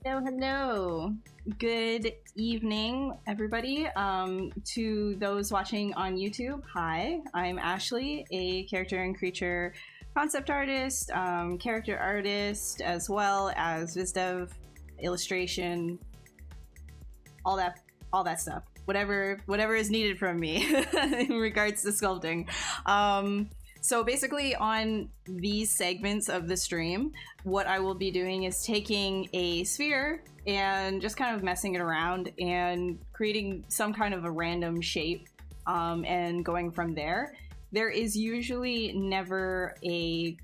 Hello, hello. Good evening, everybody. To those watching on YouTube, hi. I'm Ashley, a character and creature concept artist, character artist, as well as VizDev, illustration, all that stuff. Whatever is needed from me in regards to sculpting. So basically on these segments of the stream, what I will be doing is taking a sphere and just kind of messing it around and creating some kind of a random shape and going from there. There is usually never a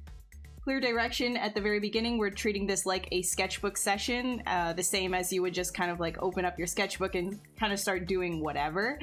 clear direction at the very beginning. We're treating this like a sketchbook session, the same as you would just kind of like open up your sketchbook and kind of start doing whatever.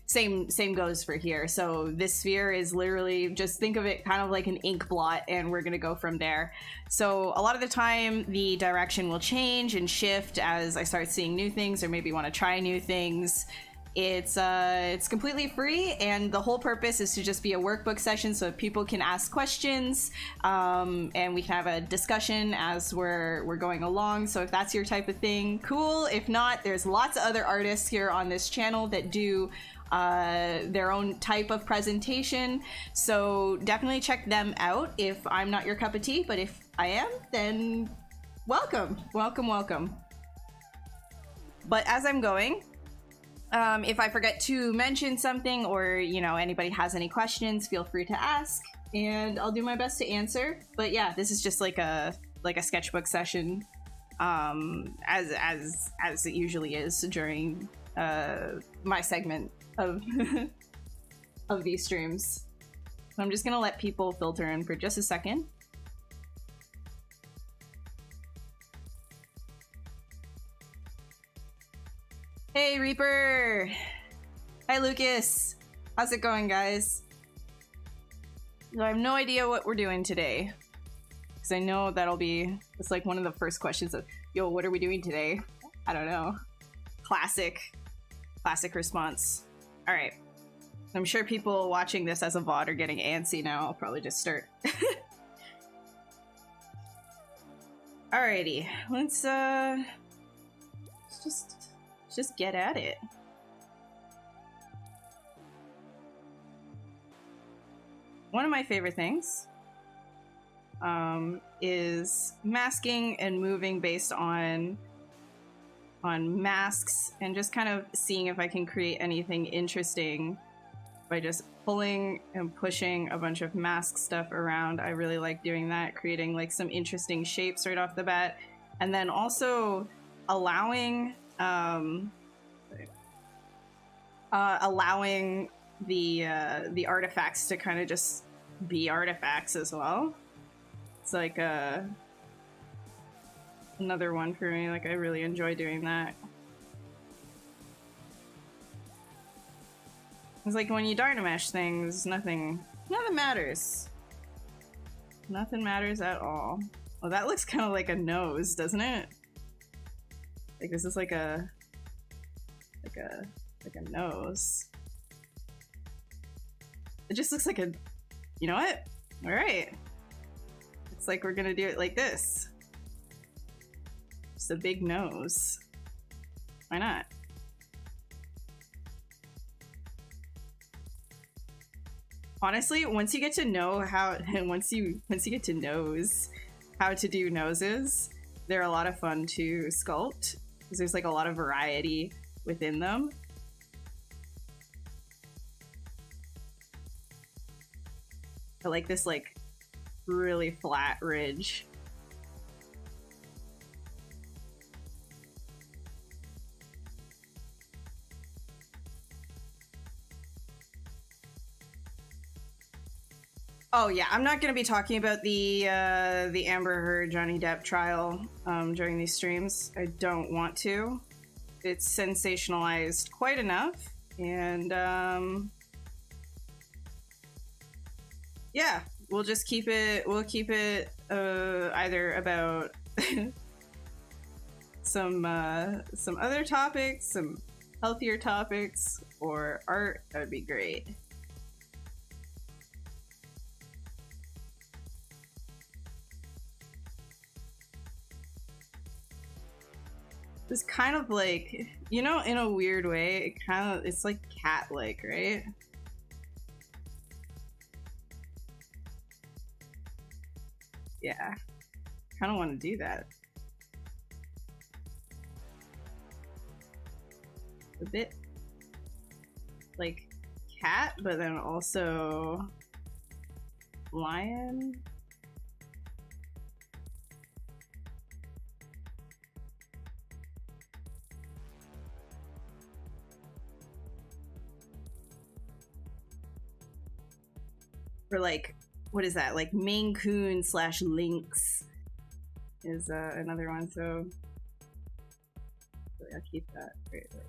Same goes for here. So this sphere is literally, just think of it kind of like an ink blot, and we're gonna go from there. So a lot of the time the direction will change and shift as I start seeing new things or maybe want to try new things. It's completely free, and the whole purpose is to just be a workbook session so people can ask questions and we can have a discussion as we're going along. So if that's your type of thing, cool. If not, there's lots of other artists here on this channel that do their own type of presentation, so definitely check them out if I'm not your cup of tea, but if I am, then welcome. But as I'm going, if I forget to mention something, or anybody has any questions, feel free to ask and I'll do my best to answer. But yeah, this is just like a sketchbook session, as it usually is during my segment of of these streams. So I'm just gonna let people filter in for just a second. Hey Reaper! Hi Lucas! How's it going, guys? I have no idea what we're doing today, because I know it's like one of the first questions of, yo, what are we doing today? I don't know. Classic response. All right. I'm sure people watching this as a VOD are getting antsy now. I'll probably just start. Alrighty, let's just get at it. One of my favorite things is masking and moving based on masks, and just kind of seeing if I can create anything interesting by just pulling and pushing a bunch of mask stuff around. I really like doing that, creating like some interesting shapes right off the bat, and then also allowing the artifacts to kind of just be artifacts as well. It's like another one for me. Like, I really enjoy doing that. It's like when you Dynamash things, nothing matters. Nothing matters at all. Well, that looks kind of like a nose, doesn't it? Like, this is like a nose. It just looks like a, you know what? All right. It's like we're gonna do it like this. Just a big nose. Why not? Honestly, once you get to know how, once you get to nose how to do noses, they're a lot of fun to sculpt because there's like a lot of variety within them. I like this like really flat ridge. Oh yeah, I'm not going to be talking about the Amber Heard Johnny Depp trial during these streams. I don't want to. It's sensationalized quite enough, and yeah, we'll just keep it. We'll keep it either about some other topics, some healthier topics, or art. That would be great. It's kind of like, you know, in a weird way, it's like cat-like, right? Yeah, kind of want to do that. A bit like cat, but then also lion. Or like, what is that? Like Maine Coon / Lynx is another one. So I'll keep that right there.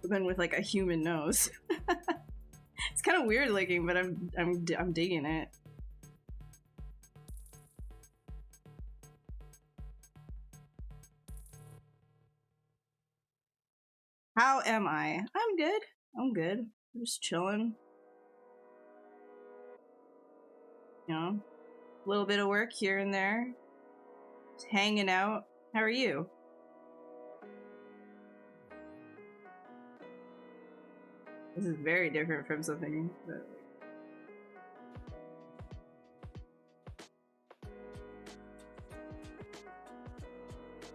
But then with like a human nose. It's kind of weird looking, but I'm digging it. How am I? I'm good. I'm good. I'm just chilling. You know, a little bit of work here and there. Just hanging out. How are you? This is very different from something that...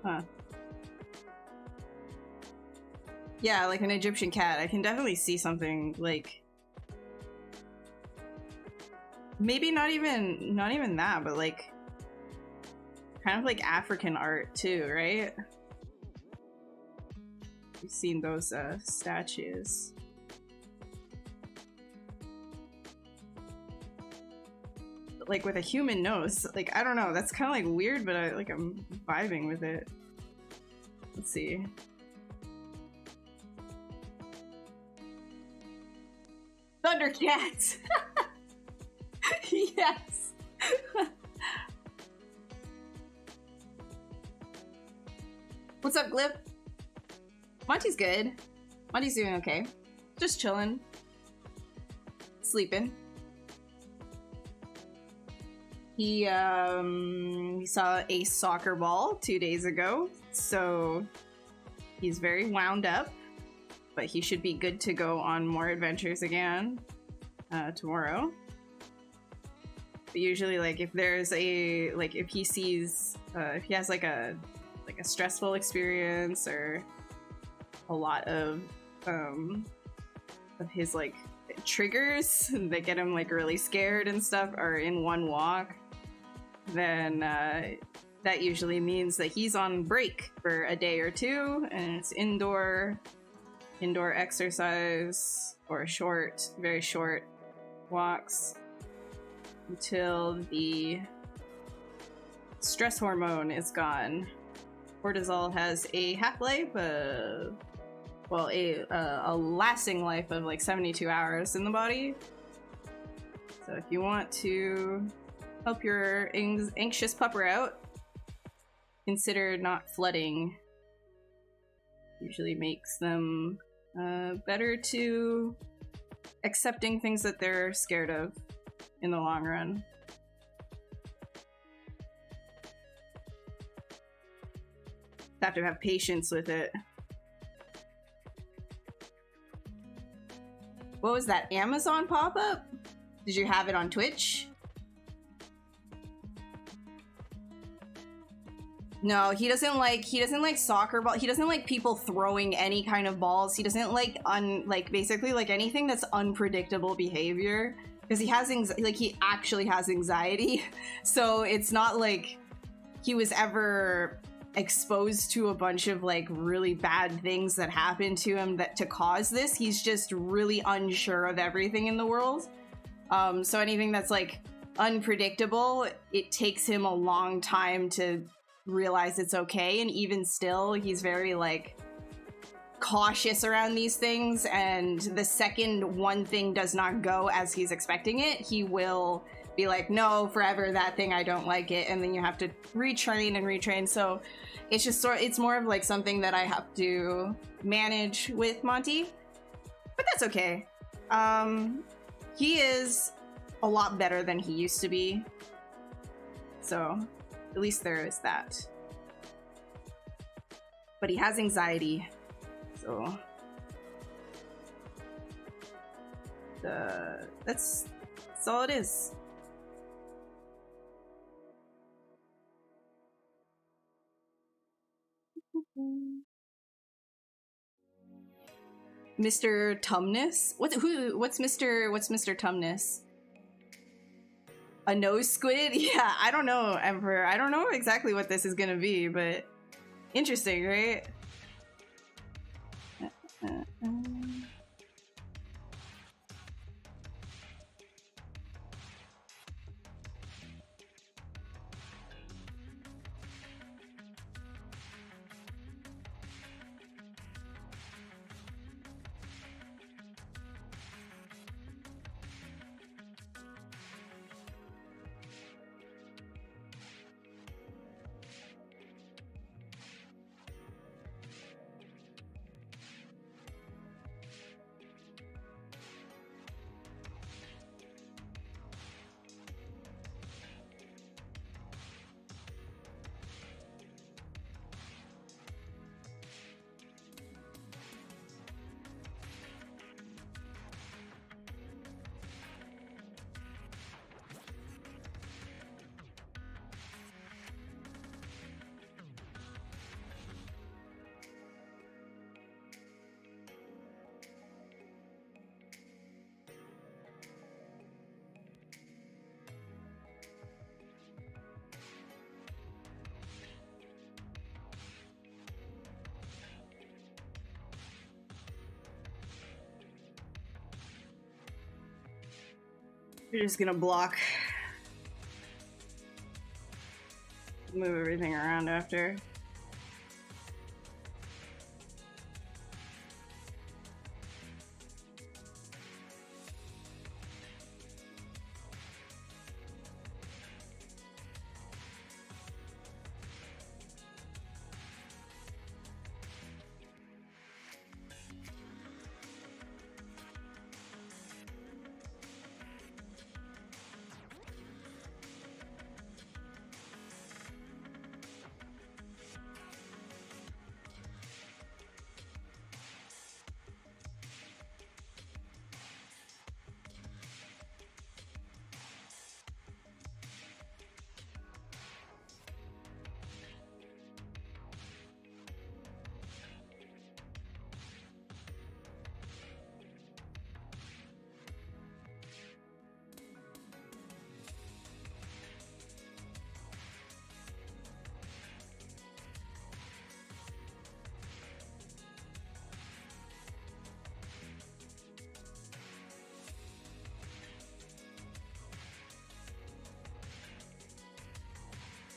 Huh. Yeah, like an Egyptian cat. I can definitely see something like... Maybe not even that, but like... kind of like African art too, right? You've seen those statues. But like with a human nose, like I don't know, that's kind of like weird, but I'm vibing with it. Let's see. Thundercats! Yes! What's up, Glip? Monty's good. Monty's doing okay. Just chilling. Sleeping. He saw a soccer ball 2 days ago, so he's very wound up. But he should be good to go on more adventures again tomorrow. But usually, like, if there's a, like, if he sees, if he has like a stressful experience or a lot of his like triggers that get him like really scared and stuff are in one walk, then that usually means that he's on break for a day or two, and it's indoor exercise or very short walks until the stress hormone is gone. Cortisol has a half-life of, well, a lasting life of like 72 hours in the body. So if you want to help your anxious pupper out, consider not flooding. Usually makes them better to accepting things that they're scared of in the long run. Have to have patience with it. What was that Amazon pop-up? Did you have it on Twitch? No, he doesn't like soccer ball. He doesn't like people throwing any kind of balls. He doesn't like basically like anything that's unpredictable behavior, because he actually has anxiety. So it's not like he was ever exposed to a bunch of like really bad things that happened to him to cause this. He's just really unsure of everything in the world. So anything that's like unpredictable, it takes him a long time to realize it's okay, and even still he's very like cautious around these things, and the second one thing does not go as he's expecting it, he will be like, no, forever that thing, I don't like it, and then you have to retrain. So it's just it's more of like something that I have to manage with Monty, but that's okay. He is a lot better than he used to be, so At least there is that. But he has anxiety, so that's all it is. Mr. Tumnus? What's Mr. Tumnus? A nose squid? Yeah, I don't know, Emperor. I don't know exactly what this is gonna be, but interesting, right? You're just gonna block. Move everything around after.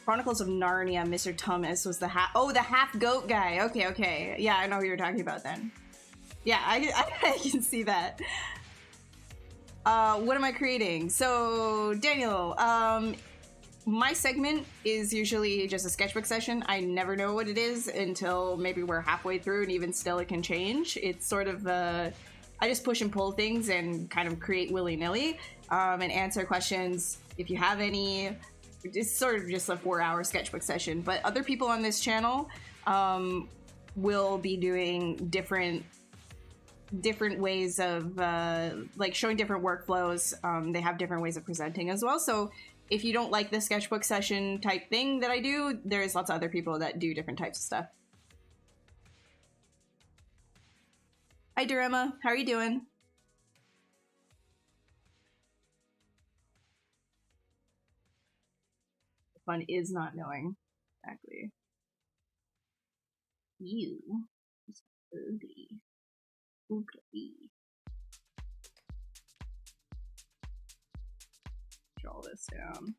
Chronicles of Narnia, Mr. Thomas was the the half goat guy. Okay. Yeah, I know who you're talking about then. Yeah, I can see that. What am I creating? So, Daniel, my segment is usually just a sketchbook session. I never know what it is until maybe we're halfway through, and even still it can change. It's sort of, I just push and pull things and kind of create willy-nilly, and answer questions if you have any. It's sort of just a 4-hour sketchbook session, but other people on this channel will be doing different ways of like showing different workflows. They have different ways of presenting as well. So if you don't like the sketchbook session type thing that I do, there's lots of other people that do different types of stuff. Hi, Durema. How are you doing? Fun is not knowing exactly. You is ugly. Draw this down.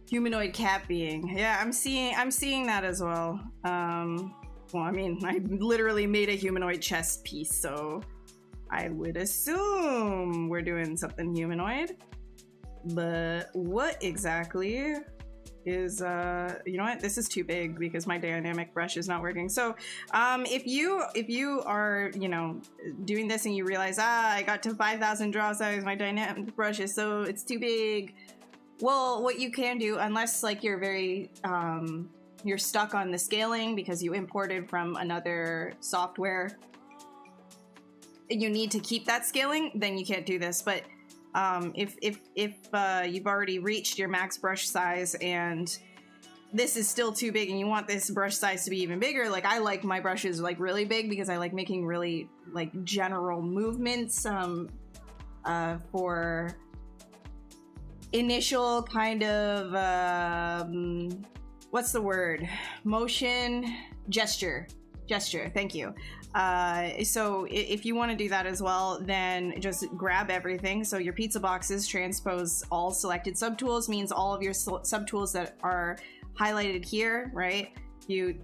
Humanoid cat being. Yeah, I'm seeing that as well. Well, I mean, I literally made a humanoid chest piece, so I would assume we're doing something humanoid. But what exactly is, you know what? This is too big because my dynamic brush is not working. So, if you are, you know, doing this and you realize, I got to 5,000 draw size, my dynamic brush is it's too big. Well, what you can do, unless like you're very, you're stuck on the scaling because you imported from another software and you need to keep that scaling, then you can't do this. But if you've already reached your max brush size and this is still too big and you want this brush size to be even bigger, like I like my brushes like really big because I like making really like general movements for initial kind of what's the word? Motion, gesture. Thank you. So if you want to do that as well, then just grab everything. So your pizza boxes transpose all selected subtools, means all of your subtools that are highlighted here, right? You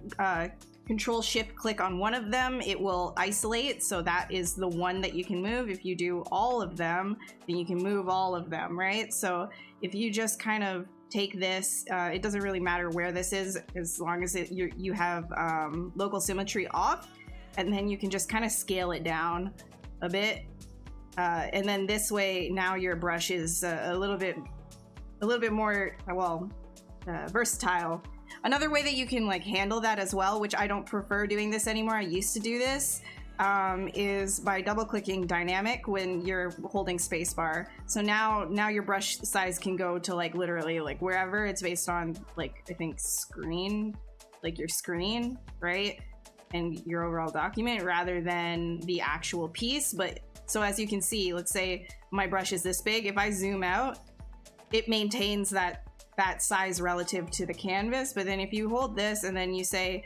Control Shift click on one of them, it will isolate. So that is the one that you can move. If you do all of them, then you can move all of them, right? So if you just kind of take this, it doesn't really matter where this is, as long as you have local symmetry off, and then you can just kind of scale it down a bit. And then this way, now your brush is a little bit more, well, versatile. Another way that you can like handle that as well, which I don't prefer doing this anymore, I used to do this, is by double clicking dynamic when you're holding spacebar. So now your brush size can go to like literally like wherever. It's based on like, I think screen, like your screen, right? And your overall document rather than the actual piece. But so as you can see, let's say my brush is this big. If I zoom out, it maintains that size relative to the canvas. But then if you hold this and then you say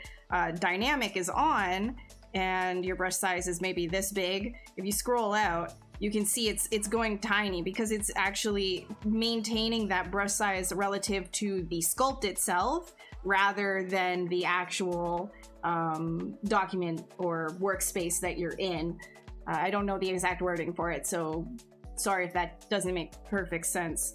dynamic is on and your brush size is maybe this big, if you scroll out, you can see it's going tiny because it's actually maintaining that brush size relative to the sculpt itself rather than the actual document or workspace that you're in. I don't know the exact wording for it, so sorry if that doesn't make perfect sense.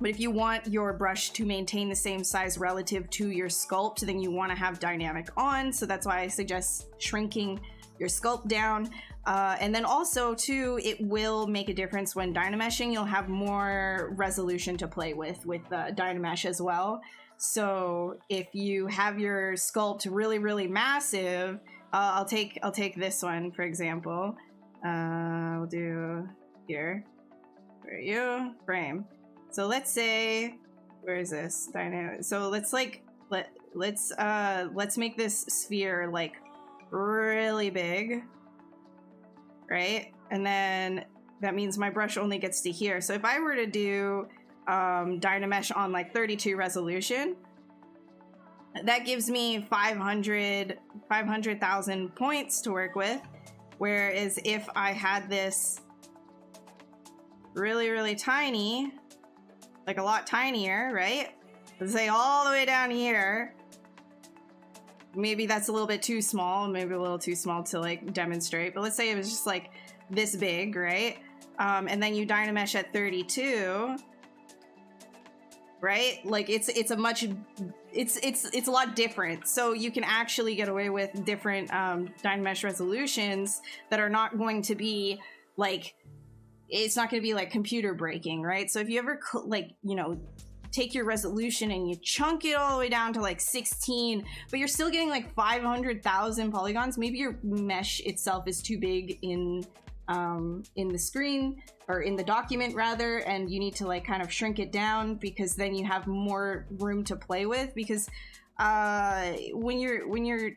But if you want your brush to maintain the same size relative to your sculpt, then you want to have dynamic on. So that's why I suggest shrinking your sculpt down. And then also too, it will make a difference when Dynameshing. You'll have more resolution to play with Dynamesh as well. So if you have your sculpt really, really massive, I'll take this one, for example. We'll do here. Where are you? Frame. So let's say, where is this dynamic? So let's like let's make this sphere like really big, right? And then that means my brush only gets to here. So if I were to do Dynamesh on like 32 resolution, that gives me 500,000 points to work with. Whereas if I had this really, really tiny, like a lot tinier, right? Let's say all the way down here. Maybe that's a little bit too small, maybe a little too small to like demonstrate, but let's say it was just like this big, right? And then you Dynamesh at 32, right? Like it's a lot different. So you can actually get away with different Dynamesh resolutions that are not going to be like, it's not going to be like computer breaking, right? So if you ever like, you know, take your resolution and you chunk it all the way down to like 16, but you're still getting like 500,000 polygons, maybe your mesh itself is too big in the screen or in the document rather, and you need to like kind of shrink it down because then you have more room to play with. Because when you're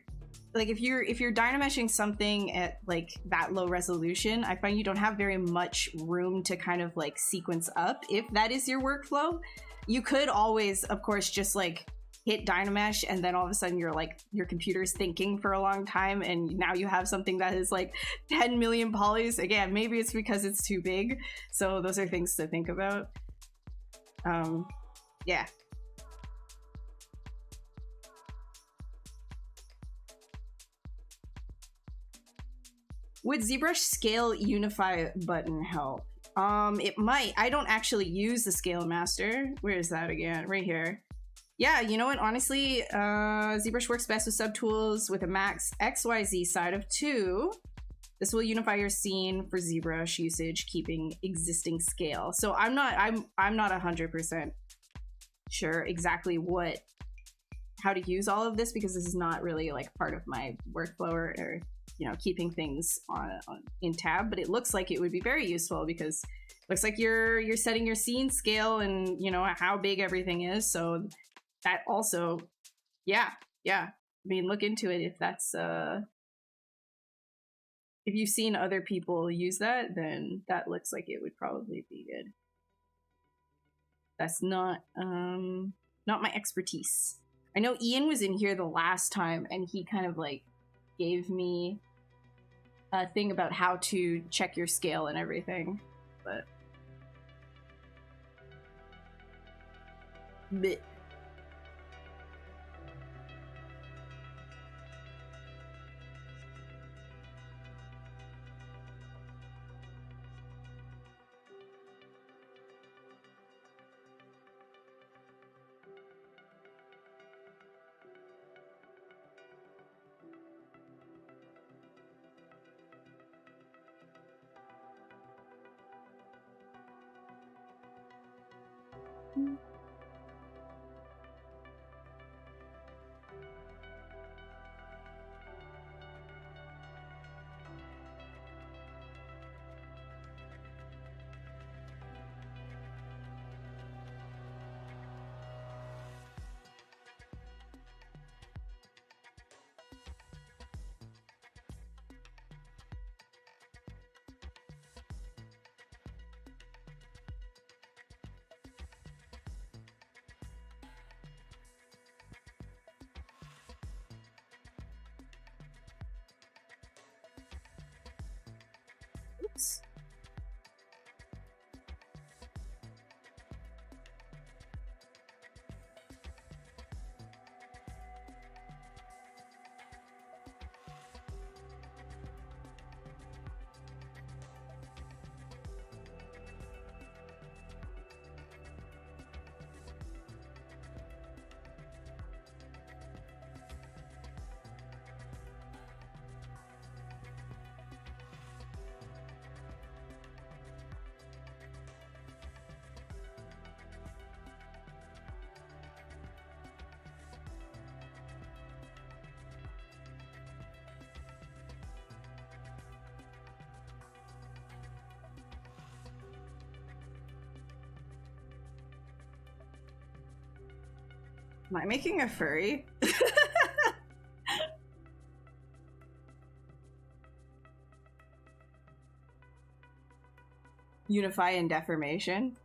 like, if you're dynameshing something at like that low resolution, I find you don't have very much room to kind of like sequence up. If that is your workflow, you could always, of course, just like hit Dynamesh, and then all of a sudden you're like, your computer's thinking for a long time, and now you have something that is like 10 million polys. Again, maybe it's because it's too big. So those are things to think about. Yeah. Would ZBrush scale unify button help? It might. I don't actually use the scale master. Where is that again? Right here. Yeah, you know what? Honestly, ZBrush works best with subtools with a max XYZ side of 2. This will unify your scene for ZBrush usage, keeping existing scale. So I'm not 100% sure exactly how to use all of this, because this is not really like part of my workflow or you know, keeping things in tab, but it looks like it would be very useful, because it looks like you're setting your scene scale and, you know, how big everything is. So that also, yeah. I mean, look into it if that's if you've seen other people use that, then that looks like it would probably be good. That's not my expertise. I know Ian was in here the last time, and he kind of like gave me a thing about how to check your scale and everything, but oops. Am I making a furry? Unify and deformation.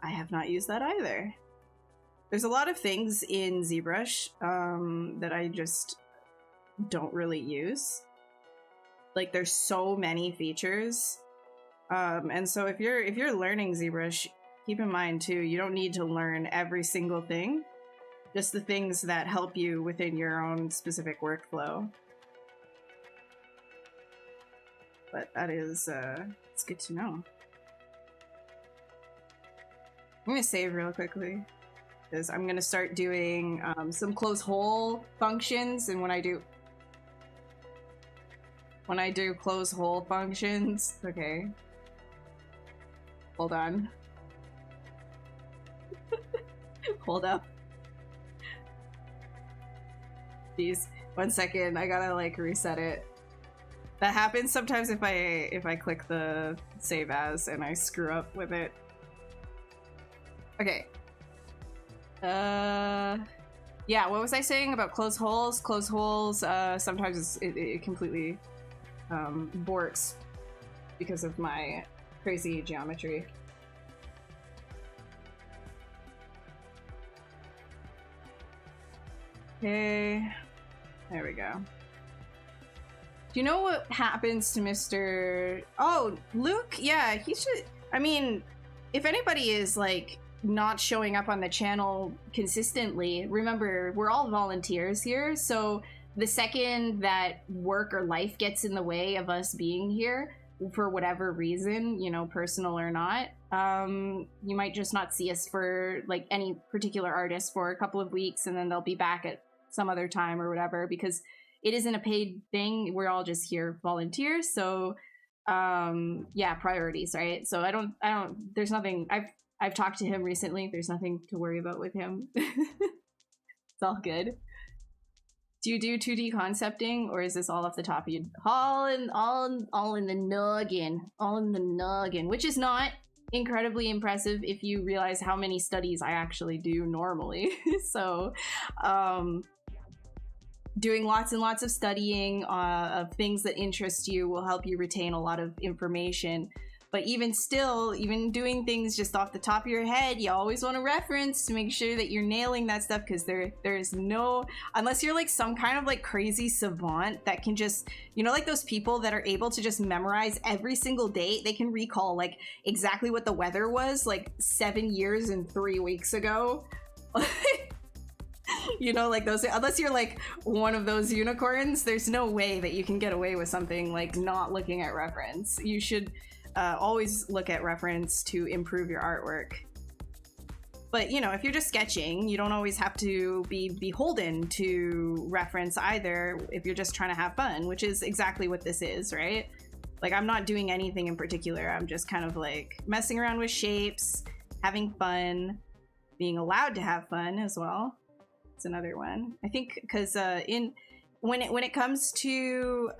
I have not used that either. There's a lot of things in ZBrush that I just don't really use. Like, there's so many features. And so if you're learning ZBrush, keep in mind too, you don't need to learn every single thing. Just the things that help you within your own specific workflow. But that is, it's good to know. I'm gonna save real quickly, because I'm gonna start doing some close hole functions, and when I do close hole functions, okay. Hold on. Hold up. Jeez, 1 second, I gotta like reset it. That happens sometimes if I click the save as and I screw up with it. Okay. Yeah, what was I saying about close holes? Close holes, sometimes it completely borks because of my crazy geometry. Okay, there we go. Do you know what happens to Mr. Oh, Luke? Yeah, he should. I mean, if anybody is like not showing up on the channel consistently, remember, we're all volunteers here. So the second that work or life gets in the way of us being here for whatever reason, you know, personal or not, you might just not see us for like any particular artist for a couple of weeks, and then they'll be back at some other time or whatever, because it isn't a paid thing. We're all just here volunteers. So yeah, priorities, right? So I don't there's nothing. I've talked to him recently. There's nothing to worry about with him. It's all good. Do you do 2D concepting, or is this all off the top of you? All in the noggin, which is not incredibly impressive if you realize how many studies I actually do normally. So doing lots and lots of studying of things that interest you will help you retain a lot of information. But even still, even doing things just off the top of your head, you always want to reference to make sure that you're nailing that stuff, because there's no, unless you're like some kind of like crazy savant that can just, you know, like those people that are able to just memorize every single date. They can recall like exactly what the weather was like 7 years and 3 weeks ago. You know, like those, unless you're like one of those unicorns, there's no way that you can get away with something like not looking at reference. You should always look at reference to improve your artwork. But, you know, if you're just sketching, you don't always have to be beholden to reference either if you're just trying to have fun, which is exactly what this is, right? Like, I'm not doing anything in particular. I'm just kind of like messing around with shapes, having fun, being allowed to have fun as well. It's another one. I think because when it comes to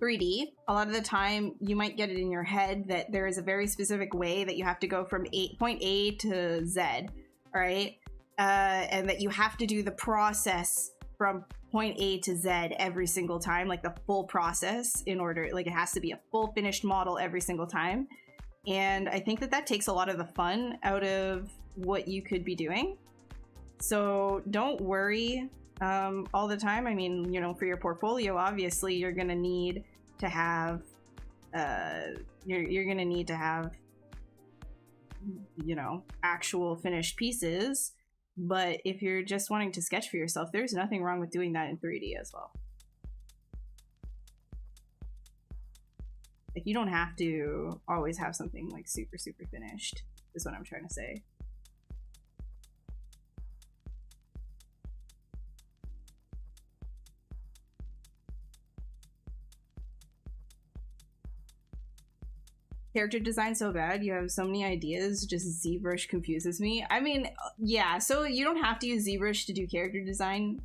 3D, a lot of the time you might get it in your head that there is a very specific way that you have to go from point A to Z, all right? And that you have to do the process from point A to Z every single time, like the full process, in order, like it has to be a full finished model every single time. And I think that takes a lot of the fun out of what you could be doing. So don't worry all the time. I mean, you know, for your portfolio, obviously you're gonna need to have you're gonna need to have, you know, actual finished pieces. But if you're just wanting to sketch for yourself, there's nothing wrong with doing that in 3D as well. Like, you don't have to always have something like super finished, is what I'm trying to say. Character design so bad, you have so many ideas, just ZBrush confuses me. I mean, yeah, so you don't have to use ZBrush to do character design.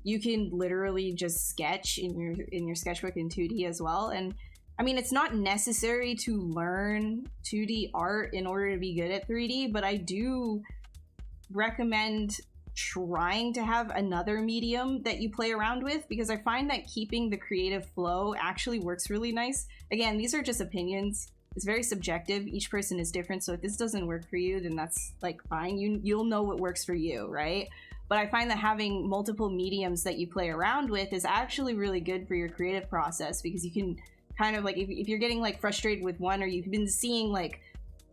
You can literally just sketch in your sketchbook in 2D as well. And I mean, it's not necessary to learn 2D art in order to be good at 3D, but I do recommend trying to have another medium that you play around with, because I find that keeping the creative flow actually works really nice. Again, these are just opinions. It's very subjective. Each person is different. So if this doesn't work for you, then that's like fine. You'll know what works for you, right? But I find that having multiple mediums that you play around with is actually really good for your creative process, because you can kind of like, if you're getting like frustrated with one, or you've been seeing like,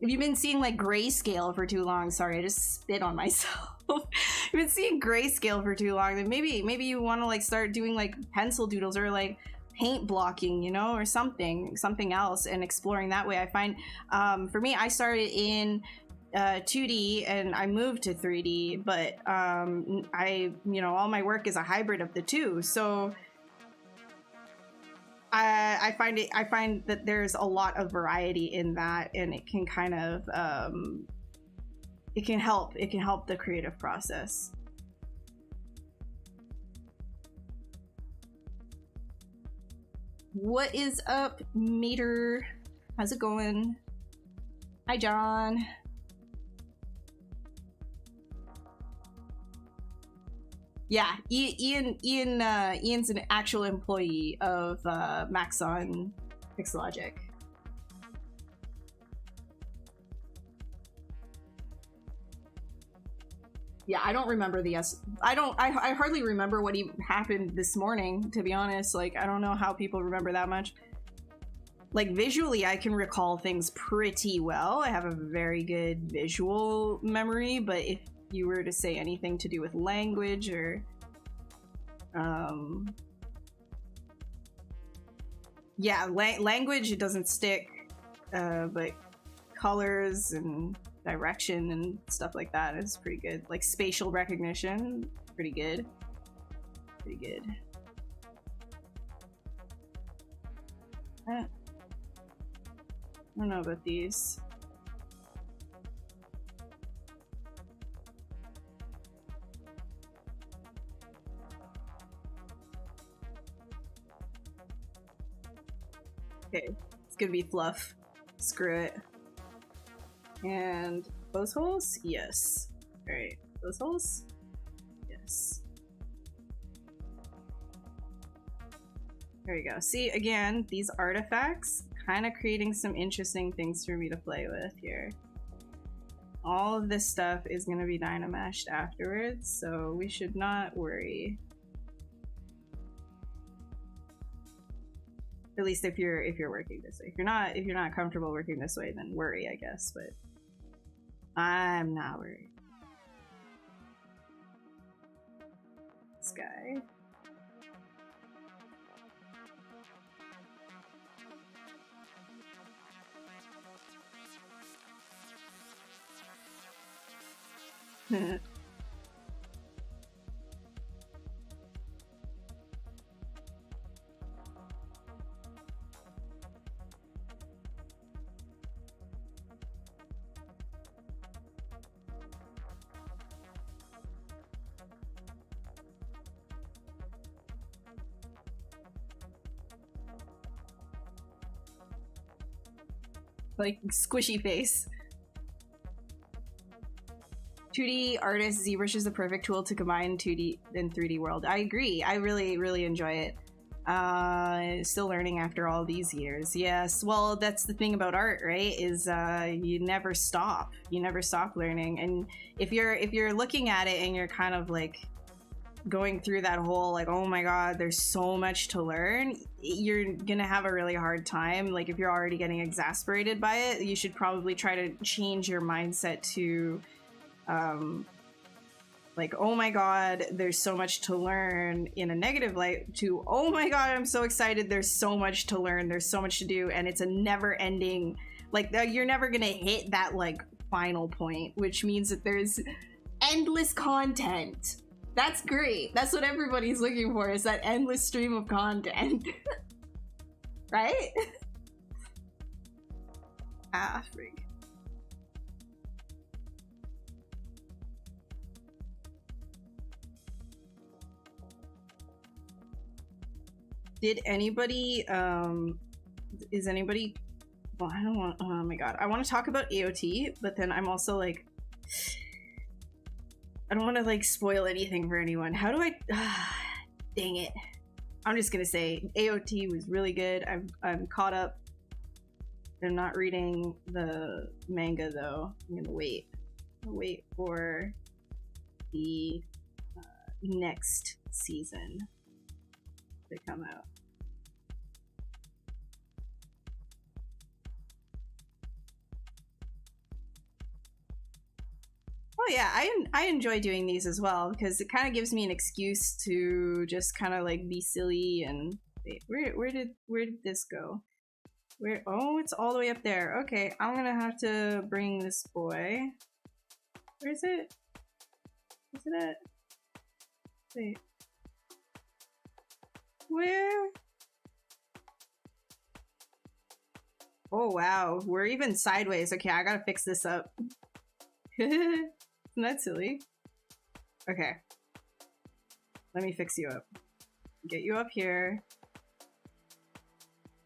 if you've been seeing like grayscale for too long, sorry, I just spit on myself. You've been seeing grayscale for too long, then maybe you want to like start doing like pencil doodles or like paint blocking, you know, or something else, and exploring that way. I find for me, I started in 2D and I moved to 3D, but you know, all my work is a hybrid of the two. So I find that there's a lot of variety in that, and it can kind of it can help the creative process. What is up, Mater? How's it going? Hi, John. Yeah, Ian's an actual employee of Maxon Pixelogic. Yeah, I don't remember the I hardly remember what even happened this morning, to be honest. Like, I don't know how people remember that much. Like, visually, I can recall things pretty well. I have a very good visual memory, but if you were to say anything to do with language or... yeah, language, it doesn't stick, but colors and direction and stuff like that is pretty good. Like, spatial recognition, pretty good. Pretty good. I don't know about these. Okay, it's gonna be fluff. Screw it. And those holes? Yes. Alright, those holes? Yes. There you go. See, again, these artifacts kind of creating some interesting things for me to play with here. All of this stuff is going to be Dynameshed afterwards, so we should not worry. At least if you're working this way. If you're not comfortable working this way, then worry, I guess, but I'm not worried. This guy. Like, squishy face. 2D artist, ZBrush is the perfect tool to combine 2D and 3D world. I agree. I really, really enjoy it. Still learning after all these years. Yes, well, that's the thing about art, right? Is you never stop. You never stop learning. And if you're looking at it and you're kind of like going through that whole like, oh my god, there's so much to learn, you're gonna have a really hard time. Like, if you're already getting exasperated by it, you should probably try to change your mindset to like, oh my god, there's so much to learn, in a negative light, to oh my god, I'm so excited, there's so much to learn, there's so much to do, and it's a never ending, like, you're never gonna hit that like final point, which means that there's endless content. That's great. That's what everybody's looking for, is that endless stream of content. Right? Ah, freak. Did anybody, is anybody, well, I don't want, oh my god, I want to talk about AOT, but then I'm also like, I don't want to like spoil anything for anyone. How do I, dang it. I'm just gonna say AOT was really good. I'm caught up. I'm not reading the manga though. I'm gonna wait. Wait for the next season to come out. Oh yeah, I enjoy doing these as well, because it kind of gives me an excuse to just kind of like be silly and wait, where did this go? Where, oh, it's all the way up there. Okay, I'm gonna have to bring this boy. Where is it? Is it at? Wait. Where? Oh wow, we're even sideways. Okay, I gotta fix this up. Isn't that silly? Okay. Let me fix you up. Get you up here.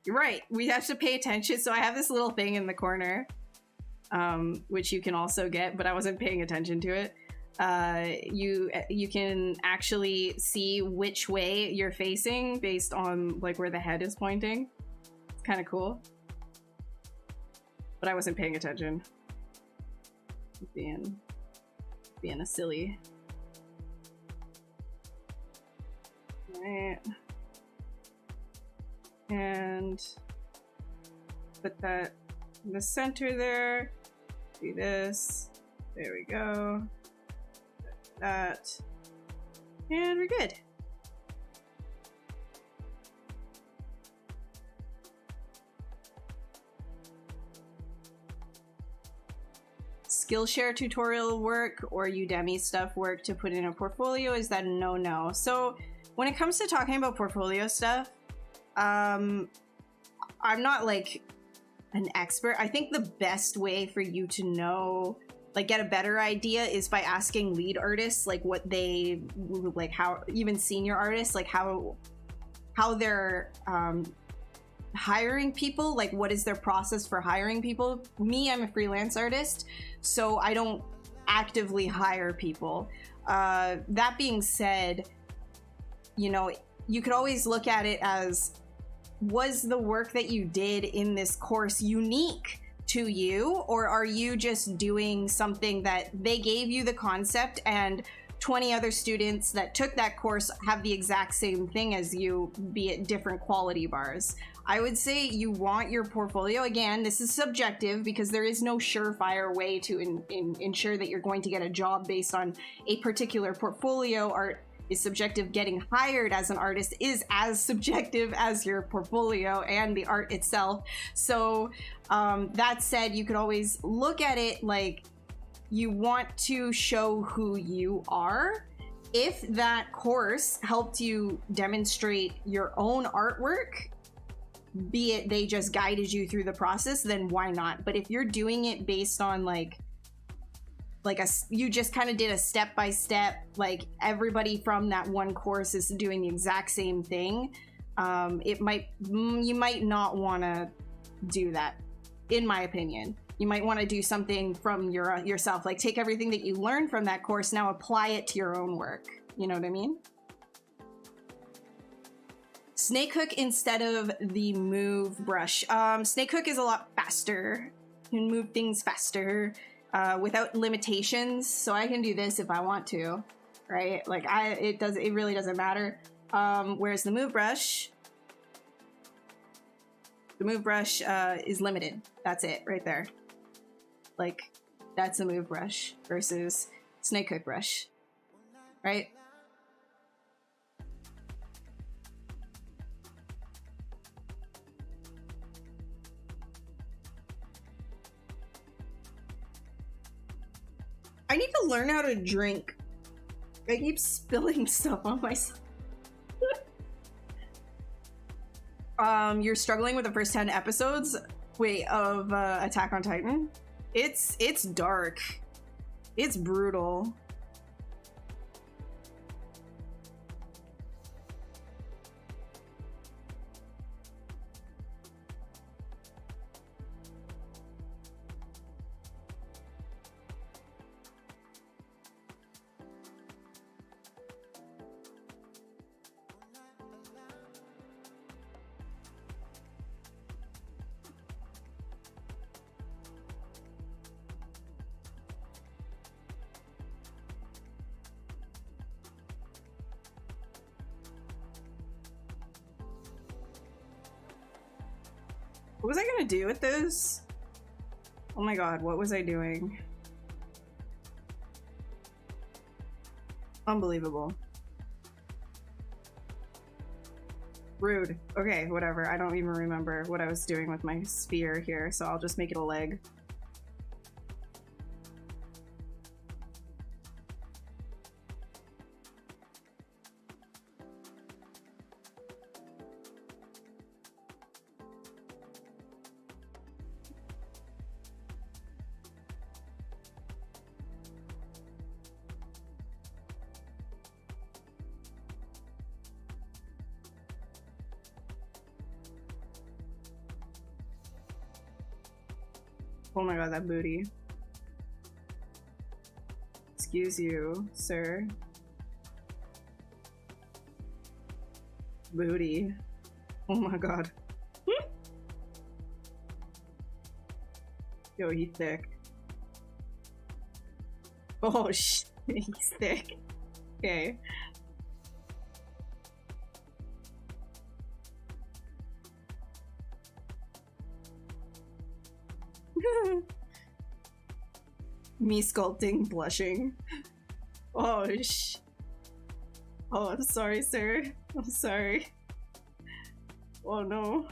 You're right. We have to pay attention. So I have this little thing in the corner, which you can also get, but I wasn't paying attention to it. You can actually see which way you're facing based on like where the head is pointing. It's kind of cool, but I wasn't paying attention. Being a silly. All right, and put that in the center there. Do this. There we go. That, and we're good. Skillshare tutorial work or Udemy stuff work to put in a portfolio? Is that a no? So when it comes to talking about portfolio stuff, I'm not like an expert. I think the best way for you to know, like get a better idea, is by asking lead artists like what they like, how even senior artists, like how they're hiring people, like what is their process for hiring people. Me, I'm a freelance artist, so I don't actively hire people. That being said, you know, you could always look at it as, was the work that you did in this course unique to you, or are you just doing something that they gave you the concept and 20 other students that took that course have the exact same thing as you, be it different quality bars? I would say you want your portfolio, again, this is subjective because there is no surefire way to ensure that you're going to get a job based on a particular portfolio. Art is subjective. Getting hired as an artist is as subjective as your portfolio and the art itself. So that said, you could always look at it like you want to show who you are. If that course helped you demonstrate your own artwork, be it they just guided you through the process, then why not? But if you're doing it based on like you just kind of did a step-by-step, like everybody from that one course is doing the exact same thing, you might not want to do that, in my opinion. You might want to do something from yourself, like take everything that you learned from that course, now apply it to your own work. You know what I mean? Snake hook instead of the move brush. Snake hook is a lot faster. You can move things faster without limitations. So I can do this if I want to, right? Like it really doesn't matter. Whereas the move brush is limited. That's it right there. Like that's a move brush versus snake hook brush, right? I need to learn how to drink. I keep spilling stuff on myself. You're struggling with the first 10 episodes? Wait, of Attack on Titan? It's dark. It's brutal. What was I gonna do with those? Oh my god, what was I doing? Unbelievable. Rude. Okay, whatever. I don't even remember what I was doing with my sphere here, so I'll just make it a leg. Oh my god, that booty. Excuse you, sir. Booty. Oh my god. Yo, he's thick. Oh shit, he's thick. Okay. Me sculpting, blushing. Oh sh. Oh, I'm sorry, sir. I'm sorry. Oh no.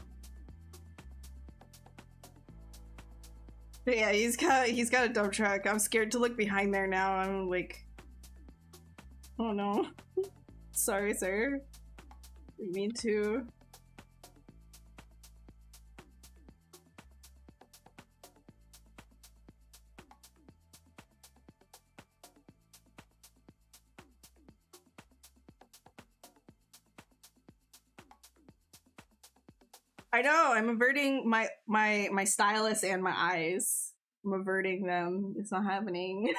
But yeah, he's got a dump truck. I'm scared to look behind there now. I'm like, oh no. Sorry, sir. Didn't mean to. I know, I'm averting my stylus and my eyes. I'm averting them. It's not happening.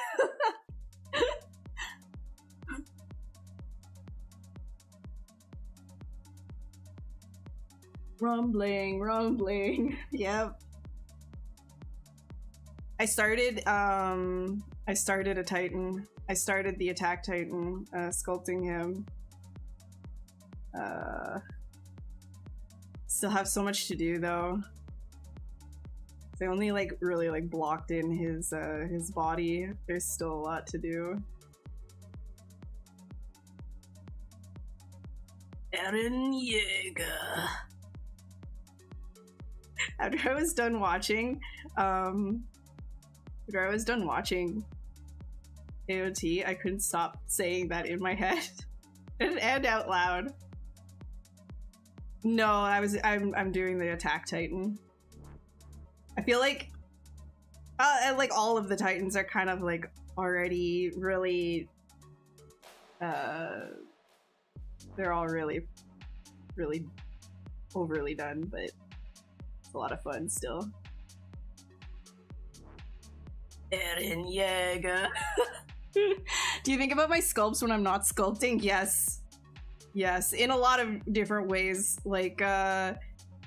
Rumbling, rumbling. Yep. I started a Titan. I started the attack Titan, sculpting him. Still have so much to do though. I only like really like blocked in his body. There's still a lot to do. Eren Yeager. After I was done watching AOT, I couldn't stop saying that in my head and out loud. No, I'm doing the attack Titan. I feel like all of the Titans are kind of like already really they're all really overly done, but it's a lot of fun still. Eren Yeager. Do you think about my sculpts when I'm not sculpting? Yes. Yes, in a lot of different ways. Like,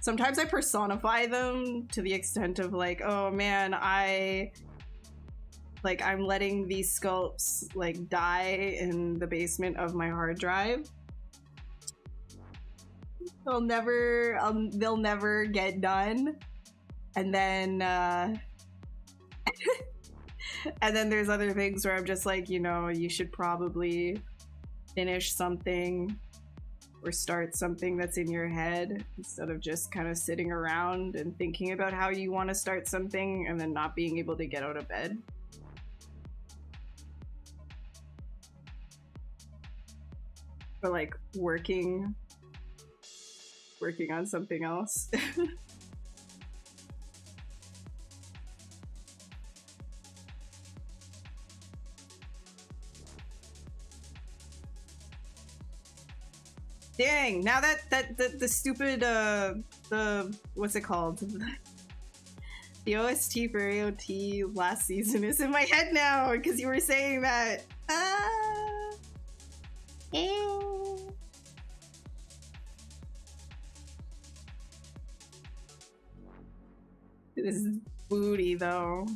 sometimes I personify them to the extent of like, oh man, I'm letting these sculpts like die in the basement of my hard drive. They'll never get done. And then, and then there's other things where I'm just like, you know, you should probably finish something or start something that's in your head instead of just kind of sitting around and thinking about how you want to start something and then not being able to get out of bed. Or like working on something else. Dang, now that the stupid the what's it called? The OST for AOT last season is in my head now because you were saying that. This is booty though.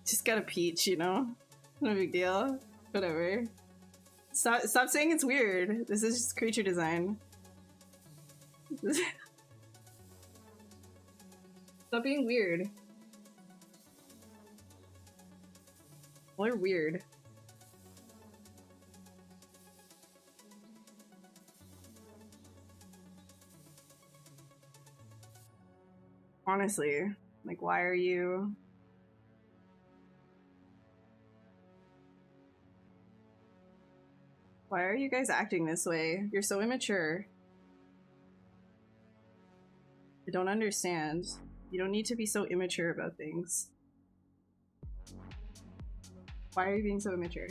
Just got a peach, you know? No big deal. Whatever. Stop saying it's weird. This is just creature design. Stop being weird. Well, they're weird. Honestly, like, why are you... Why are you guys acting this way? You're so immature. I don't understand. You don't need to be so immature about things. Why are you being so immature?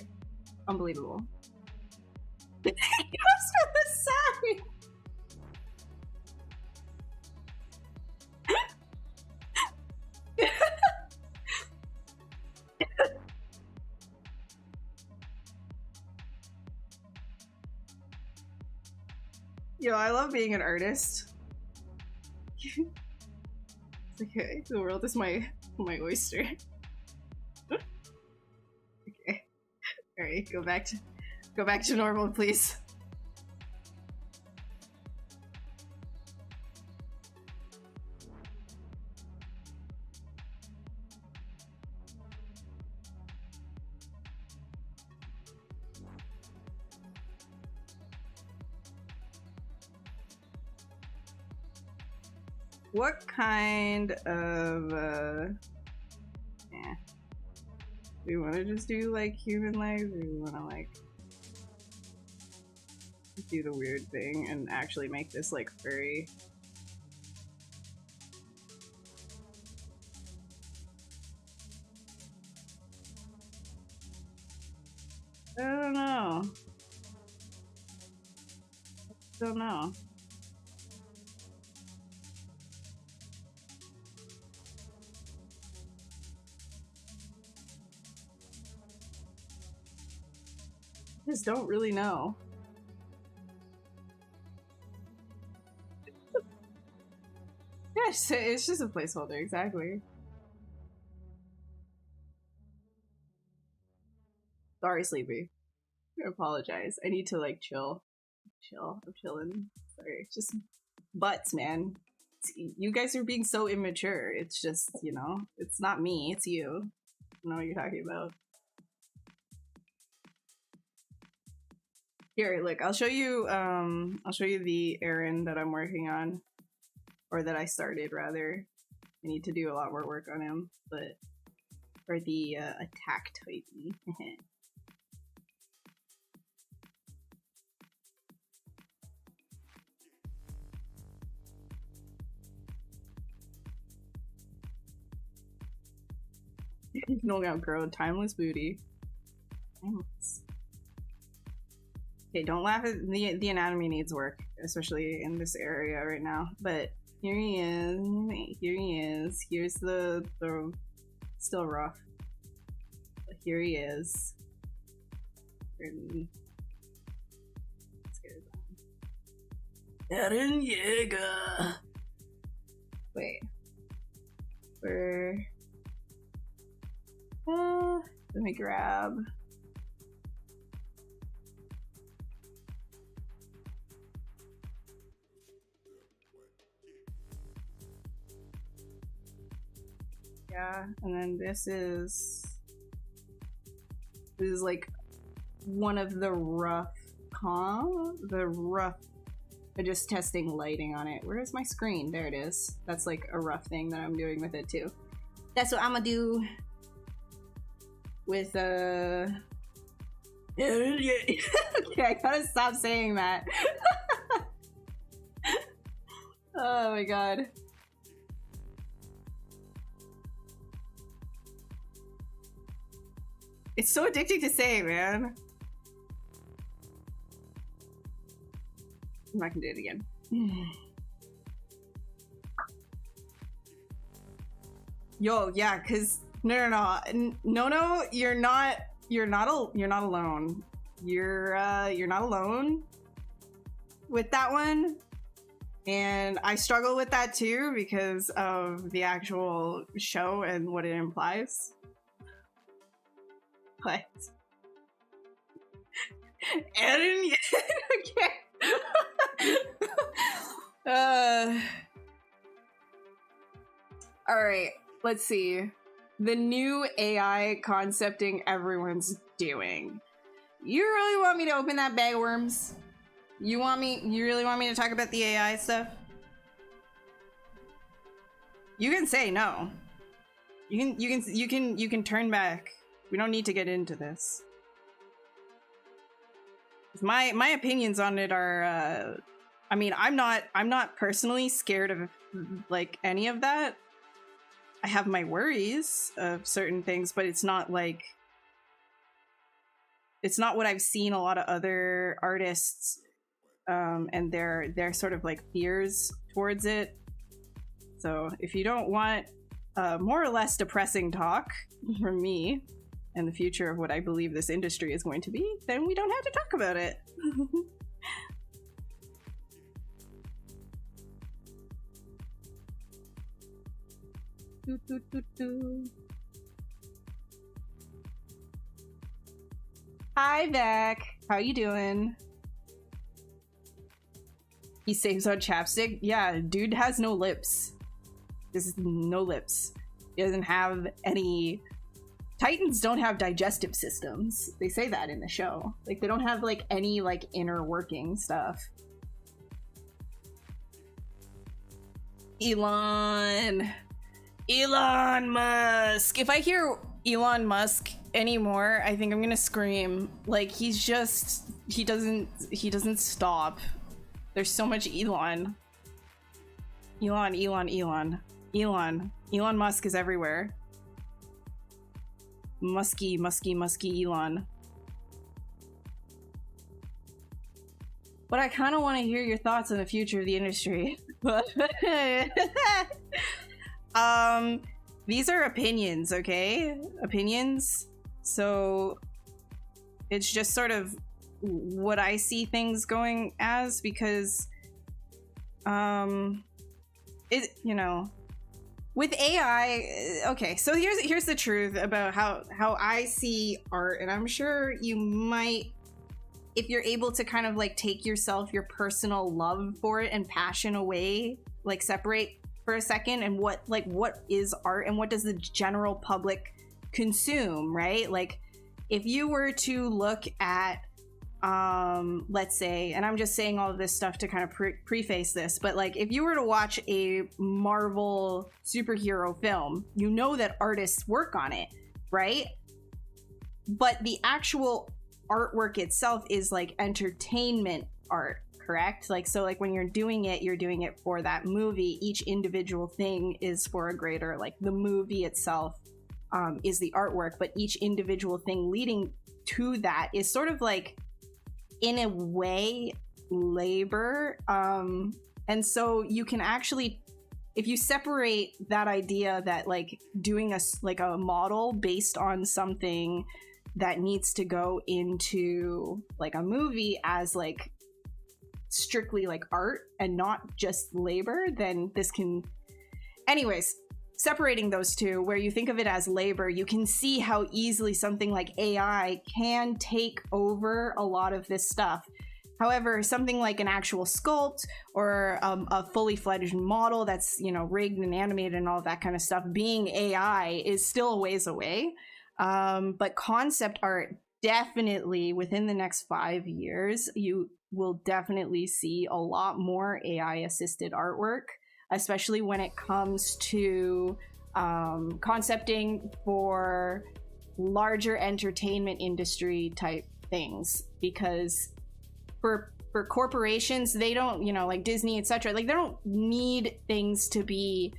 Unbelievable. He goes for the side! Yo, I love being an artist. It's okay, the world is my oyster. Okay. Alright, go back to normal, please. What kind of, yeah. Do we want to just do, like, human legs, or do we want to, like, do the weird thing and actually make this, like, furry? I don't know. I don't know. Just don't really know. Yeah, it's just a placeholder, exactly. Sorry, Sleepy. I apologize. I need to, like, chill. I'm chilling. Sorry. Just butts, man. You guys are being so immature. It's just, you know, it's not me, it's you. I don't know what you're talking about. Here, look, I'll show you the errand that I'm working on. Or that I started, rather. I need to do a lot more work on him, but for the attack titan. No gonna grow timeless booty. Timeless. Okay, don't laugh at the anatomy needs work, especially in this area right now. But here he is. Here he is. Here's the still rough. But here he is. Let's get it done. Eren Yeager. Wait. Where? Let me grab. Yeah, and then this is like one of the rough I'm just testing lighting on it. Where's my screen? There it is. That's like a rough thing that I'm doing with it too. That's what I'm gonna do with okay, I gotta stop saying that. Oh my god. It's so addicting to say, man. I'm not gonna do it again. Yo, yeah, cause no, you're not alone. You're not alone with that one. And I struggle with that too because of the actual show and what it implies. But Aaron, okay. All right, let's see. The new AI concepting everyone's doing. You really want me to open that bag of worms? You really want me to talk about the AI stuff? You can say no. You can turn back. We don't need to get into this. My opinions on it are I mean, I'm not personally scared of like any of that. I have my worries of certain things, but it's not like it's not what I've seen a lot of other artists and their sort of like fears towards it. So if you don't want more or less depressing talk from me and the future of what I believe this industry is going to be, then we don't have to talk about it. Hi, Beck. How you doing? He saves on chapstick? Yeah, dude has no lips. There's no lips. He doesn't have any... Titans don't have digestive systems. They say that in the show. Like, they don't have, like, any, like, inner working stuff. Elon Musk. If I hear Elon Musk anymore, I think I'm gonna scream. Like, he doesn't stop. There's so much Elon Musk is everywhere. Musky Elon. But I kind of want to hear your thoughts on the future of the industry. These are opinions, okay? Opinions. So it's just sort of what I see things going as, because it, you know, with AI, okay, so here's the truth about how I see art, and I'm sure you might, if you're able to kind of like take yourself, your personal love for it and passion away, like separate for a second, and what is art and what does the general public consume, right? Like, if you were to look at let's say, and I'm just saying all of this stuff to kind of preface this, but like, if you were to watch a Marvel superhero film, you know that artists work on it, right? But the actual artwork itself is like entertainment art, correct? Like, so like when you're doing it for that movie. Each individual thing is for a greater, like the movie itself is the artwork, but each individual thing leading to that is sort of like, in a way, labor. And so you can actually, if you separate that idea that like doing a model based on something that needs to go into like a movie as like strictly like art and not just labor, then this can, anyways, separating those two, where you think of it as labor, you can see how easily something like AI can take over a lot of this stuff. However, something like an actual sculpt or a fully fledged model that's, you know, rigged and animated and all that kind of stuff, being AI is still a ways away. But concept art, definitely within the next 5 years, you will definitely see a lot more AI assisted artwork, especially when it comes to concepting for larger entertainment industry type things. Because for corporations, they don't, you know, like Disney, etc., like they don't need things to be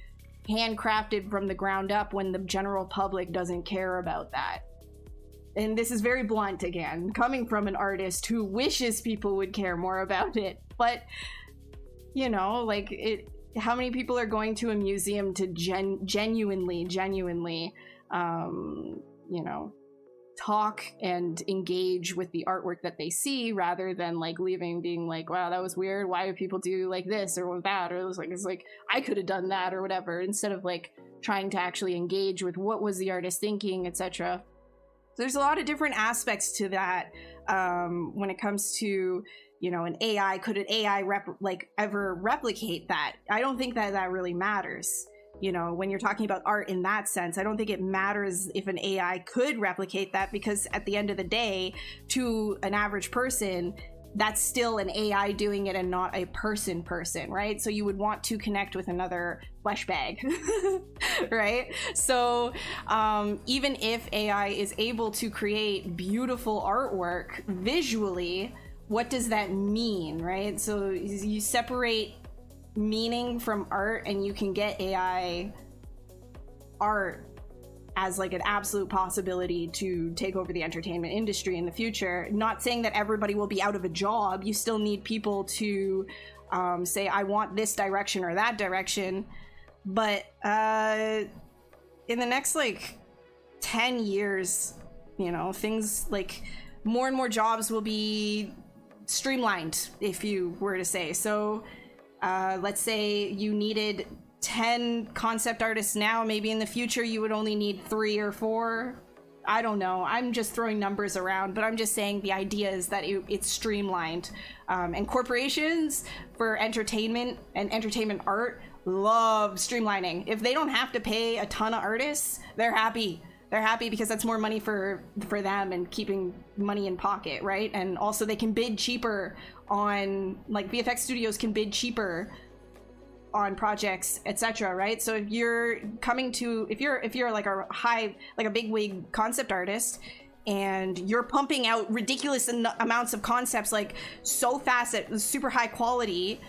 handcrafted from the ground up when the general public doesn't care about that. And this is very blunt again, coming from an artist who wishes people would care more about it. But, you know, like it, how many people are going to a museum to genuinely, you know, talk and engage with the artwork that they see, rather than like leaving being like, wow, that was weird, why do people do like this or that, or it's like I could have done that or whatever, instead of like trying to actually engage with what was the artist thinking, etc. There's a lot of different aspects to that when it comes to, you know, an AI. Could an AI ever replicate that? I don't think that really matters. You know, when you're talking about art in that sense, I don't think it matters if an AI could replicate that, because at the end of the day, to an average person, that's still an AI doing it and not a person, right? So you would want to connect with another flesh bag, right? So even if AI is able to create beautiful artwork visually, what does that mean, right? So you separate meaning from art, and you can get AI art as like an absolute possibility to take over the entertainment industry in the future. Not saying that everybody will be out of a job. You still need people to say, I want this direction or that direction. But in the next like 10 years, you know, things like more and more jobs will be streamlined, if you were to say. So let's say you needed 10 concept artists now, maybe in the future you would only need 3 or 4. I don't know. I'm just throwing numbers around, but I'm just saying the idea is that it's streamlined. And corporations for entertainment and entertainment art love streamlining. If they don't have to pay a ton of artists, they're happy. They're happy because that's more money for them and keeping money in pocket, right? And also they can bid cheaper on, like, VFX studios can bid cheaper on projects, etc., right? So if you're coming to, if you're like a high, like a big wig concept artist, and you're pumping out ridiculous amounts of concepts like so fast at super high quality,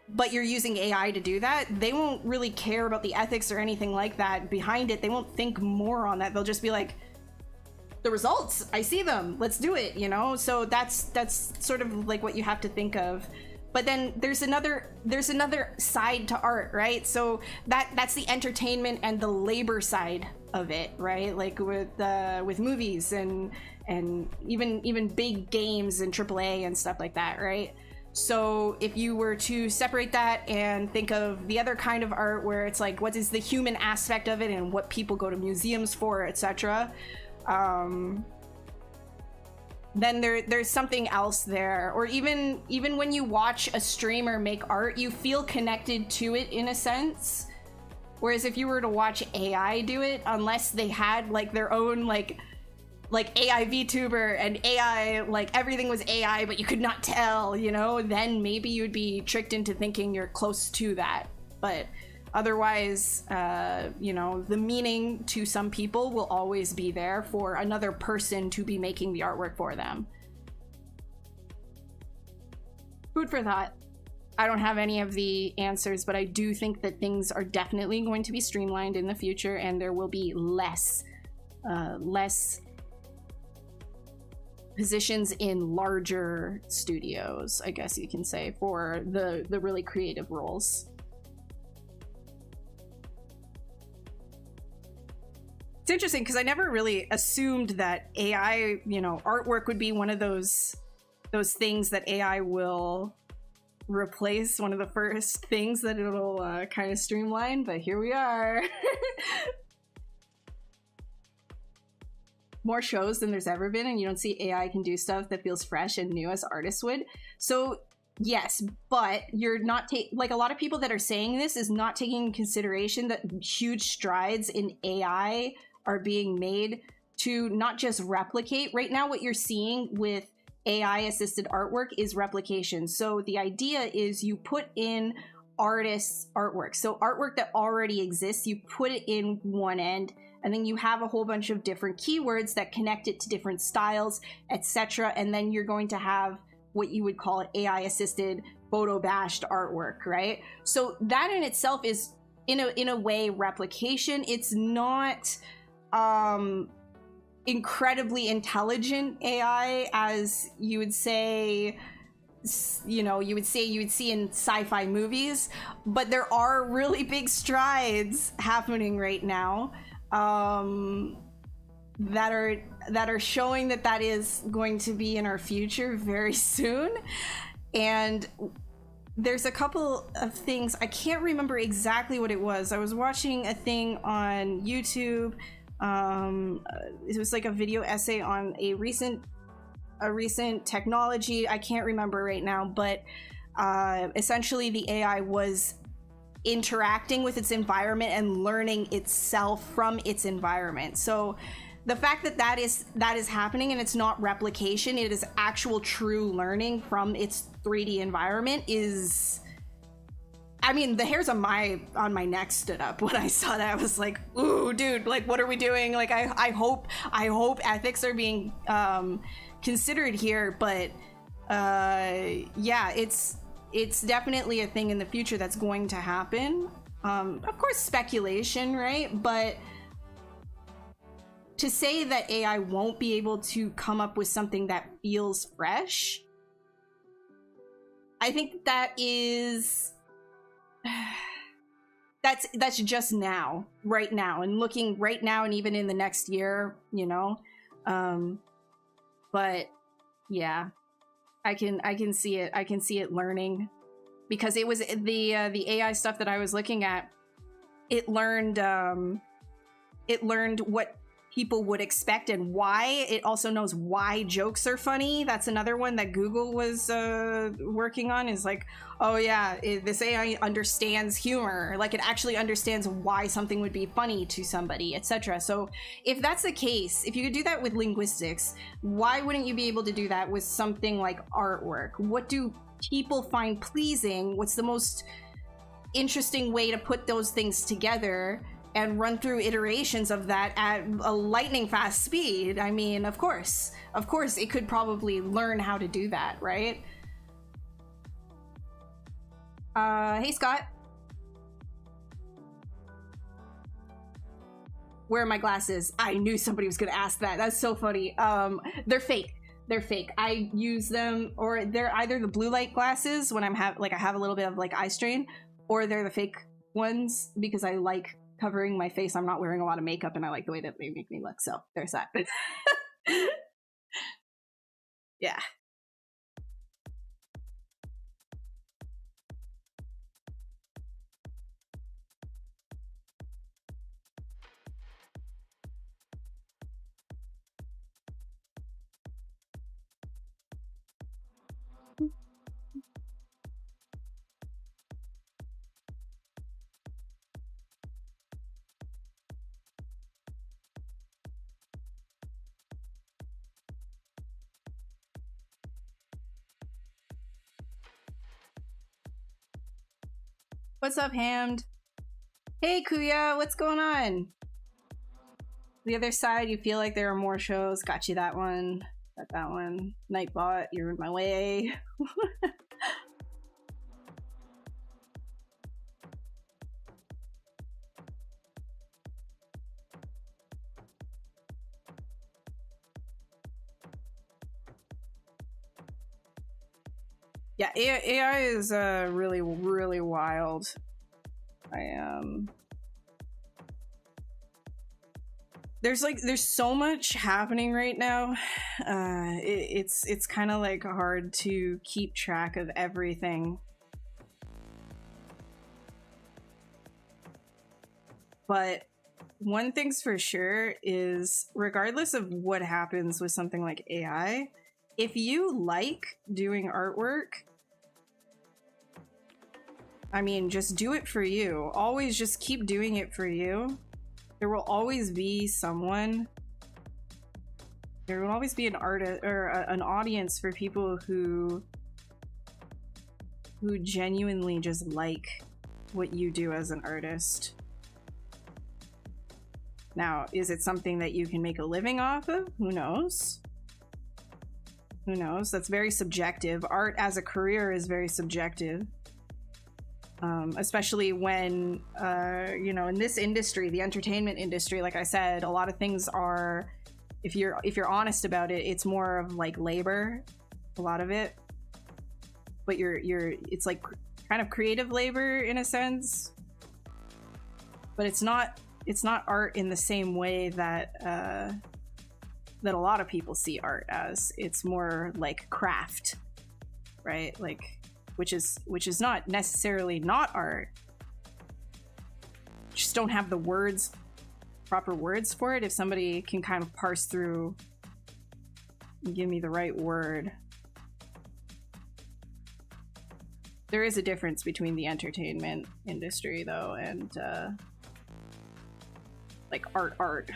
but you're using AI to do that, they won't really care about the ethics or anything like that behind it. They won't think more on that. They'll just be like, the results, I see them, let's do it, you know? So that's sort of like what you have to think of. But then there's another side to art, right? So that's the entertainment and the labor side of it, right? Like with movies and even big games and AAA and stuff like that, right? So if you were to separate that and think of the other kind of art where it's like, what is the human aspect of it and what people go to museums for, etc., then there's something else there. Or even when you watch a streamer make art, you feel connected to it in a sense. Whereas if you were to watch AI do it, unless they had like their own like AI VTuber and AI, like everything was AI but you could not tell, you know, then maybe you'd be tricked into thinking you're close to that. But otherwise, you know, the meaning to some people will always be there for another person to be making the artwork for them. Food for thought. I don't have any of the answers, but I do think that things are definitely going to be streamlined in the future, and there will be less positions in larger studios, I guess you can say, for the really creative roles. It's interesting because I never really assumed that AI, you know, artwork would be one of those things that AI will replace, one of the first things that it'll kind of streamline, but here we are. More shows than there's ever been, and you don't see AI can do stuff that feels fresh and new as artists would. So yes, but you're not like a lot of people that are saying this is not taking into consideration that huge strides in AI are being made to not just replicate. Right now, what you're seeing with AI assisted artwork is replication. So the idea is you put in artists' artwork. So artwork that already exists, you put it in one end, and then you have a whole bunch of different keywords that connect it to different styles, etc. And then you're going to have what you would call AI assisted photo bashed artwork, right? So that in itself is in a way replication. It's not incredibly intelligent AI as you would say, you know, you would see in sci-fi movies, but there are really big strides happening right now. that are showing that is going to be in our future very soon. And there's a couple of things, I can't remember exactly what it was. I was watching a thing on YouTube. It was like a video essay on a recent technology. I can't remember right now, but essentially the AI was interacting with its environment and learning itself from its environment. So the fact that is happening, and it's not replication, it is actual true learning from its 3D environment, is, I mean, the hairs on my neck stood up when I saw that. I was like, ooh, dude, like, what are we doing? Like, I hope ethics are being considered here, but yeah, it's definitely a thing in the future that's going to happen. Of course, speculation, right? But to say that AI won't be able to come up with something that feels fresh, I think that is that's just now, right now, and looking right now, and even in the next year, you know. But yeah, I can see it. I can see it learning, because it was the AI stuff that I was looking at. It learned what people would expect and why. It also knows why jokes are funny. That's another one that Google was working on, is like, oh yeah, this AI understands humor. Like, it actually understands why something would be funny to somebody, etc. So if that's the case, if you could do that with linguistics, why wouldn't you be able to do that with something like artwork? What do people find pleasing? What's the most interesting way to put those things together and run through iterations of that at a lightning fast speed? I mean, of course it could probably learn how to do that, right? Hey Scott, where are my glasses? I knew somebody was gonna ask that. That's so funny. They're fake. I use them, or they're either the blue light glasses when I have a little bit of like eye strain, or they're the fake ones because I like covering my face. I'm not wearing a lot of makeup and I like the way that they make me look. So there's that. Yeah. What's up, Hammed? Hey, Kuya, what's going on? The other side, you feel like there are more shows. Got you that one. Got that one. Nightbot, you're in my way. Yeah, AI is really, really wild. There's so much happening right now. It's kind of like hard to keep track of everything. But one thing's for sure is, regardless of what happens with something like AI, if you like doing artwork, I mean, just do it for you. Always just keep doing it for you. There will always be someone. There will always be an artist or an audience for people who genuinely just like what you do as an artist. Now, is it something that you can make a living off of? Who knows? Who knows? That's very subjective. Art as a career is very subjective. Especially when, you know, in this industry, the entertainment industry, like I said, a lot of things are, if you're honest about it, it's more of like labor, a lot of it. But it's like kind of creative labor in a sense. But it's not art in the same way that that a lot of people see art as. It's more like craft, right? Like, which is not necessarily not art. Just don't have the words, proper words for it. If somebody can kind of parse through and give me the right word. There is a difference between the entertainment industry, though, and like art.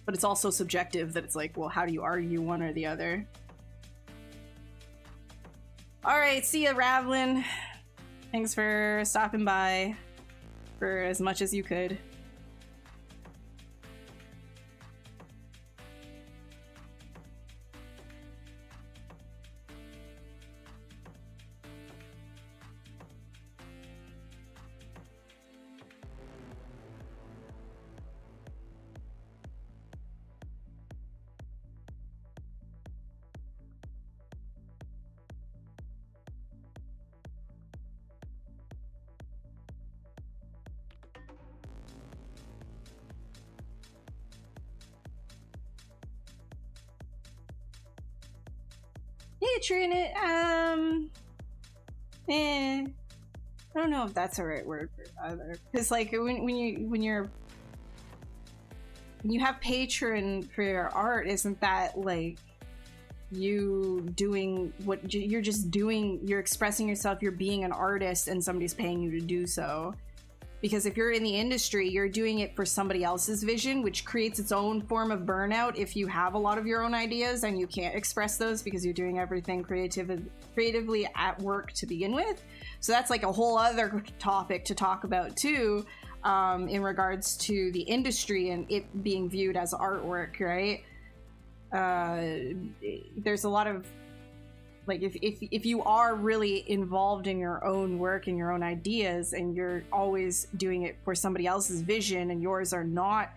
But it's also subjective that it's like, well, how do you argue one or the other? All right, see ya, Ravlin. Thanks for stopping by for as much as you could. Hey, Trina, I don't know if that's the right word for either. Because like when you have patron for your art, isn't that like you doing what you're just doing? You're expressing yourself. You're being an artist, and somebody's paying you to do so. Because if you're in the industry, you're doing it for somebody else's vision, which creates its own form of burnout if you have a lot of your own ideas and you can't express those because you're doing everything creatively at work to begin with. So that's like a whole other topic to talk about too, in regards to the industry and it being viewed as artwork, right? There's a lot of like if you are really involved in your own work and your own ideas and you're always doing it for somebody else's vision and yours are not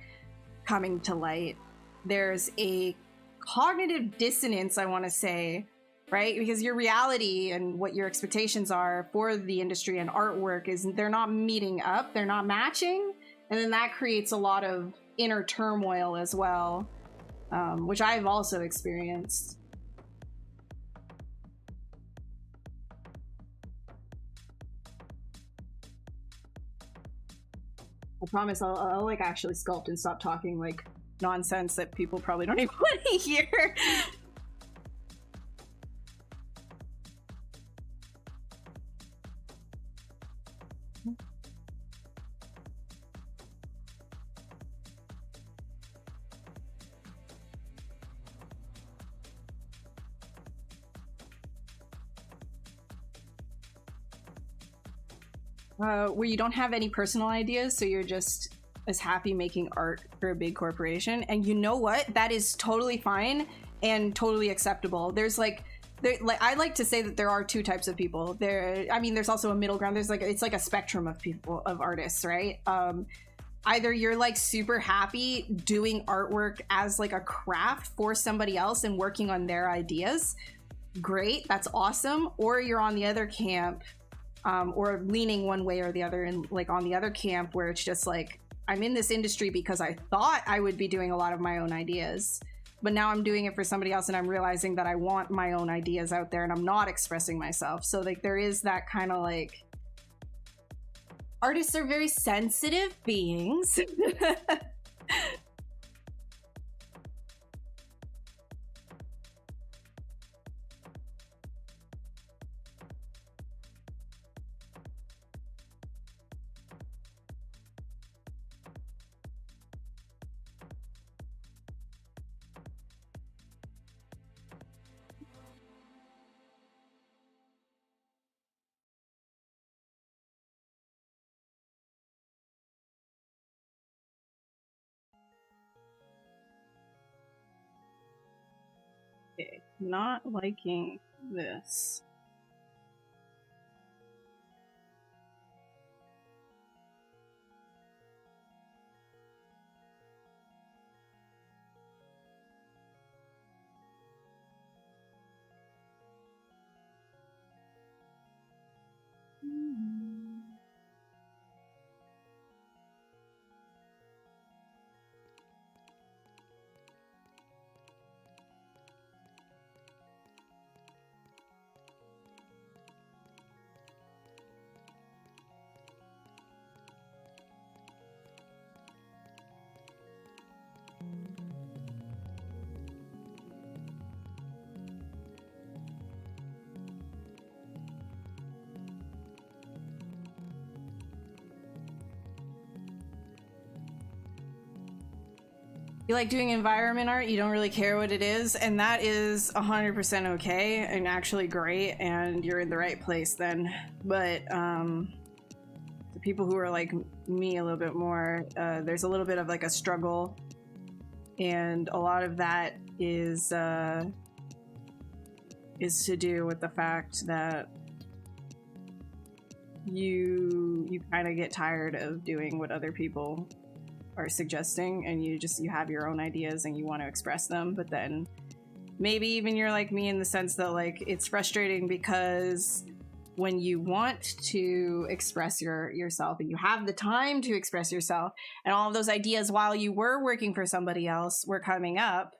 coming to light, there's a cognitive dissonance, I want to say, right? Because your reality and what your expectations are for the industry and artwork is they're not meeting up, they're not matching, and then that creates a lot of inner turmoil as well, which I've also experienced. I promise I'll like actually sculpt and stop talking like nonsense that people probably don't even want to hear. Where you don't have any personal ideas, so you're just as happy making art for a big corporation. And you know what? That is totally fine and totally acceptable. I like to say that there are two types of people. There's also a middle ground. It's like a spectrum of people, of artists, right? Either you're like super happy doing artwork as like a craft for somebody else and working on their ideas. Great, that's awesome. Or you're on the other camp, or leaning one way or the other, and like on the other camp where it's just like, I'm in this industry because I thought I would be doing a lot of my own ideas, but now I'm doing it for somebody else and I'm realizing that I want my own ideas out there and I'm not expressing myself. So like there is that kind of like, artists are very sensitive beings. Okay, not liking this. you like doing environment art, you don't really care what it is, and that is 100% okay and actually great, and you're in the right place then. But the people who are like me a little bit more, there's a little bit of like a struggle, and a lot of that is to do with the fact that you kind of get tired of doing what other people are suggesting, and you have your own ideas and you want to express them. But then maybe even you're like me in the sense that like it's frustrating because when you want to express yourself and you have the time to express yourself, and all of those ideas while you were working for somebody else were coming up,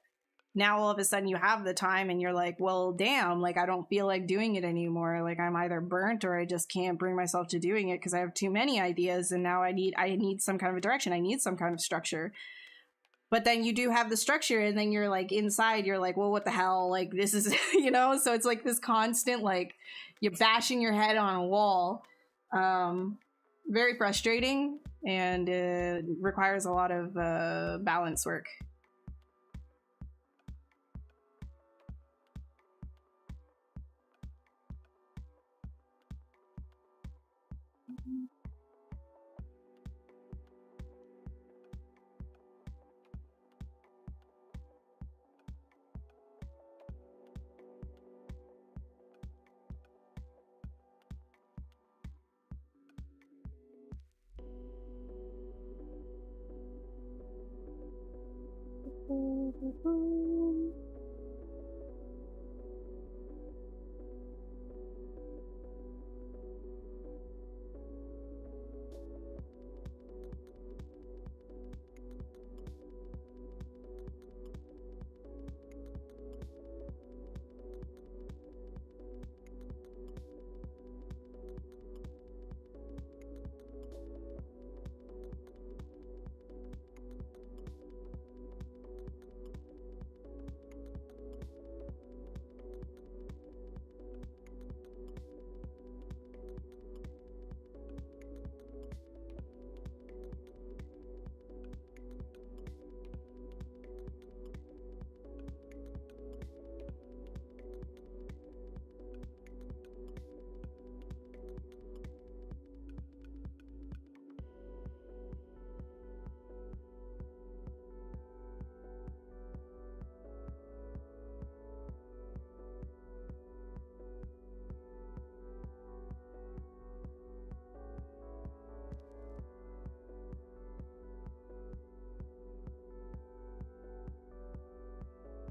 now all of a sudden you have the time and you're like, well, damn, like I don't feel like doing it anymore. Like I'm either burnt or I just can't bring myself to doing it because I have too many ideas, and now I need some kind of a direction. I need some kind of structure. But then you do have the structure, and then you're like inside, you're like, well, what the hell? Like this is, you know, so it's like this constant, like you're bashing your head on a wall. Very frustrating, and it requires a lot of balance work.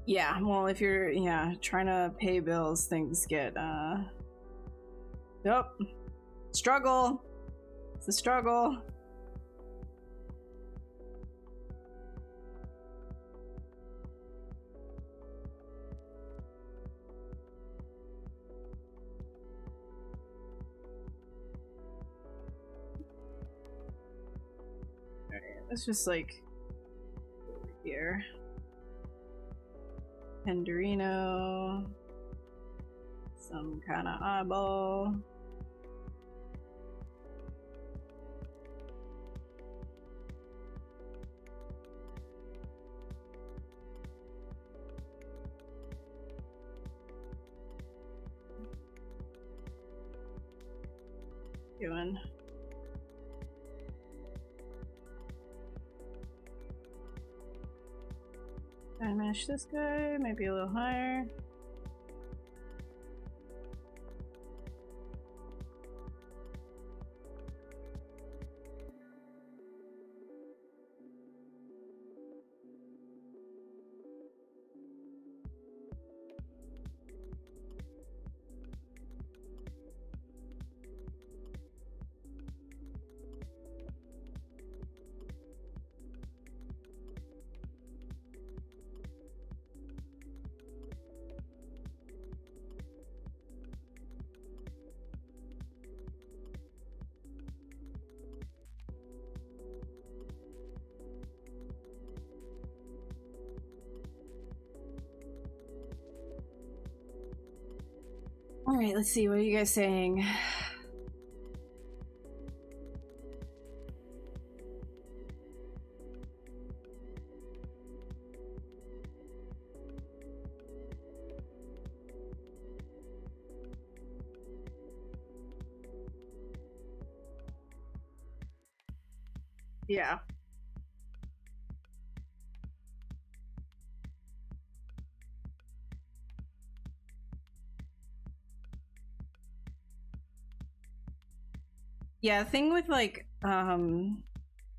Yeah, well, if you're trying to pay bills, things get struggle. It's a struggle. Alright, let's just like over here. Pendurino, some kind of eyeball. Doing. I match this guy, maybe a little higher. All right, let's see. What are you guys saying? Yeah. Yeah, the thing with like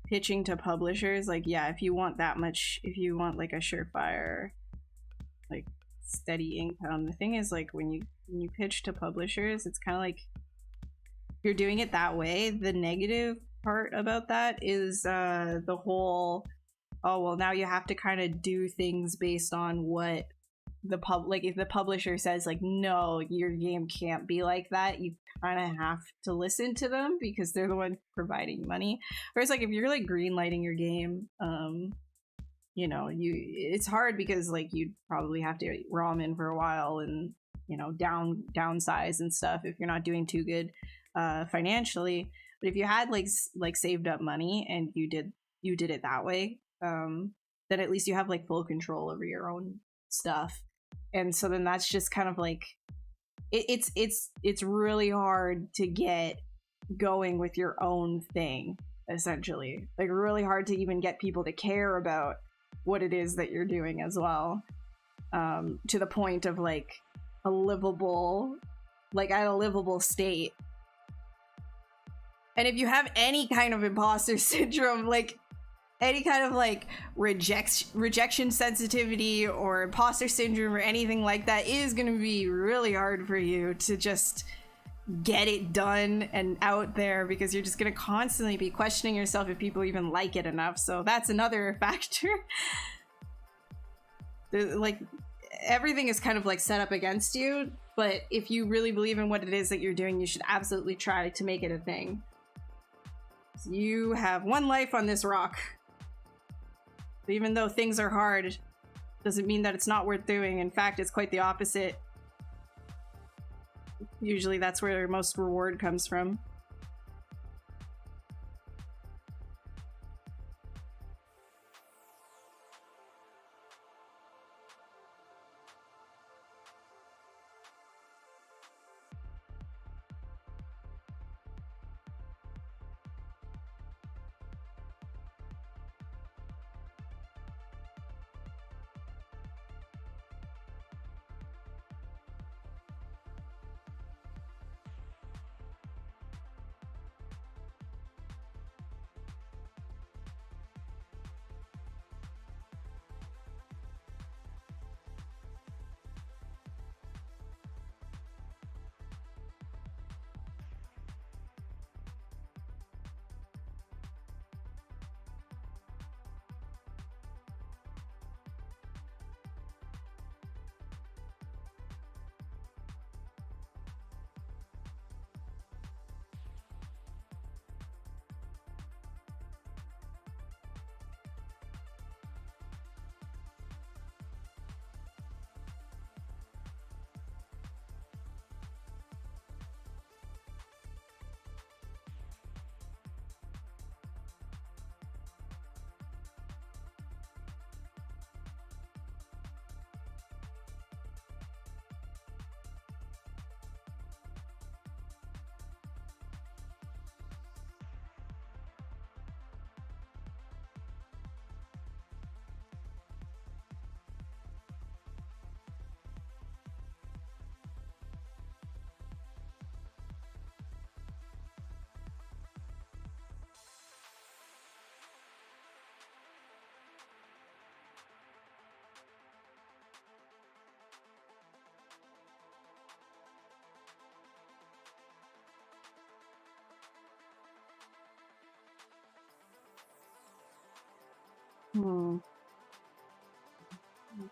pitching to publishers, like, yeah, if you want that much, if you want like a surefire, like steady income, the thing is like when you pitch to publishers, it's kind of like you're doing it that way. The negative part about that is the whole, oh well, now you have to kind of do things based on what the like if the publisher says like, no, your game can't be like that, you kind of have to listen to them because they're the one providing money. Whereas like if you're like green lighting your game, you know, it's hard because like you'd probably have to ROM in for a while and, you know, downsize and stuff if you're not doing too good financially. But if you had like saved up money and you did it that way, then at least you have like full control over your own stuff. And so then that's just kind of like it's really hard to get going with your own thing, essentially. Like really hard to even get people to care about what it is that you're doing as well, to the point of like a livable state. And if you have any kind of imposter syndrome, like any kind of like rejection sensitivity or imposter syndrome or anything like that, is going to be really hard for you to just get it done and out there, because you're just going to constantly be questioning yourself if people even like it enough. So that's another factor. Like everything is kind of like set up against you, but if you really believe in what it is that you're doing, you should absolutely try to make it a thing. So you have one life on this rock. Even though things are hard, doesn't mean that it's not worth doing. In fact, it's quite the opposite. Usually that's where most reward comes from.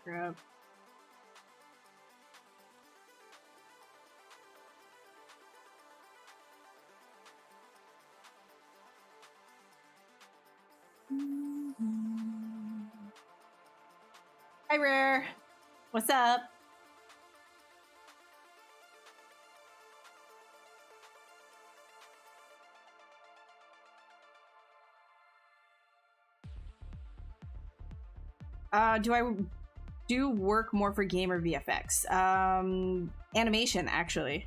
Grab. Hi, Rare. What's up? Do I do work more for game or VFX? Animation, actually.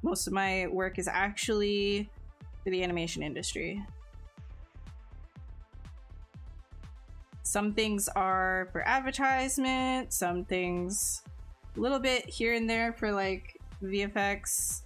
Most of my work is actually for the animation industry. Some things are for advertisement, some things a little bit here and there for like VFX.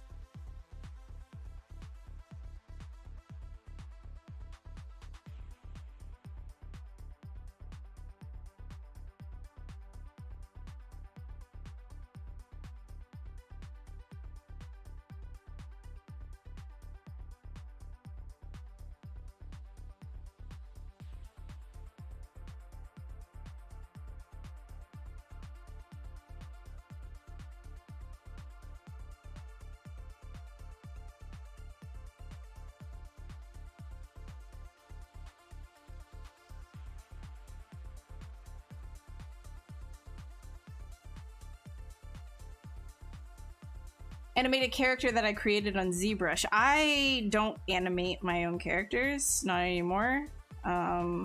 Animated character that I created on ZBrush. I don't animate my own characters, not anymore. I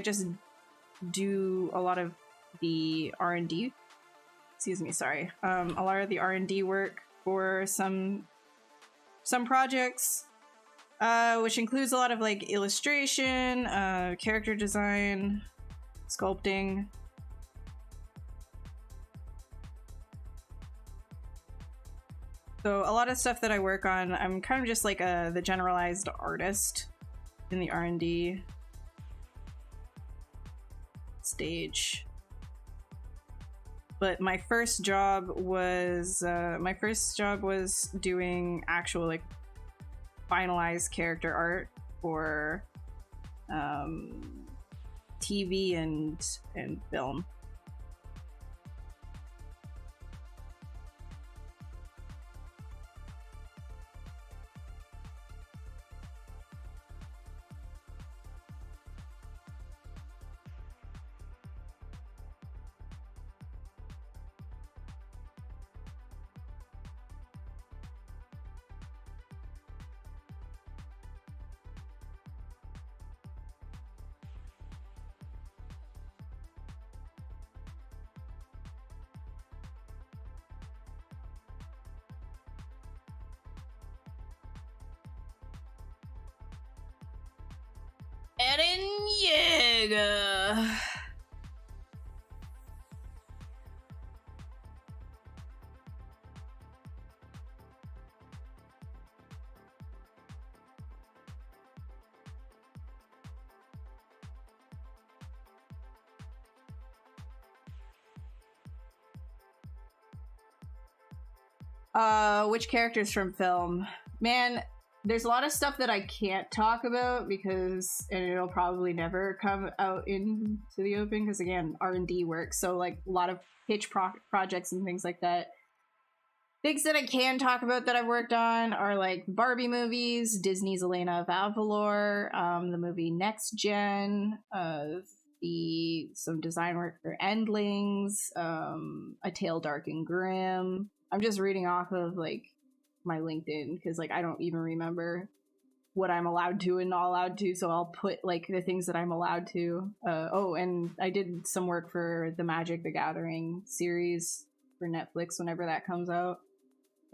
just do a lot of the R&D. Excuse me, sorry. A lot of the R&D work for some projects, which includes a lot of like illustration, character design, sculpting. So a lot of stuff that I work on, I'm kind of just like the generalized artist in the R&D stage. But my first job was doing actual like finalized character art for TV and film. Eren Yeager. Which characters from film? Man, there's a lot of stuff that I can't talk about because, and it'll probably never come out into the open because, again, R&D work. So, like, a lot of pitch projects and things like that. Things that I can talk about that I've worked on are, like, Barbie movies, Disney's Elena of Avalor, the movie Next Gen, some design work for Endlings, A Tale Dark and Grim. I'm just reading off of, like, my LinkedIn because like I don't even remember what I'm allowed to and not allowed to, so I'll put like the things that I'm allowed to. Oh, and I did some work for the Magic the Gathering series for Netflix whenever that comes out.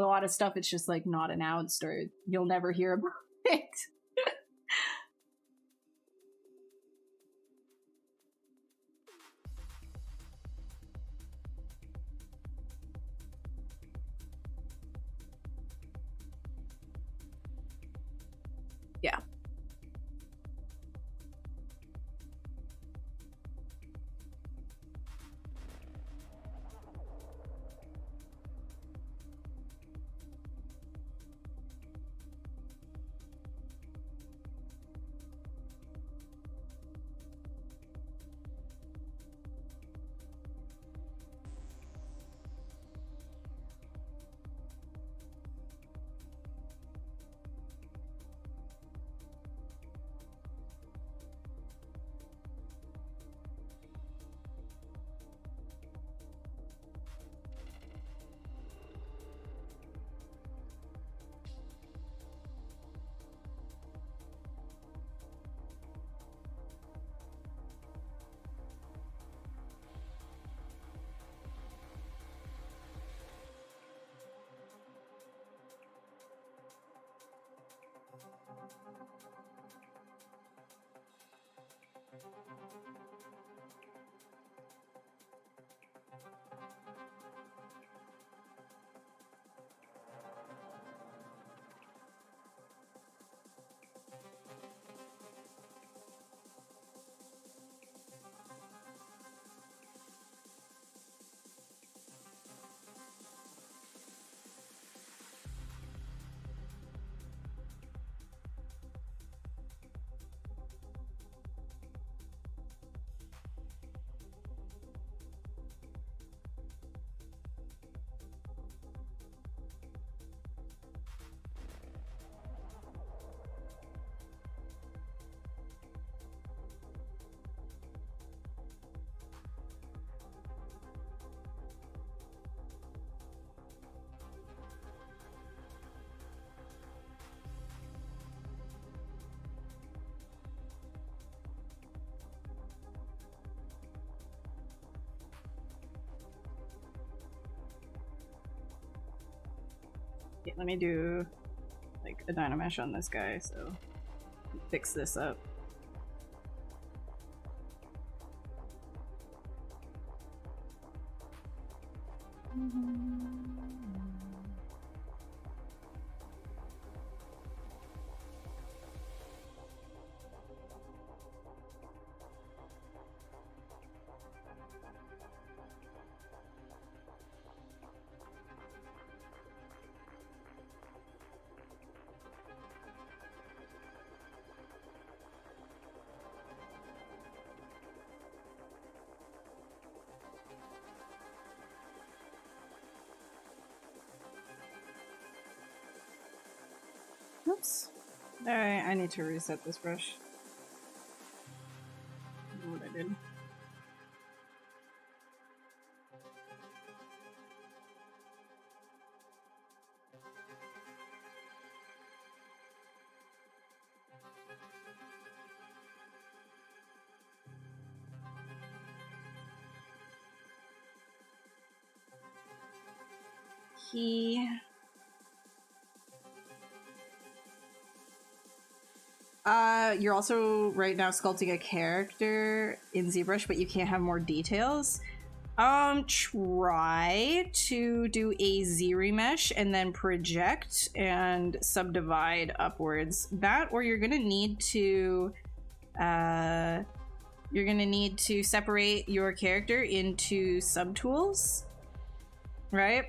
A lot of stuff it's just like not announced or you'll never hear about it. Yeah. Okay, let me do like a dynamesh on this guy, so fix this up. Oops. Alright, I need to reset this brush. I don't know what I did. You're also right now sculpting a character in ZBrush, but you can't have more details. Try to do a Z remesh and then project and subdivide upwards. That, or you're gonna need to separate your character into subtools, right?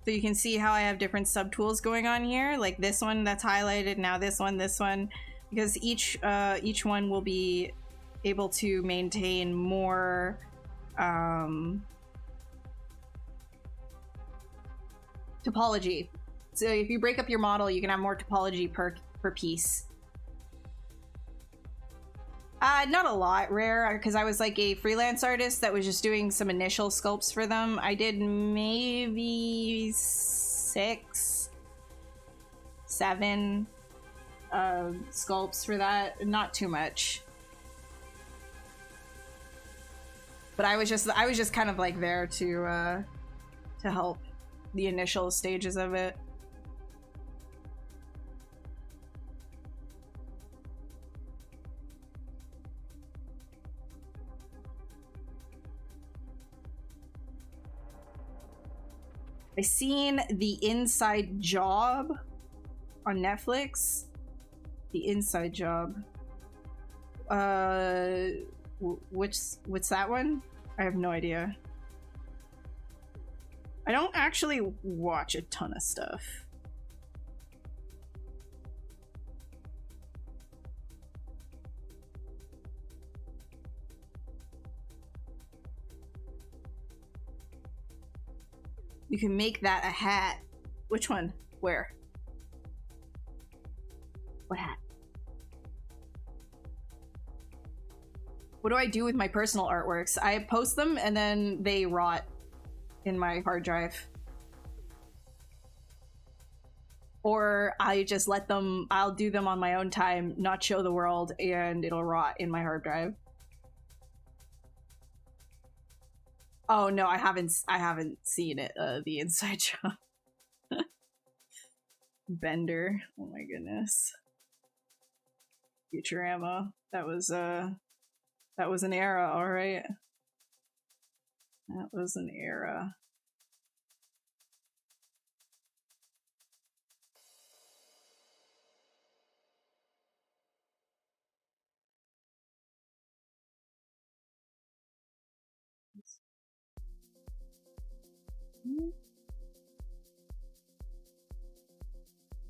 So you can see how I have different subtools going on here, like this one that's highlighted, now this one, because each one will be able to maintain more topology. So if you break up your model, you can have more topology per piece. Not a lot, rare, because I was like a freelance artist that was just doing some initial sculpts for them. I did maybe 6, 7 sculpts for that. Not too much. But I was just kind of like there to help the initial stages of it. I seen The Inside Job on Netflix. The Inside Job. What's that one? I have no idea. I don't actually watch a ton of stuff. You can make that a hat. Which one? Where? What hat? What do I do with my personal artworks? I post them and then they rot in my hard drive. Or I just let them, I'll do them on my own time, not show the world, and it'll rot in my hard drive. Oh no, I haven't seen it, The Inside Job. Bender. Oh my goodness. Futurama. That was an era, alright. That was an era.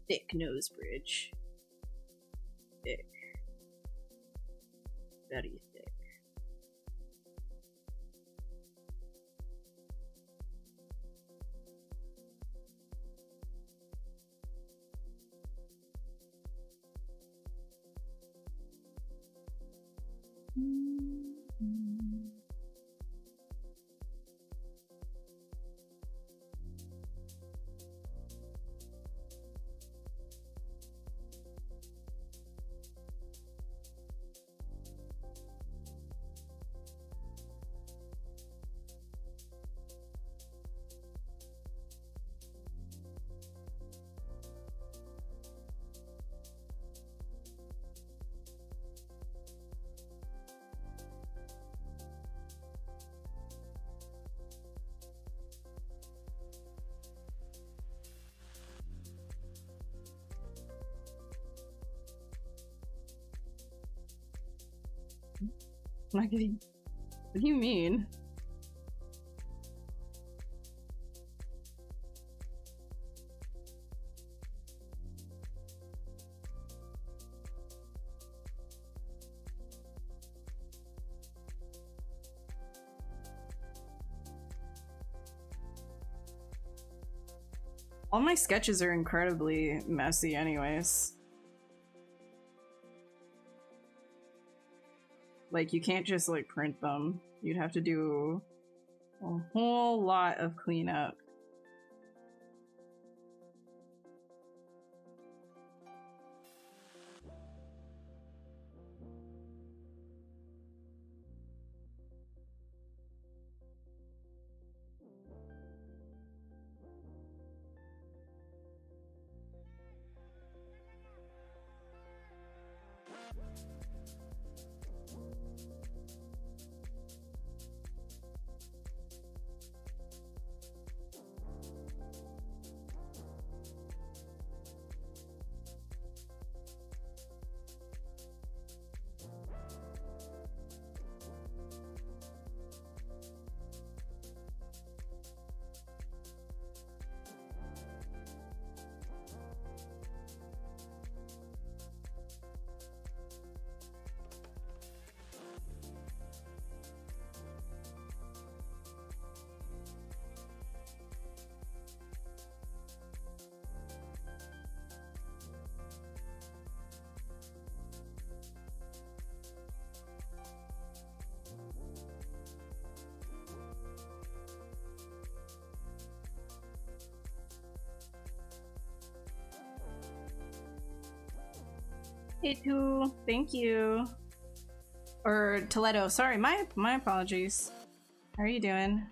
Thick nose bridge. Thick. Very thick. not getting. What do you mean? All my sketches are incredibly messy anyways. Like, you can't just, like, print them. You'd have to do a whole lot of cleanup. Hey, too. Thank you. Or Toledo. Sorry, my apologies. How are you doing?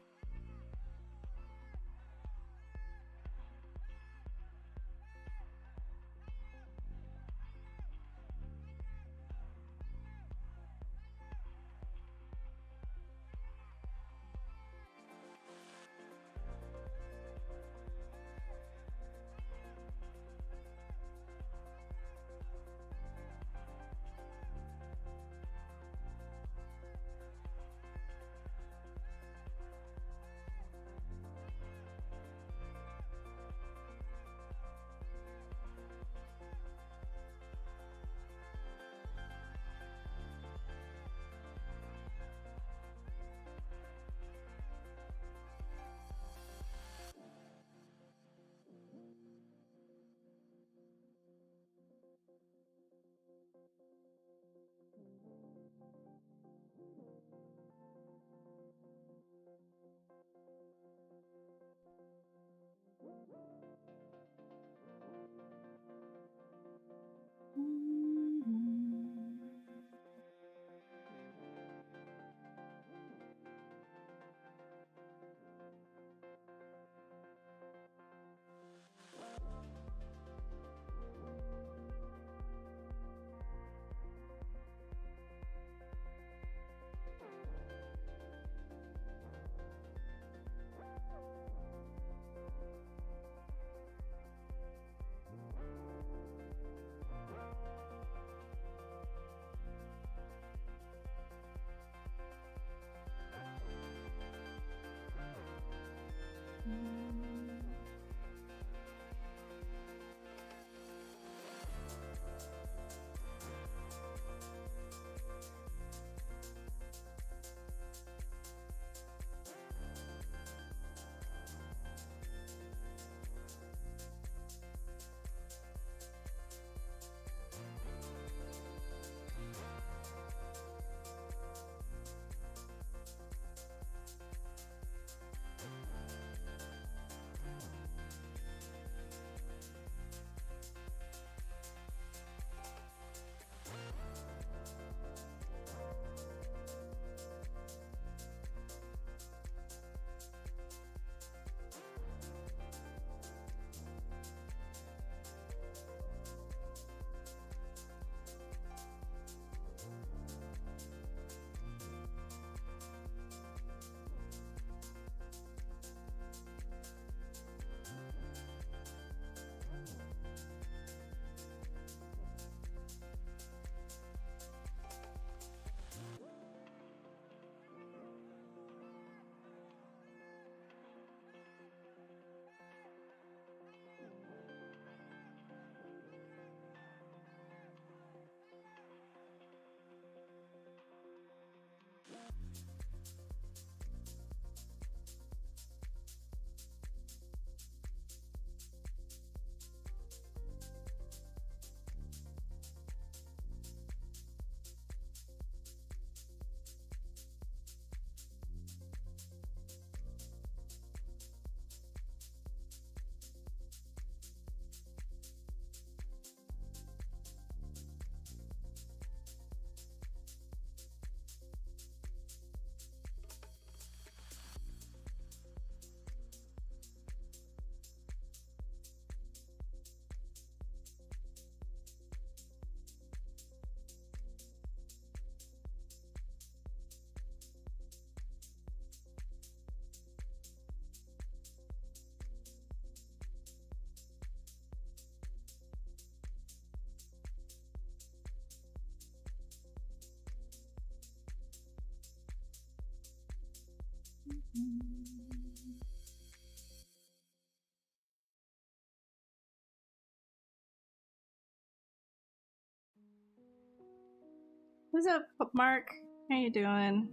What's up, Mark? How you doing?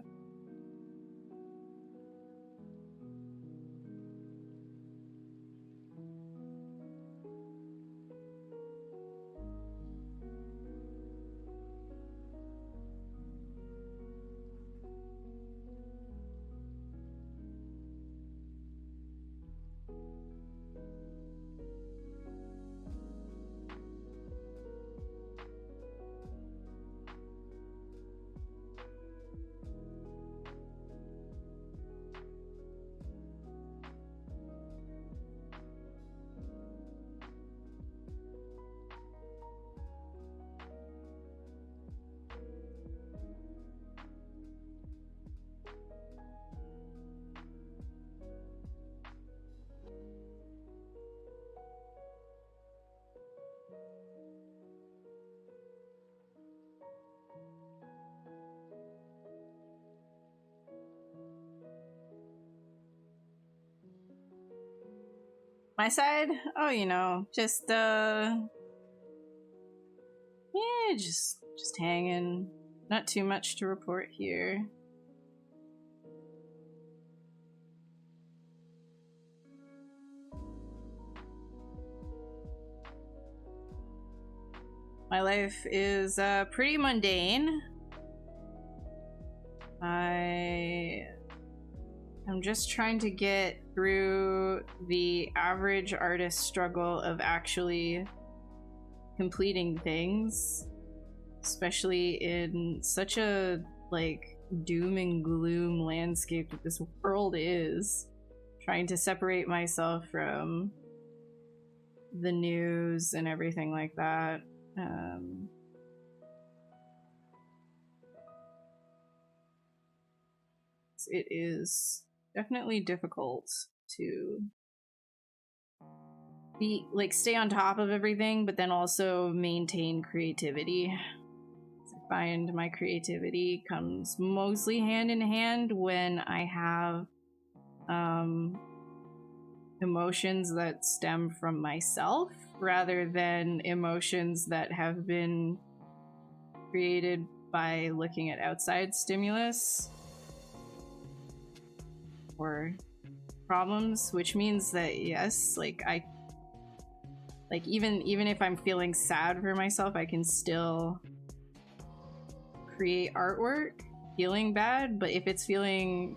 My side? Oh, you know, just yeah, just hanging. Not too much to report here. My life is pretty mundane. I'm just trying to get through the average artist struggle of actually completing things, especially in such a like doom and gloom landscape that this world is. Trying to separate myself from the news and everything like that. It is definitely difficult to be like stay on top of everything, but then also maintain creativity. I find my creativity comes mostly hand in hand when I have emotions that stem from myself rather than emotions that have been created by looking at outside stimulus or problems, which means that yes, like even if I'm feeling sad for myself, I can still create artwork feeling bad. But if it's feeling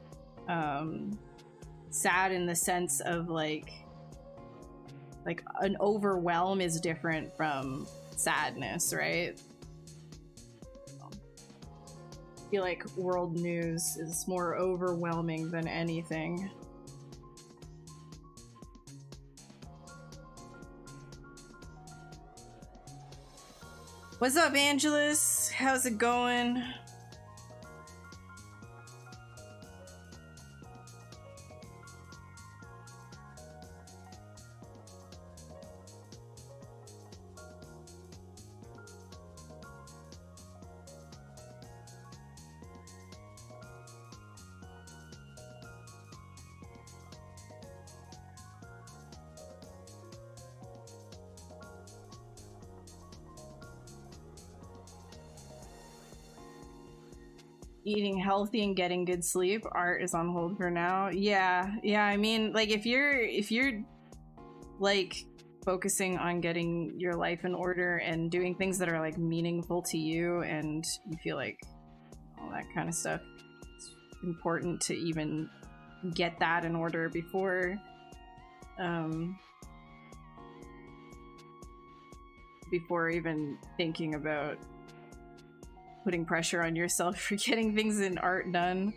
sad in the sense of like an overwhelm is different from sadness, right? I feel like world news is more overwhelming than anything. What's up, Angelus? How's it going? Eating healthy and getting good sleep. Art is on hold for now. Yeah, I mean, like if you're like focusing on getting your life in order and doing things that are like meaningful to you and you feel like all that kind of stuff, it's important to even get that in order before even thinking about putting pressure on yourself for getting things in art done.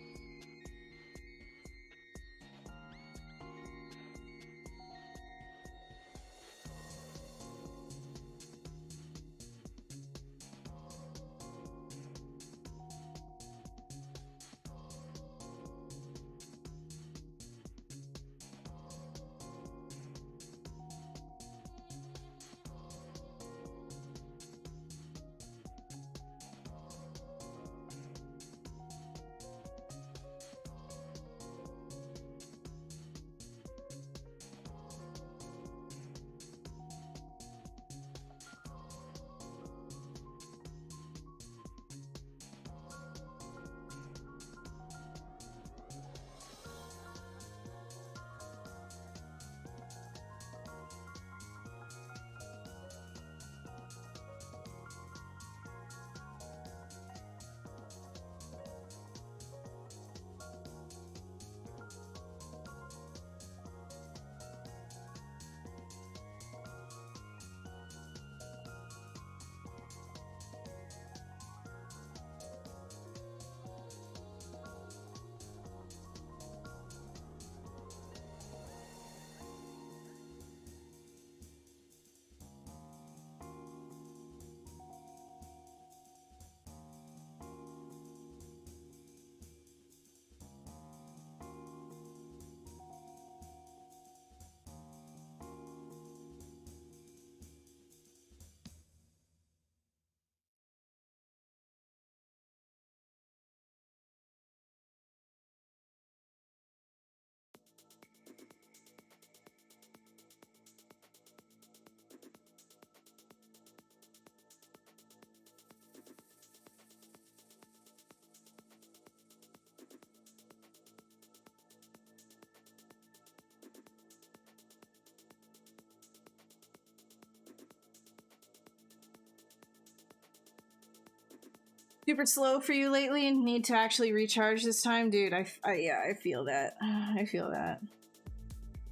super slow for you lately and need to actually recharge this time, dude. Yeah, I feel that. I feel that.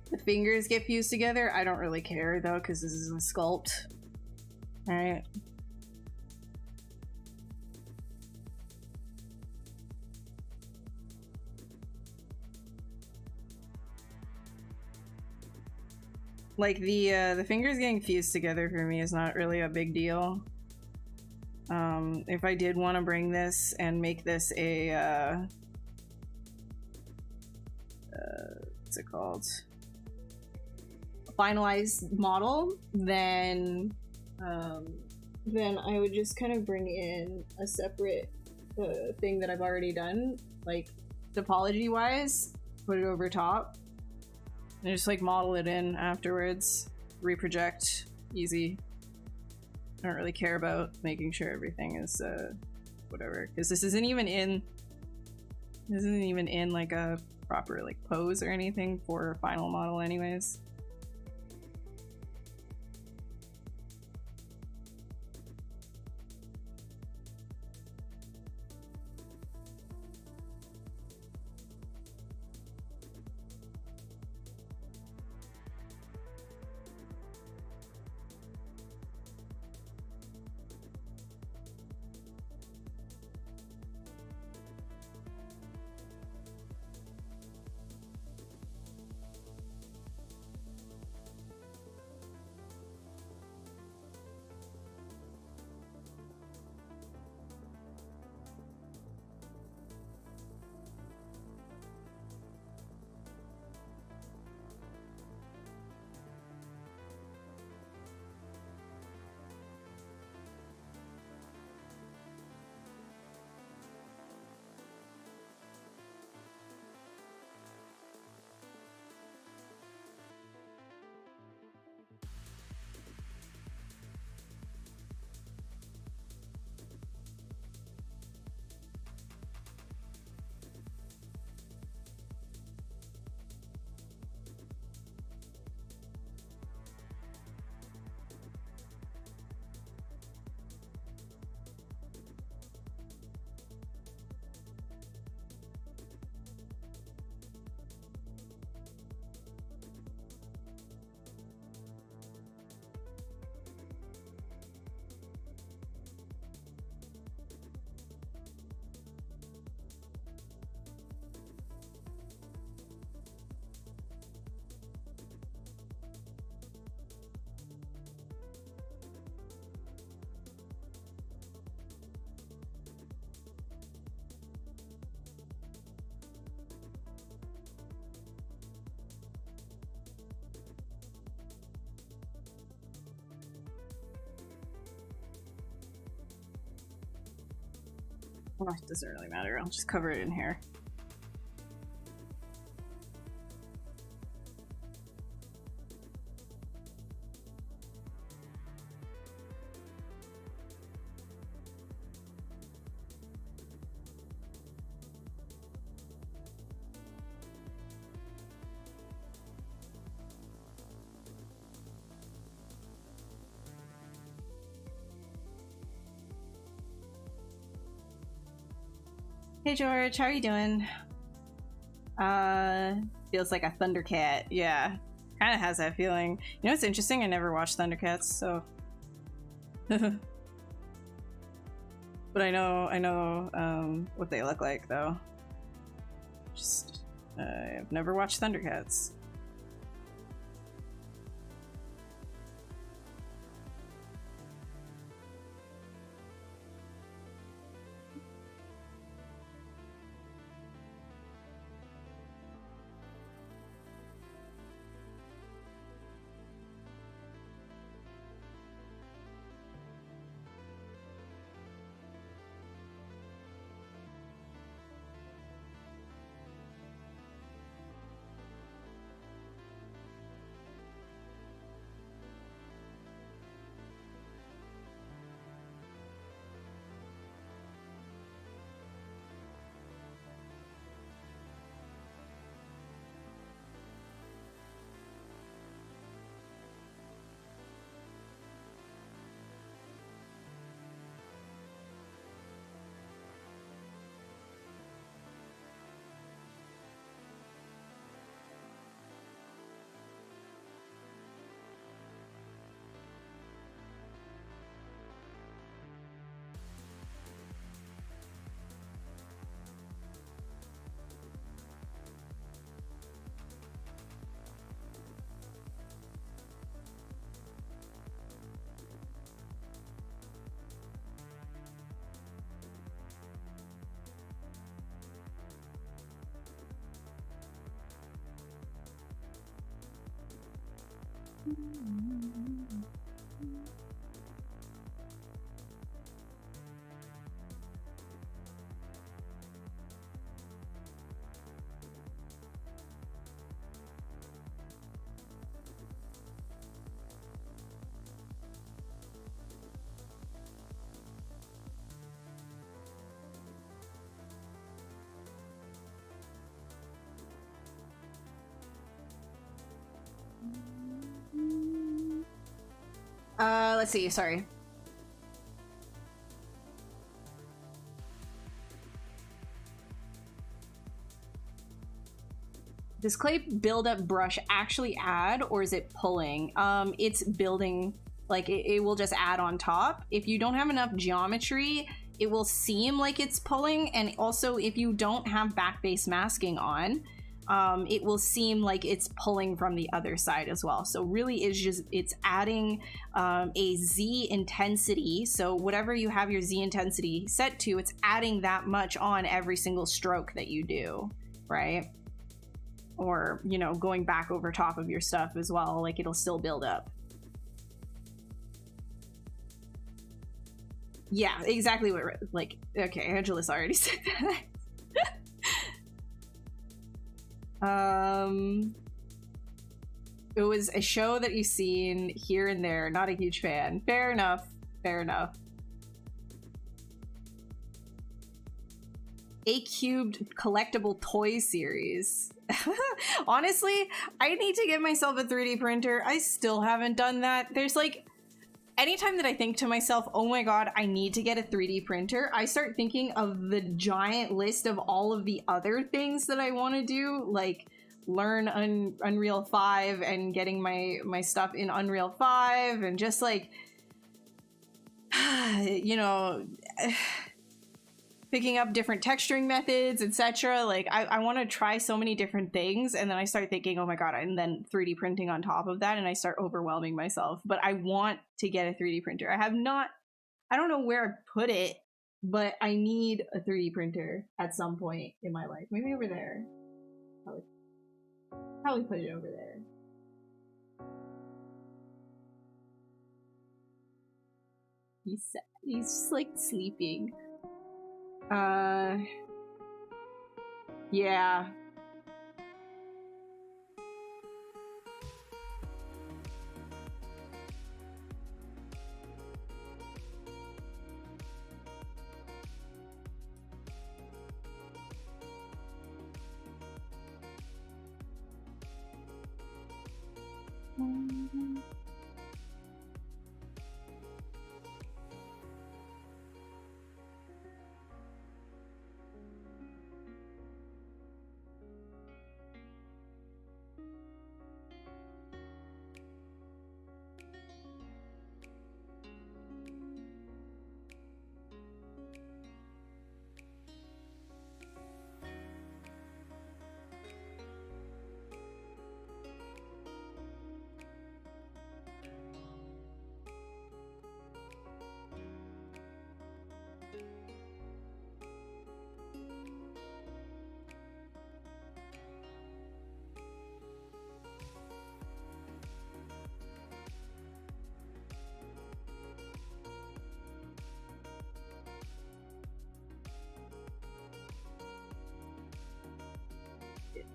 The fingers get fused together. I don't really care though, because this is a sculpt. All right. Like the fingers getting fused together for me is not really a big deal. If I did want to bring this and make this a what's it called? A finalized model, then I would just kind of bring in a separate thing that I've already done, like topology wise, put it over top. And just like model it in afterwards, reproject, easy. I don't really care about making sure everything is whatever, because this isn't even in like a proper like pose or anything for a final model anyways. Well, it doesn't really matter. I'll just cover it in hair. Hey George, how are you doing? Feels like a Thundercat. Yeah, kind of has that feeling. You know what's interesting? I never watched Thundercats, so. But I know what they look like though. Just, I've never watched Thundercats. Let's see, sorry. Does clay buildup brush actually add, or is it pulling? It's building, like it will just add on top. If you don't have enough geometry, it will seem like it's pulling, and also if you don't have back base masking on, it will seem like it's pulling from the other side as well. So really it's adding a Z intensity. So whatever you have your Z intensity set to, it's adding that much on every single stroke that you do, right? Or, you know, going back over top of your stuff as well, like it'll still build up. Yeah, exactly what, like, okay, Angela's already said that. It was a show that you've seen here and there, not a huge fan. Fair enough, fair enough. A cubed collectible toy series. Honestly, I need to get myself a 3D printer. I still haven't done that. There's like, anytime that I think to myself, oh my god, I need to get a 3D printer, I start thinking of the giant list of all of the other things that I want to do, like learn Unreal 5 and getting my stuff in Unreal 5 and just like, you know, picking up different texturing methods, etc. Like I want to try so many different things, and then I start thinking, oh my god, and then 3D printing on top of that, and I start overwhelming myself. But I want to get a 3D printer. I don't know where I put it, but I need a 3D printer at some point in my life. Maybe over there. Probably put it over there. He's just like sleeping. Yeah.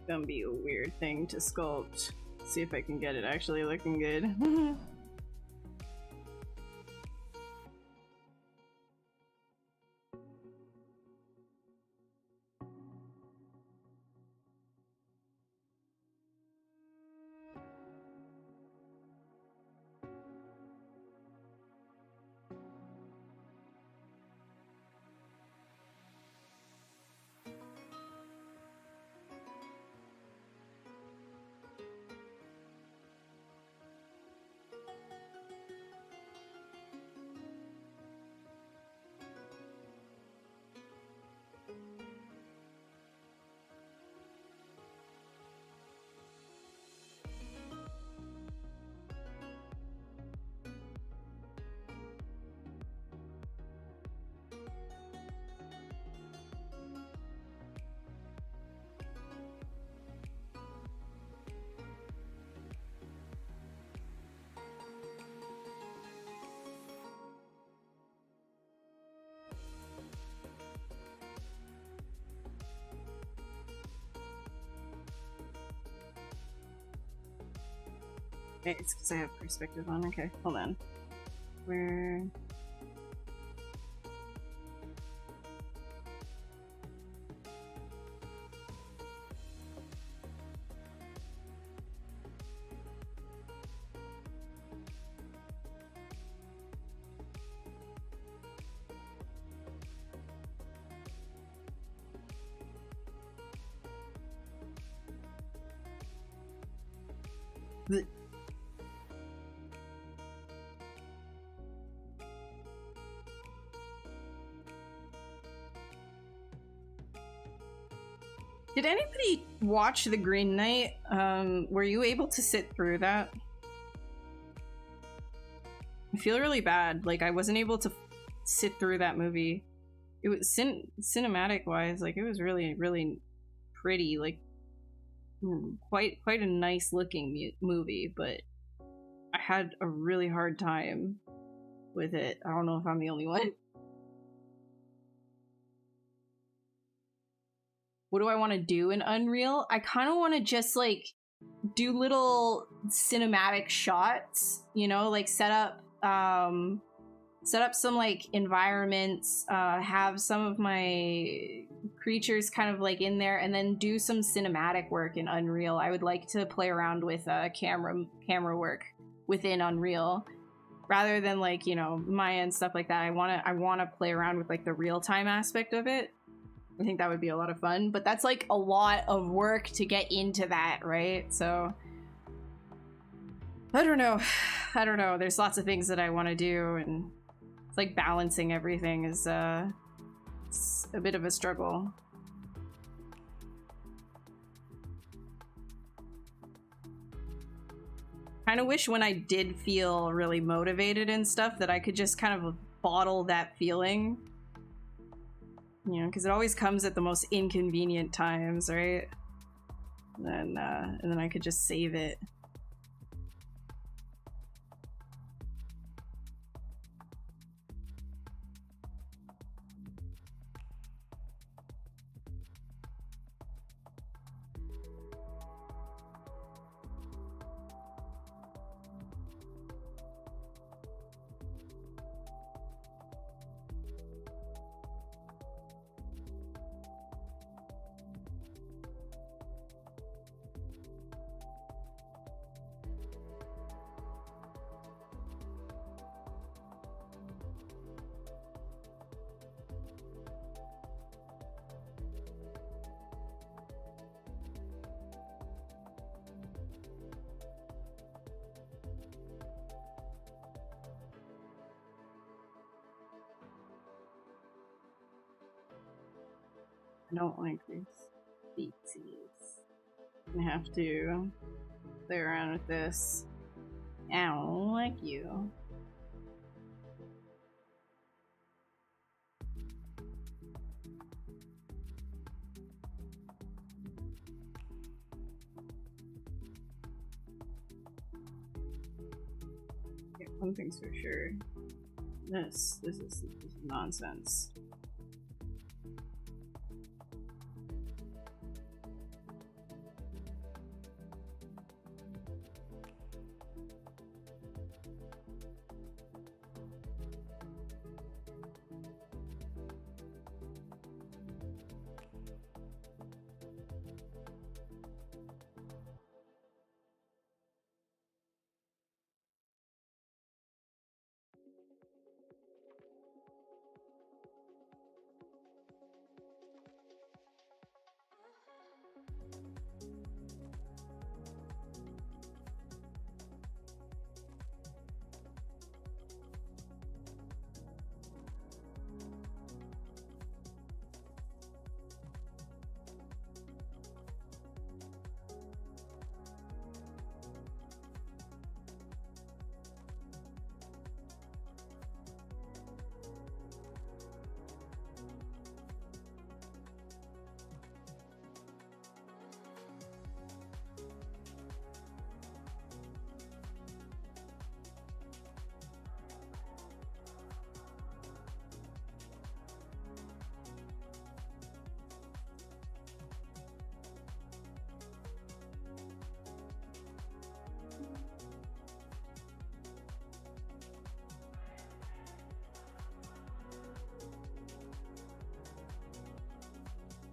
Gonna be a weird thing to sculpt. See if I can get it actually looking good. It's because I have perspective on. Okay, hold on. Where... Did anybody watch The Green Knight? Were you able to sit through that? I feel really bad. Like, I wasn't able to sit through that movie. It was cinematic-wise, like, it was really, really pretty. Like, quite a nice-looking movie, but I had a really hard time with it. I don't know if I'm the only one. What do I want to do in Unreal? I kind of want to just like do little cinematic shots, you know, like set up some like environments, have some of my creatures kind of like in there, and then do some cinematic work in Unreal. I would like to play around with camera work within Unreal rather than like, you know, Maya and stuff like that. I want to play around with like the real-time aspect of it. I think that would be a lot of fun, but that's like a lot of work to get into that, right? So I don't know. There's lots of things that I want to do, and it's like balancing everything is it's a bit of a struggle. Kind of wish when I did feel really motivated and stuff that I could just kind of bottle that feeling. You know, because it always comes at the most inconvenient times, right? And then I could just save it. I don't like these beatsies. I have to play around with this. I don't like you. Yeah, one thing's for sure. This is nonsense.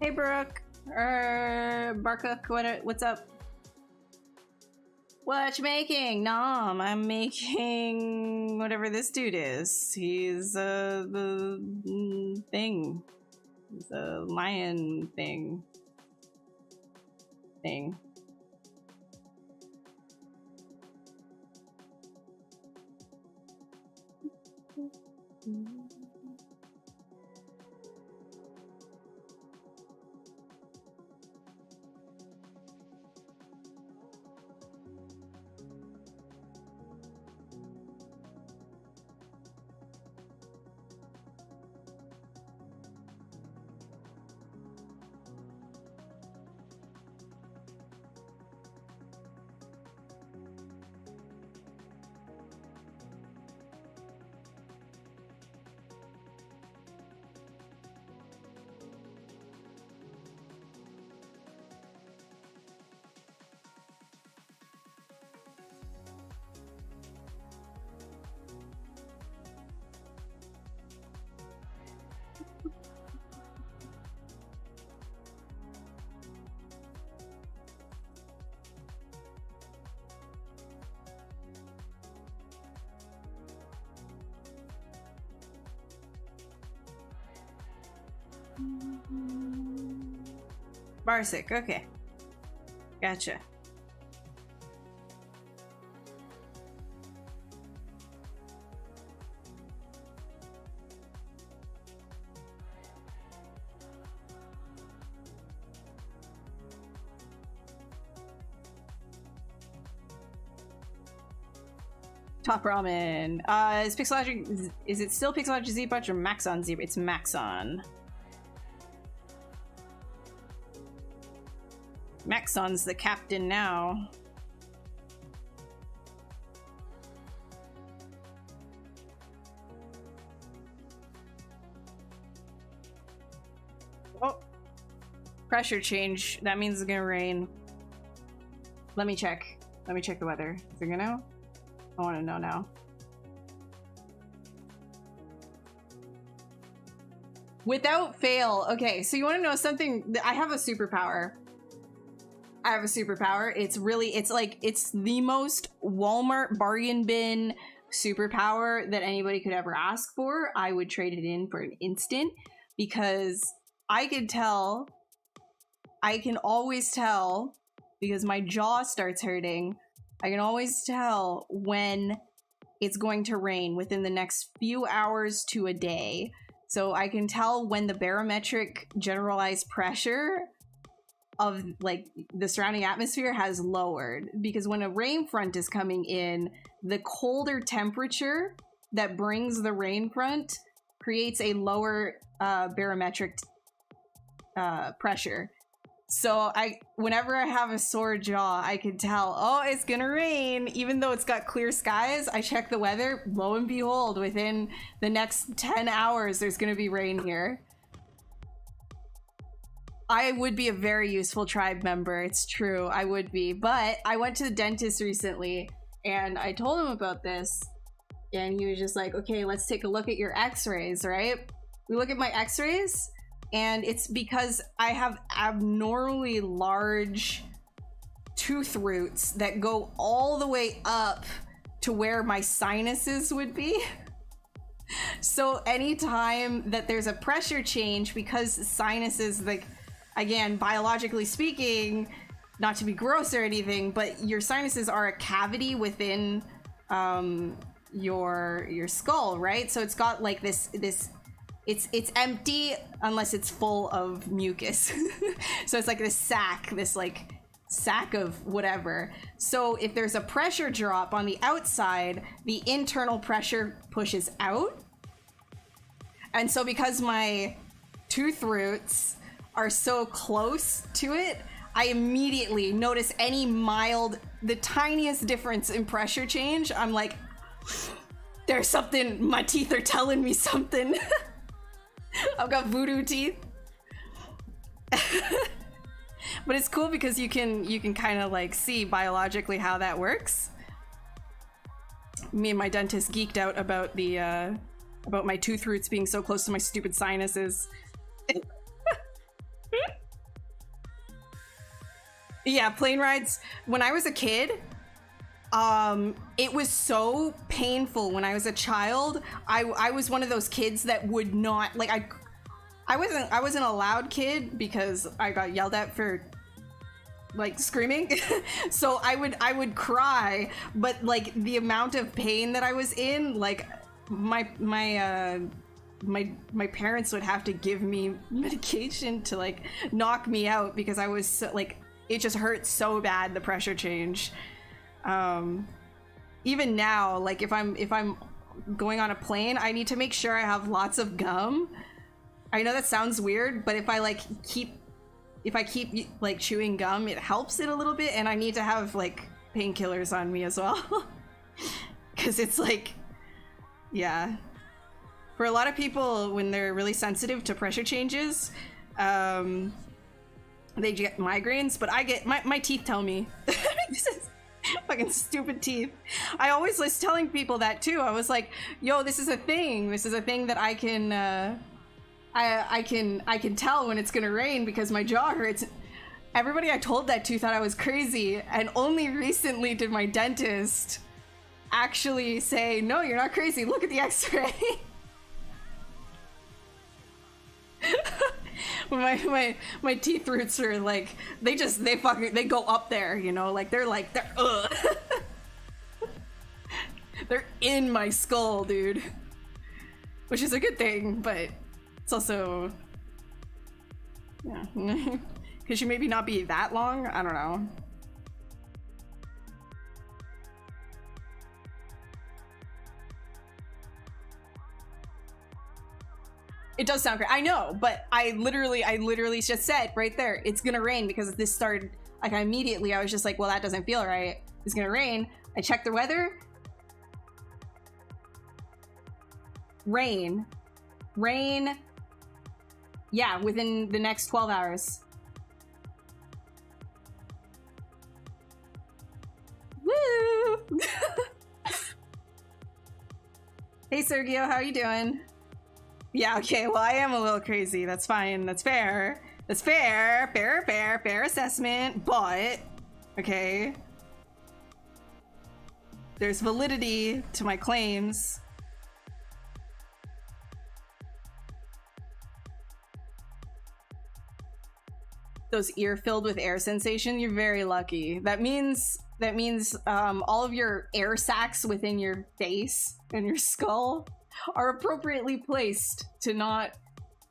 Hey, Brooke. Barcook, what's up? What you making? Nom, I'm making whatever this dude is. He's the thing. He's a lion thing. Barsic, okay. Gotcha. Top ramen. Is Pixelogic? Is it still Pixelogic ZBrush or Maxon ZBrush? It's Maxon. Maxon's the captain now. Oh, pressure change. That means it's gonna rain. Let me check. Let me check the weather. Is it gonna? I want to know now. Without fail. Okay, so you want to know something? I have a superpower. I have a superpower. It's like, it's the most Walmart bargain bin superpower that anybody could ever ask for. I would trade it in for an instant because I can always tell, because my jaw starts hurting. I can always tell when it's going to rain within the next few hours to a day. So I can tell when the barometric generalized pressure of like the surrounding atmosphere has lowered, because when a rain front is coming in, the colder temperature that brings the rain front creates a lower barometric pressure. So whenever I have a sore jaw, I can tell, oh, it's gonna rain. Even though it's got clear skies, I check the weather, lo and behold, within the next 10 hours, there's gonna be rain here. I would be a very useful tribe member, it's true, I would be. But I went to the dentist recently, and I told him about this, and he was just like, okay, let's take a look at your x-rays, right? We look at my x-rays, and it's because I have abnormally large tooth roots that go all the way up to where my sinuses would be. So anytime that there's a pressure change, because sinuses, like, again, biologically speaking, not to be gross or anything, but your sinuses are a cavity within your skull, right? So it's got like this it's empty unless it's full of mucus. So it's like this sack of whatever. So if there's a pressure drop on the outside, the internal pressure pushes out. And so because my tooth roots are so close to it, I immediately notice the tiniest difference in pressure change. I'm like, there's something, my teeth are telling me something. I've got voodoo teeth. But it's cool because you can kind of like see biologically how that works. Me and my dentist geeked out about about my tooth roots being so close to my stupid sinuses. Yeah, plane rides. When I was a kid, it was so painful. When I was a child, I was one of those kids that would not, like, I wasn't a loud kid because I got yelled at for like screaming. So I would cry, but like the amount of pain that I was in, like my parents would have to give me medication to like knock me out because I was so, like, it just hurt so bad, the pressure change. Even now, like if I'm going on a plane, I need to make sure I have lots of gum. I know that sounds weird, but if I keep like chewing gum, it helps it a little bit, and I need to have like painkillers on me as well. Because it's like, yeah. For a lot of people, when they're really sensitive to pressure changes, they get migraines, but I get, my teeth tell me. This is fucking stupid teeth. I always was telling people that too. I was like, yo, this is a thing. This is a thing that I can, I can tell when it's gonna rain because my jaw hurts. Everybody I told that to thought I was crazy, and only recently did my dentist actually say, no, you're not crazy. Look at the x-ray. my teeth roots are like, they go up there, you know, like they're they're in my skull, dude, which is a good thing, but it's also, yeah, because you maybe not be that long, I don't know. It does sound great. I know, but I literally just said right there, it's gonna rain, because this started, like, immediately I was just like, well, that doesn't feel right. It's gonna rain. I checked the weather. Rain. Yeah, within the next 12 hours. Woo! Hey, Sergio, how are you doing? Yeah, okay, well, I am a little crazy. That's fine. That's fair. That's fair. Fair assessment. But, okay, there's validity to my claims. Those ear filled with air sensation, you're very lucky. That means all of your air sacs within your face and your skull are appropriately placed to not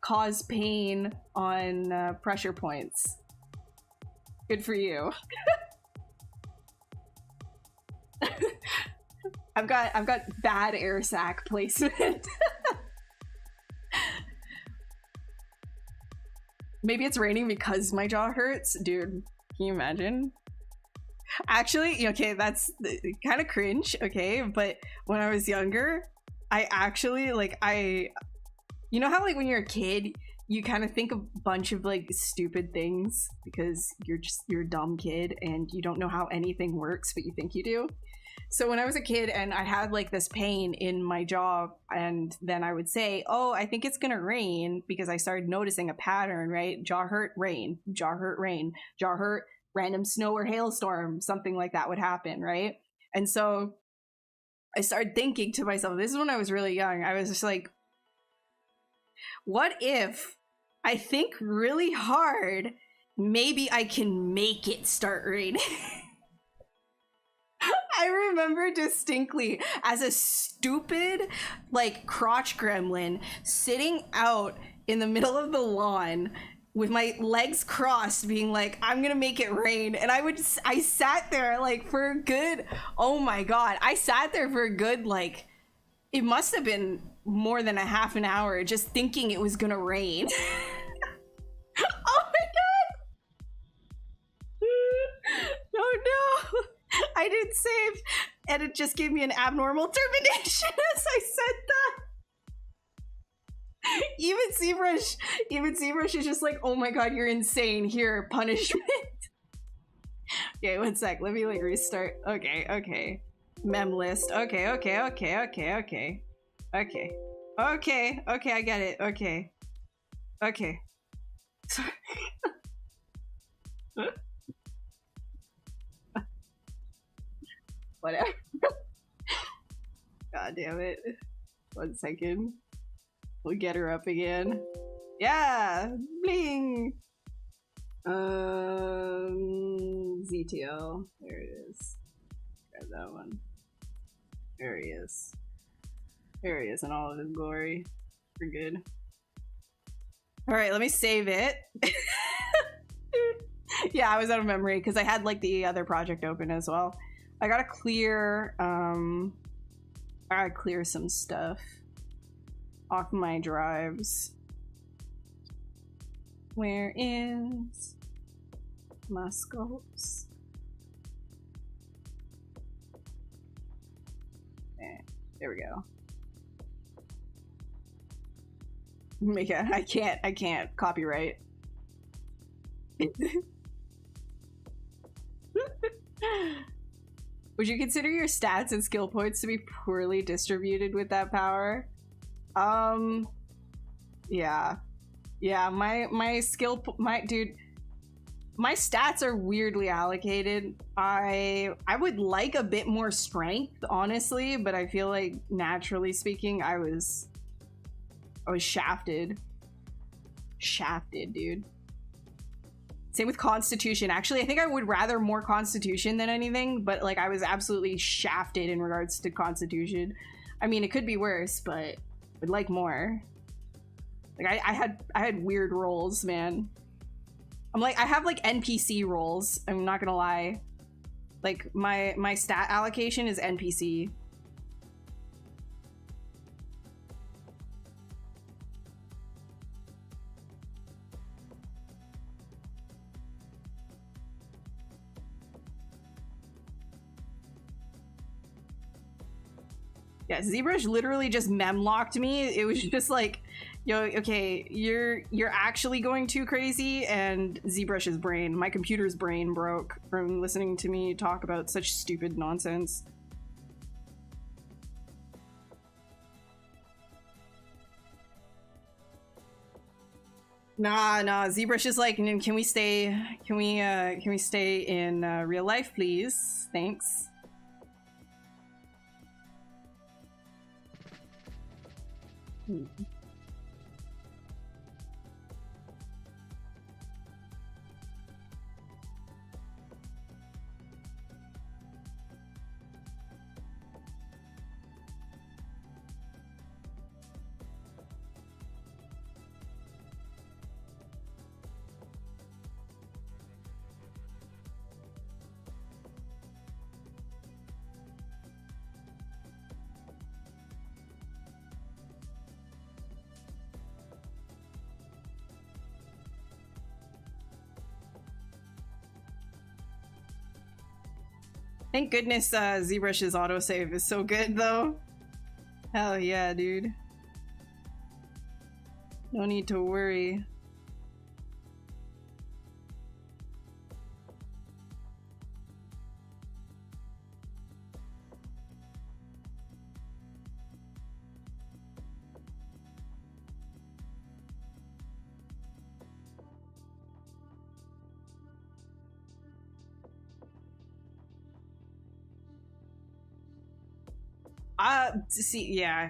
cause pain on pressure points. Good for you. I've got bad air sac placement. Maybe it's raining because my jaw hurts, dude. Can you imagine? Actually, okay, that's kind of cringe, okay, but when I was younger, I actually, like, you know how, like, when you're a kid, you kind of think a bunch of, like, stupid things because you're a dumb kid and you don't know how anything works, but you think you do? So when I was a kid and I had, like, this pain in my jaw, and then I would say, oh, I think it's gonna rain, because I started noticing a pattern, right? Jaw hurt, rain. Jaw hurt, rain. Jaw hurt, random snow or hailstorm. Something like that would happen, right? And so I started thinking to myself, this is when I was really young, I was just like, what if I think really hard, maybe I can make it start raining? I remember distinctly as a stupid, like, crotch gremlin sitting out in the middle of the lawn with my legs crossed, being like, I'm gonna make it rain. And I sat there, like, for a good, oh my god, I sat there for a good, like, it must have been more than a half an hour just thinking it was gonna rain. Oh my god! Oh no! I didn't save, and it just gave me an abnormal termination as I said that. Even ZBrush is just like, oh my god, you're insane. Here, punishment. Okay, one sec. Let me, like, restart. Okay. Mem list. Okay. I get it. Okay. Sorry. Whatever. God damn it. 1 second. We'll get her up again. Yeah! Bling! ZTL. There it is. Grab that one. There he is. There he is in all of his glory. We're good. Alright, let me save it. Yeah, I was out of memory because I had like the other project open as well. I gotta clear some stuff off my drives. Where is my scopes? Okay, there we go. I can't copyright. Would you consider your stats and skill points to be poorly distributed with that power? Yeah. Yeah, my stats are weirdly allocated. I would like a bit more strength, honestly, but I feel like naturally speaking, I was shafted. Shafted, dude. Same with Constitution. Actually, I think I would rather more Constitution than anything, but like I was absolutely shafted in regards to Constitution. I mean, it could be worse, but I'd like more. Like I had weird rolls, man. I have like NPC rolls. I'm not gonna lie. Like my stat allocation is NPC. Yeah, ZBrush literally just mem-locked me. It was just like, yo, okay, you're actually going too crazy, and ZBrush's brain, my computer's brain broke from listening to me talk about such stupid nonsense. Nah, ZBrush is like, can we stay in real life, please? Thanks. Thank goodness ZBrush's autosave is so good, though. Hell yeah, dude. No need to worry.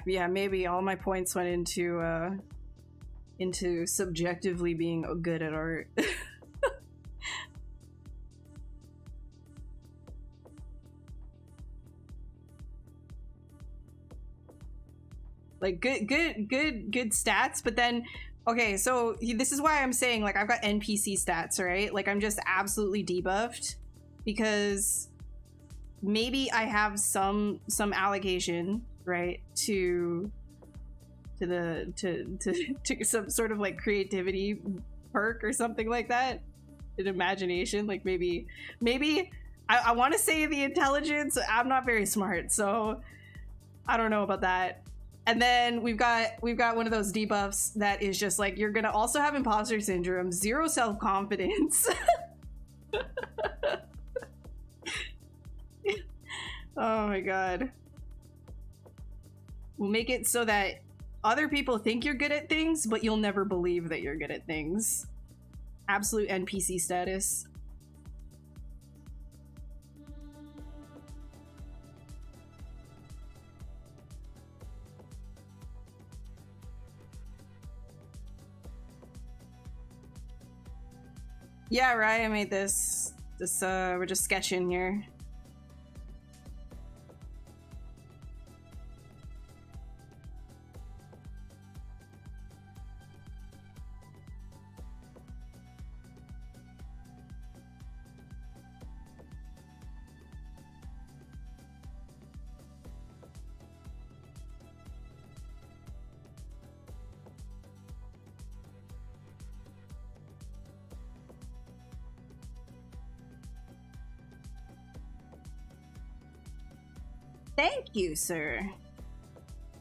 Yeah, maybe all my points went into subjectively being good at art. Like good stats, but then okay, so this is why I'm saying like I've got NPC stats, right? Like I'm just absolutely debuffed because maybe I have some allocation, right, to some sort of like creativity perk or something like that, an imagination. Like maybe I want to say the intelligence. I'm not very smart, so I don't know about that. And then we've got one of those debuffs that is just like you're gonna also have imposter syndrome, 0 self-confidence. Oh my god. We'll make it so that other people think you're good at things, but you'll never believe that you're good at things. Absolute NPC status. Yeah, right. I made this. We're just sketching here. Thank you, sir.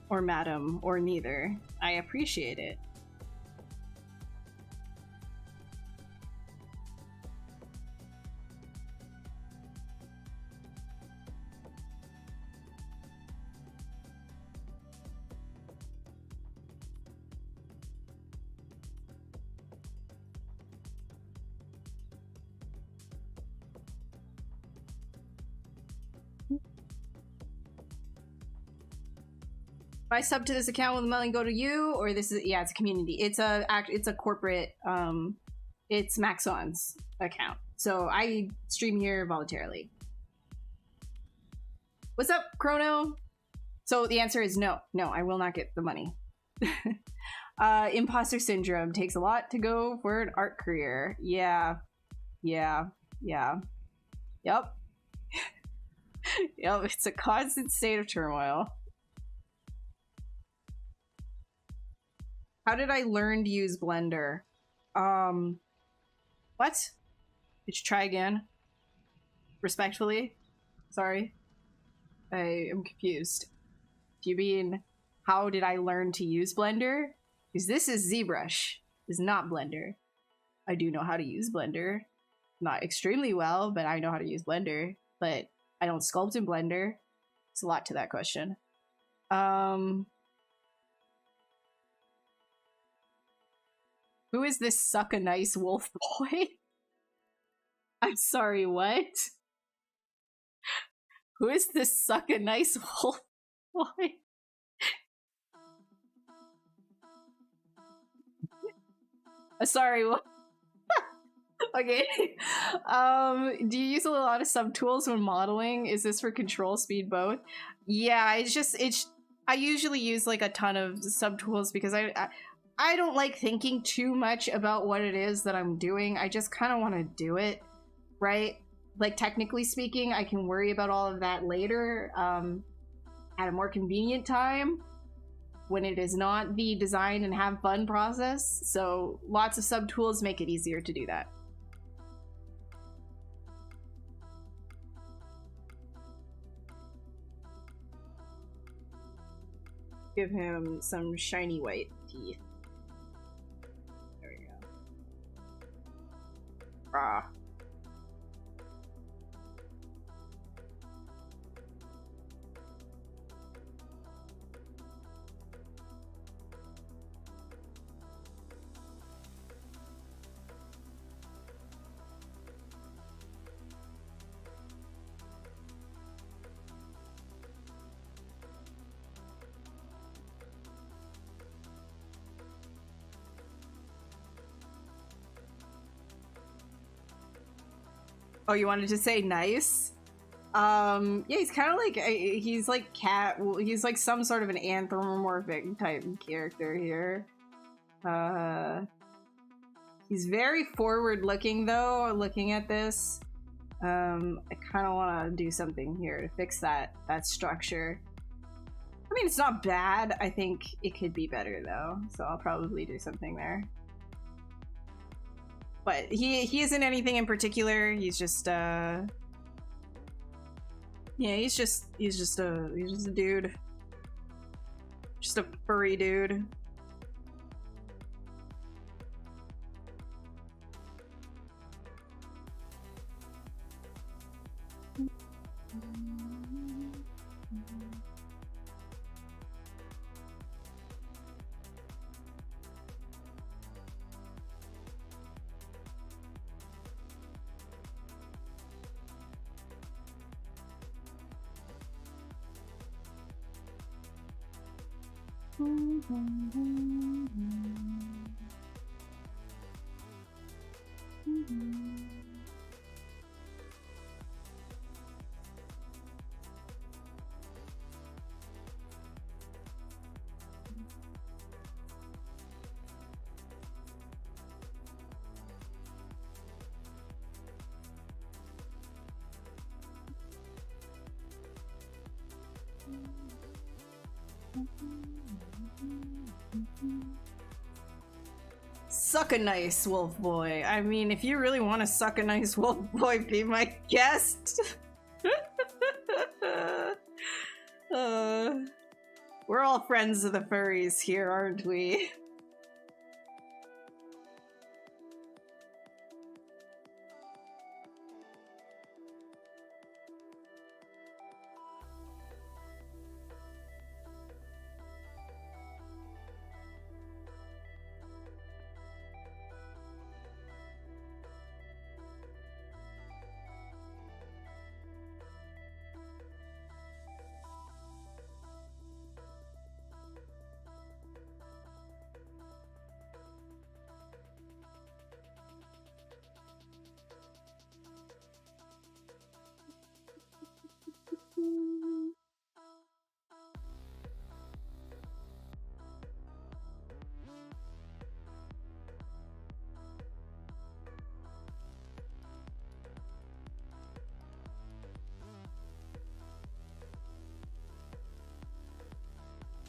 Or madam, or neither. I appreciate it. If I sub to this account, will the money go to you, or this is it's a community. It's a corporate. It's Maxon's account, so I stream here voluntarily. What's up, Chrono? So the answer is no. No, I will not get the money. Imposter syndrome takes a lot to go for an art career. Yeah. Yep. Yep, it's a constant state of turmoil. How did I learn to use Blender? What? Did you try again? Respectfully? Sorry. I am confused. Do you mean, how did I learn to use Blender? Because this is ZBrush. This is not Blender. I do know how to use Blender. Not extremely well, but I know how to use Blender. But I don't sculpt in Blender. There's a lot to that question. Who is this suck a nice wolf boy? I'm sorry, what? Who is this suck a nice wolf boy? Sorry, what? Okay. Do you use a lot of subtools when modeling? Is this for control, speed, both? Yeah, I usually use like a ton of subtools because I don't like thinking too much about what it is that I'm doing. I just kind of want to do it, right? Like, technically speaking, I can worry about all of that later at a more convenient time when it is not the design and have fun process. So lots of subtools make it easier to do that. Give him some shiny white teeth. There we go. Ah. Oh, you wanted to say nice? Yeah, he's kind of like, he's like cat, he's like some sort of an anthropomorphic type character here. He's very forward looking though, looking at this. I kind of want to do something here to fix that structure. I mean, it's not bad. I think it could be better though, so I'll probably do something there. But he isn't anything in particular. He's just yeah, he's just a dude. Just a furry dude. Suck a nice wolf boy. I mean, if you really want to suck a nice wolf boy, be my guest. We're all friends of the furries here, aren't we?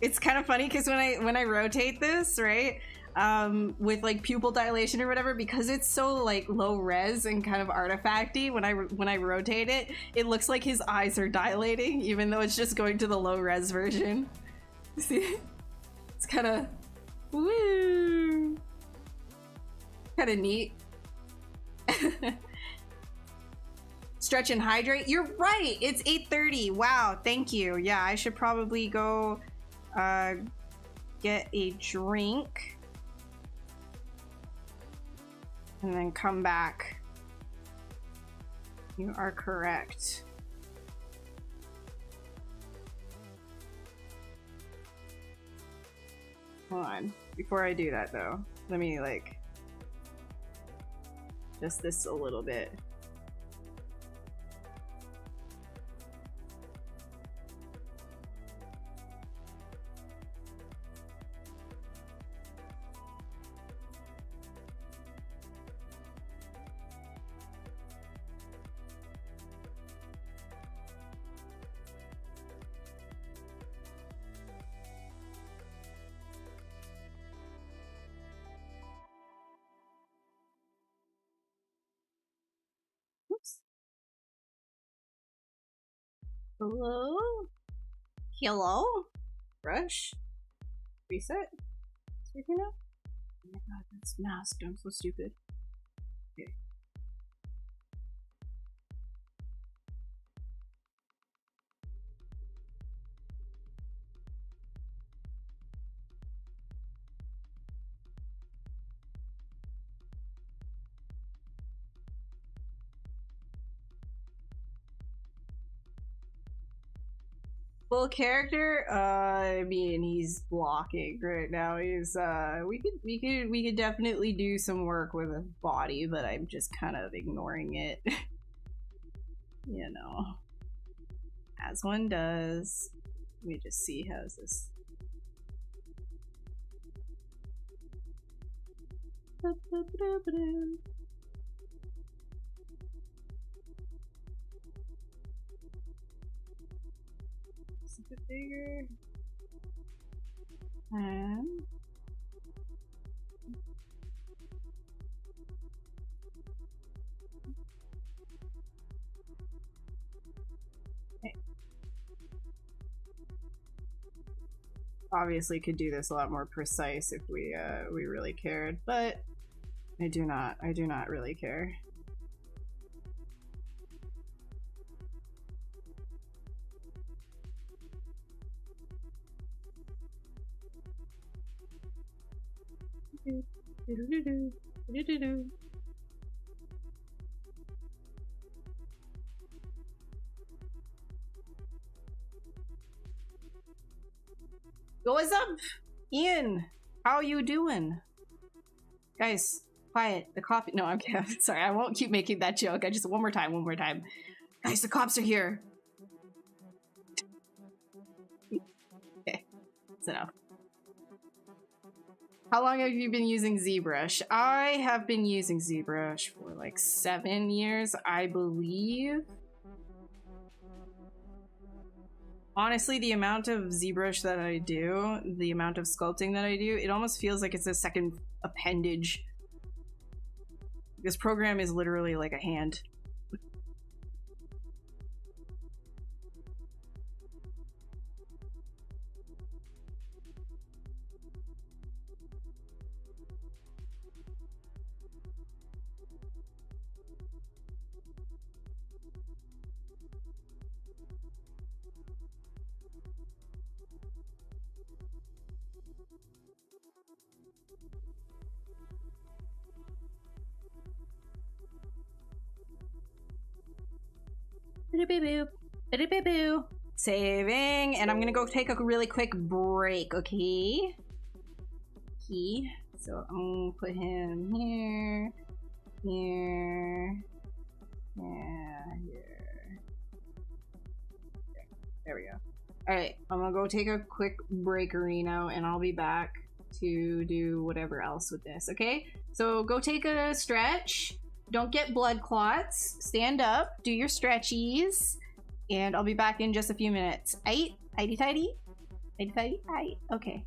It's kind of funny because when I rotate this, right, with like pupil dilation or whatever, because it's so like low res and kind of artifacty, when I rotate it, it looks like his eyes are dilating, even though it's just going to the low res version. See, it's kind of woo, kind of neat. Stretch and hydrate. You're right. It's 8:30. Wow. Thank you. Yeah, I should probably go get a drink and then come back. You are correct. Hold on. Before I do that though, let me like just this a little bit. Hello? Hello? Brush? Reset? It's working now? Oh my god, that's masked. I'm so stupid. Okay. Full character? I mean, he's blocking right now. He's we could definitely do some work with his body, but I'm just kind of ignoring it. You know, as one does. Let me just see how's this. A bit bigger. And okay. Obviously could do this a lot more precise if we really cared, but I do not really care. What's up, Ian? How you doing? Guys, Quiet. The coffee. No, I'm kidding. Sorry, I won't keep making that joke. I just one more time. Guys, the cops are here. Okay, that's enough. How long have you been using ZBrush? I have been using ZBrush for like 7 years, I believe. Honestly, the amount of ZBrush that I do, the amount of sculpting that I do, it almost feels like it's a second appendage. This program is literally like a hand. Saving, and I'm gonna go take a really quick break, okay? So I'm gonna put him here, here, yeah, here. There we go. Alright, I'm gonna go take a quick breakery now, and I'll be back to do whatever else with this, okay? So go take a stretch. Don't get blood clots. Stand up, do your stretchies, and I'll be back in just a few minutes. Aight? Tidy tidy? Tidy tidy? Aight. Okay.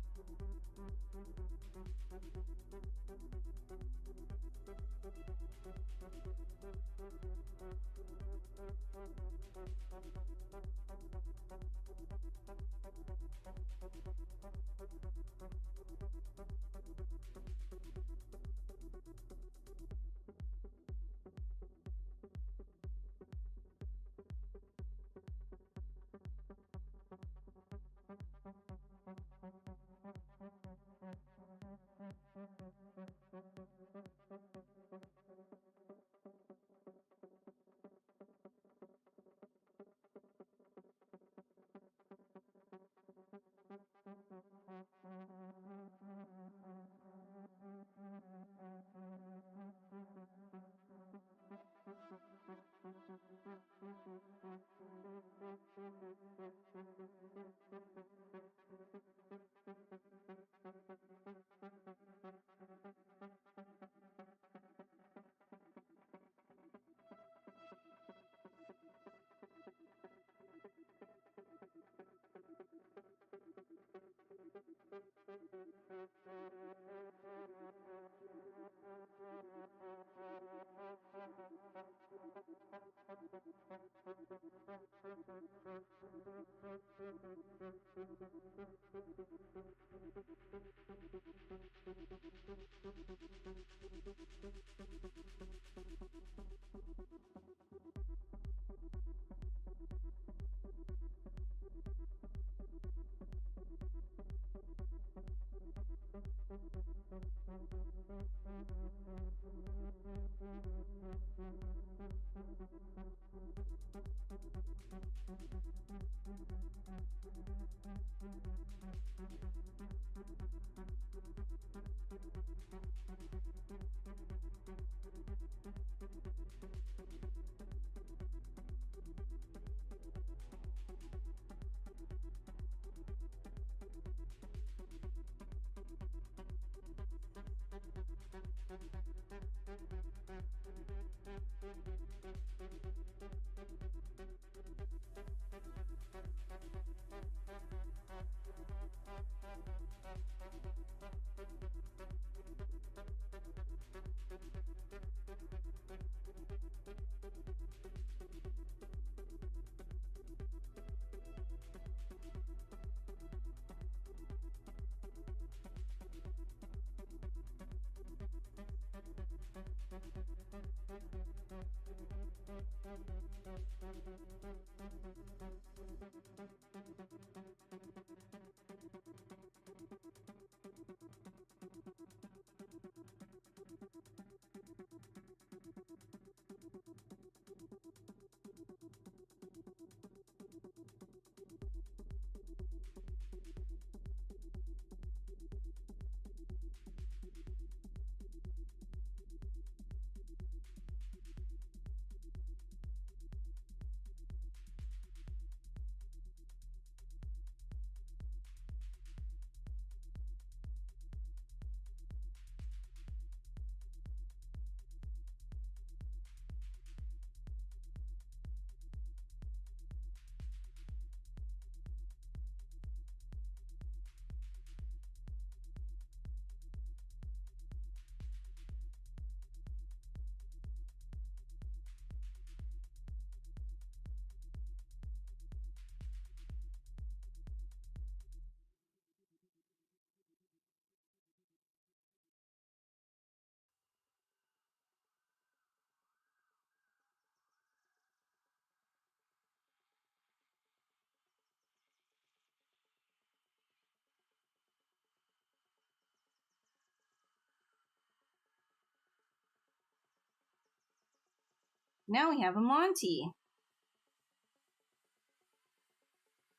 Now we have a Monty.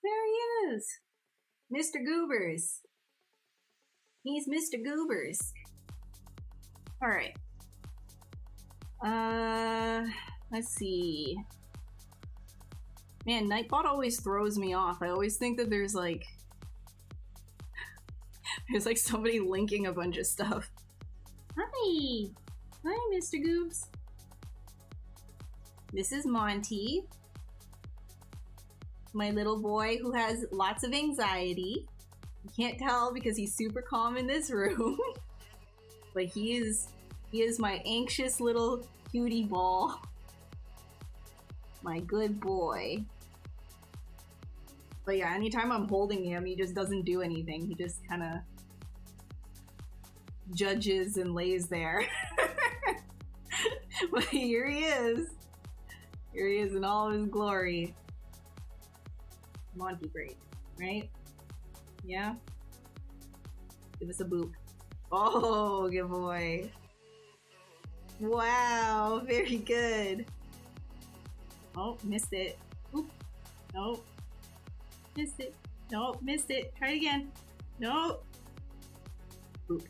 There he is. Mr. Goobers. He's Mr. Goobers. Alright. Let's see. Man, Nightbot always throws me off. I always think that there's like somebody linking a bunch of stuff. Hi! Hi, Mr. Goobs. This is Monty. My little boy who has lots of anxiety. You can't tell because he's super calm in this room. But he is my anxious little cutie ball. My good boy. But yeah, anytime I'm holding him, he just doesn't do anything. He just kind of judges and lays there. But here he is. Here he is in all of his glory. Monty great, right? Yeah? Give us a boop. Oh, good boy. Wow, very good. Oh, missed it. Oop. Nope. Missed it. Nope, missed it. Try it again. Nope. Oop.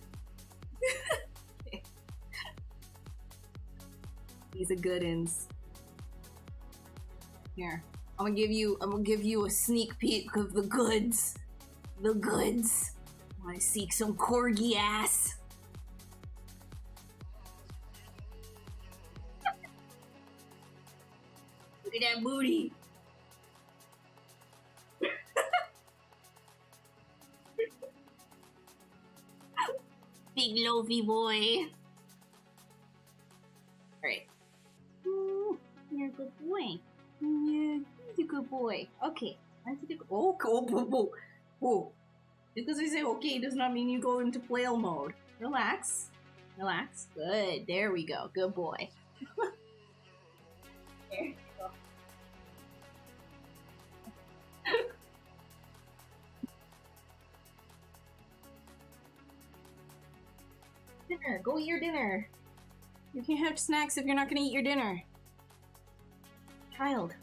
He's a good-ins. Here. I'm gonna give you a sneak peek of the goods. The goods. Wanna seek some corgi ass? Look at that booty. Big loafy boy. Alright. You're a good boy. Yeah, he's a good boy. Okay. Oh, cool. Whoa. Because I say okay does not mean you go into flail mode. Relax. Relax. Good. There we go. Good boy. There you go. Dinner. Go eat your dinner. You can't have snacks if you're not gonna eat your dinner. Child.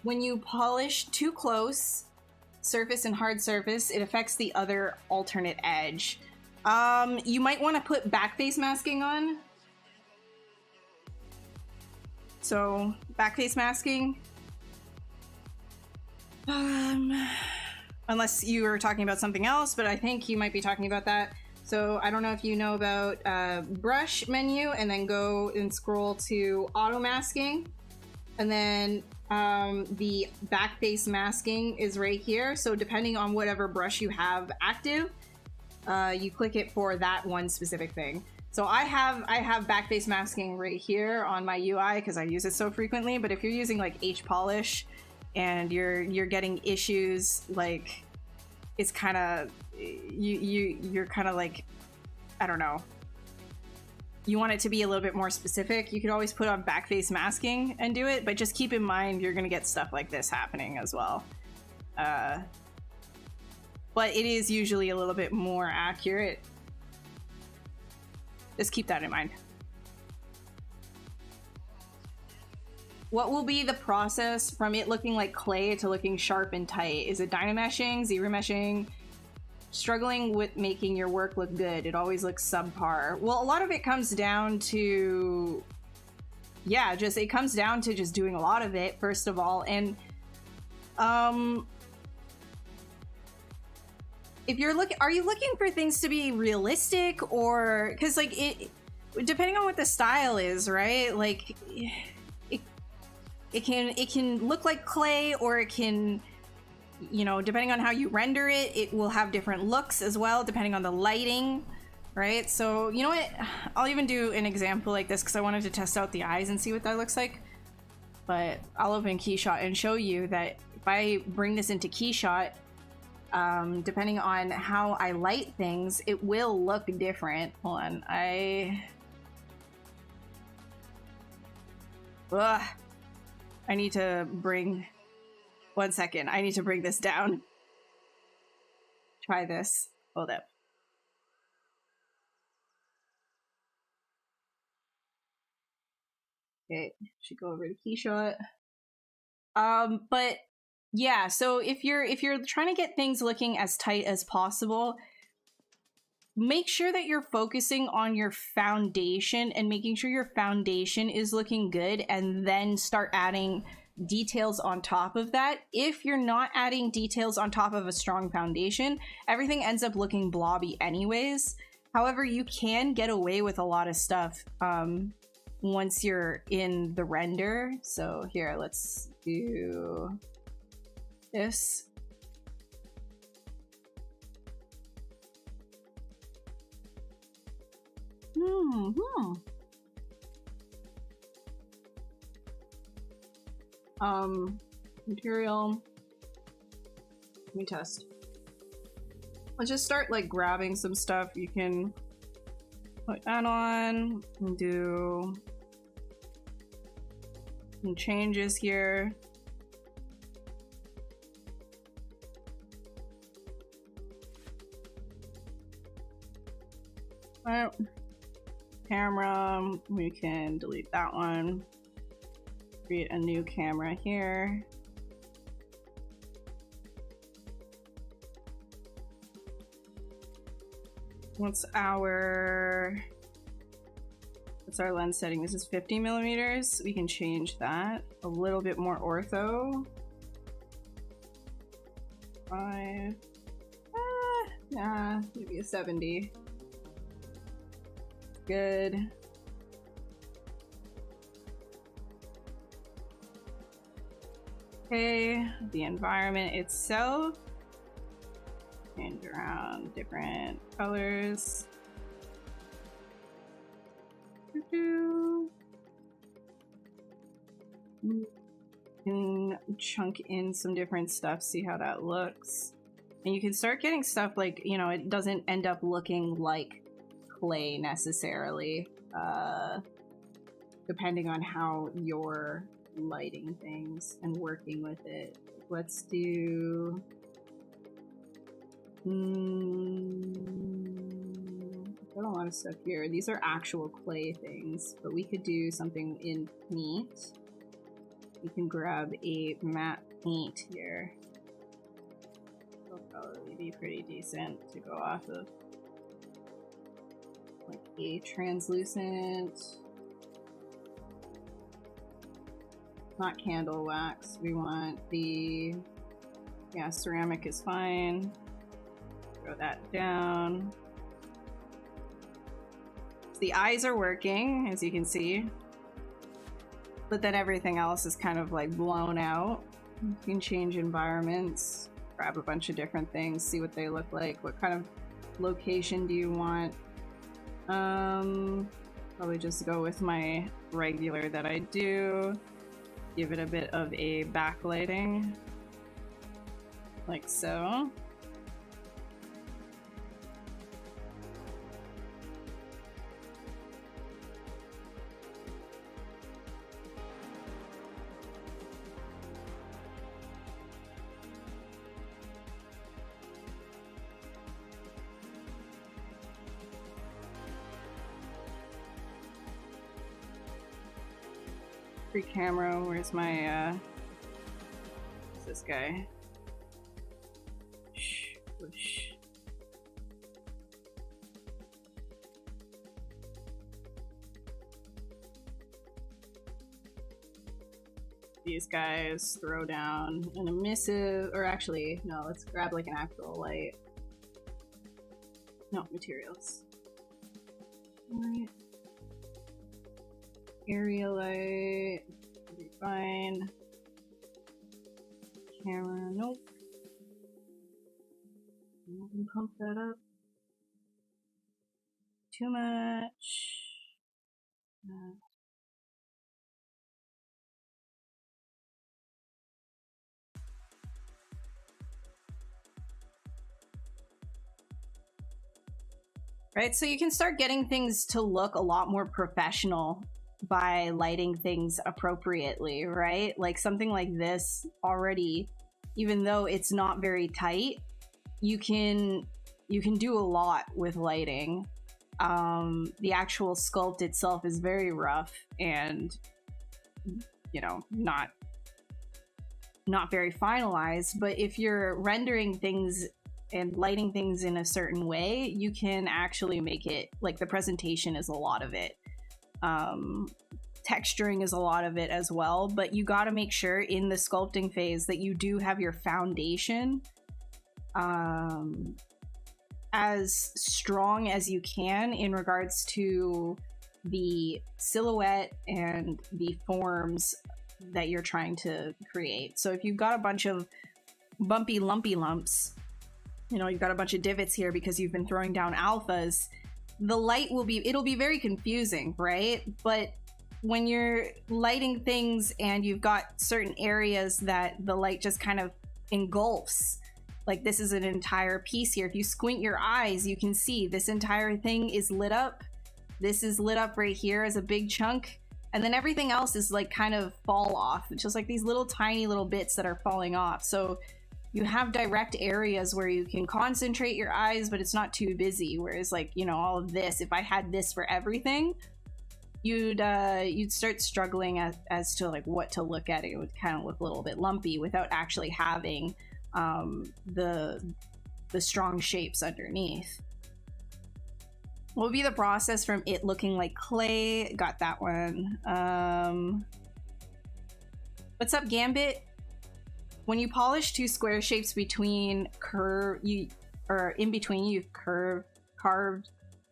When you polish too close, surface and hard surface, it affects the other alternate edge. You might want to put backface masking on. So, backface masking. Unless you were talking about something else, but I think you might be talking about that. So I don't know if you know about brush menu, and then go and scroll to auto masking, and then the backface masking is right here. So depending on whatever brush you have active, you click it for that one specific thing. So I have backface masking right here on my UI because I use it so frequently. But if you're using like H polish and you're getting issues, like it's kind of you're kind of like, I don't know, you want it to be a little bit more specific, you could always put on backface masking and do it, but just keep in mind you're gonna get stuff like this happening as well. But it is usually a little bit more accurate. Just keep that in mind. What will be the process from it looking like clay to looking sharp and tight? Is it dynameshing, ZBrushing? Struggling with making your work look good. It always looks subpar. Well, a lot of it comes down to, yeah, it comes down to just doing a lot of it, first of all. And if you're are you looking for things to be realistic, or, because like depending on what the style is, right? Like it can look like clay, or it can, you know, depending on how you render it, it will have different looks as well, depending on the lighting, right? So, you know what? I'll even do an example like this because I wanted to test out the eyes and see what that looks like. But I'll open Keyshot and show you that if I bring this into Keyshot, depending on how I light things, it will look different. Hold on. I need to bring... One second, I need to bring this down. Try this. Hold up. Okay, should go over to Keyshot. But yeah, so if you're trying to get things looking as tight as possible, make sure that you're focusing on your foundation and making sure your foundation is looking good, and then start adding details on top of that. If you're not adding details on top of a strong foundation, everything ends up looking blobby anyways. However, you can get away with a lot of stuff once you're in the render. So here, let's do this. Material. Let me test. Let's just start like grabbing some stuff. You can put that on and do some changes here. Alright. Camera, we can delete that one. Create a new camera here. What's our lens setting? This is 50 millimeters. We can change that. A little bit more ortho. 5. Yeah, maybe a 70. Good. Okay, the environment itself. Change around different colors. You can chunk in some different stuff, see how that looks. And you can start getting stuff like, you know, it doesn't end up looking like clay necessarily, depending on how you're lighting things and working with it. Let's do got a lot of stuff here. These are actual clay things, but we could do something in paint. We can grab a matte paint here. It'll probably be pretty decent to go off of. Like a translucent, not candle wax. We want the, yeah, ceramic is fine. Throw that down. So the eyes are working, as you can see, but then everything else is kind of like blown out. You can change environments, grab a bunch of different things, see what they look like. What kind of location do you want? Probably just go with my regular that I do. Give it a bit of a backlighting, like so. Camera, where's my what's this guy? Whoosh. These guys throw down an emissive, or actually no, let's grab like an actual light. No, materials. Right. Area light, will be fine. Camera, nope. I can pump that up. Too much. Right, so you can start getting things to look a lot more professional by lighting things appropriately, right? Like something like this already, even though it's not very tight, you can do a lot with lighting. The actual sculpt itself is very rough, and you know, not very finalized. But if you're rendering things and lighting things in a certain way, you can actually make it, like, the presentation is a lot of it. Texturing is a lot of it as well, but you got to make sure in the sculpting phase that you do have your foundation as strong as you can in regards to the silhouette and the forms that you're trying to create. So if you've got a bunch of bumpy, lumpy lumps, you know, you've got a bunch of divots here because you've been throwing down alphas, the light it'll be very confusing, right? But when you're lighting things and you've got certain areas that the light just kind of engulfs, like this is an entire piece here. If you squint your eyes, you can see this entire thing is lit up. This is lit up right here as a big chunk. And then everything else is like kind of fall off. It's just like these little tiny little bits that are falling off. So you have direct areas where you can concentrate your eyes, but it's not too busy. Whereas, like, you know, all of this, if I had this for everything, you'd start struggling as to like what to look at. It would kind of look a little bit lumpy without actually having the strong shapes underneath. What would be the process from it looking like clay? Got that one. What's up, Gambit? When you polish two square shapes between in between you've carved.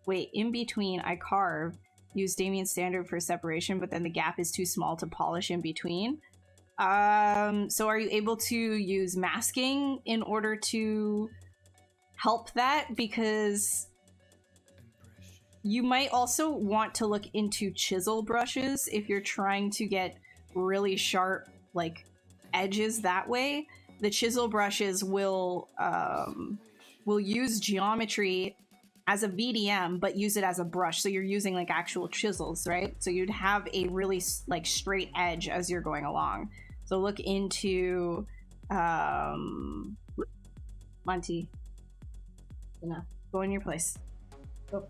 Wait, in between I carved. Use Damien's standard for separation, but then the gap is too small to polish in between. So are you able to use masking in order to help that? Because you might also want to look into chisel brushes if you're trying to get really sharp, like, edges that way. The chisel brushes will use geometry as a VDM, but use it as a brush. So you're using like actual chisels, right? So you'd have a really like straight edge as you're going along. So look into Monty. Go in your place. Go.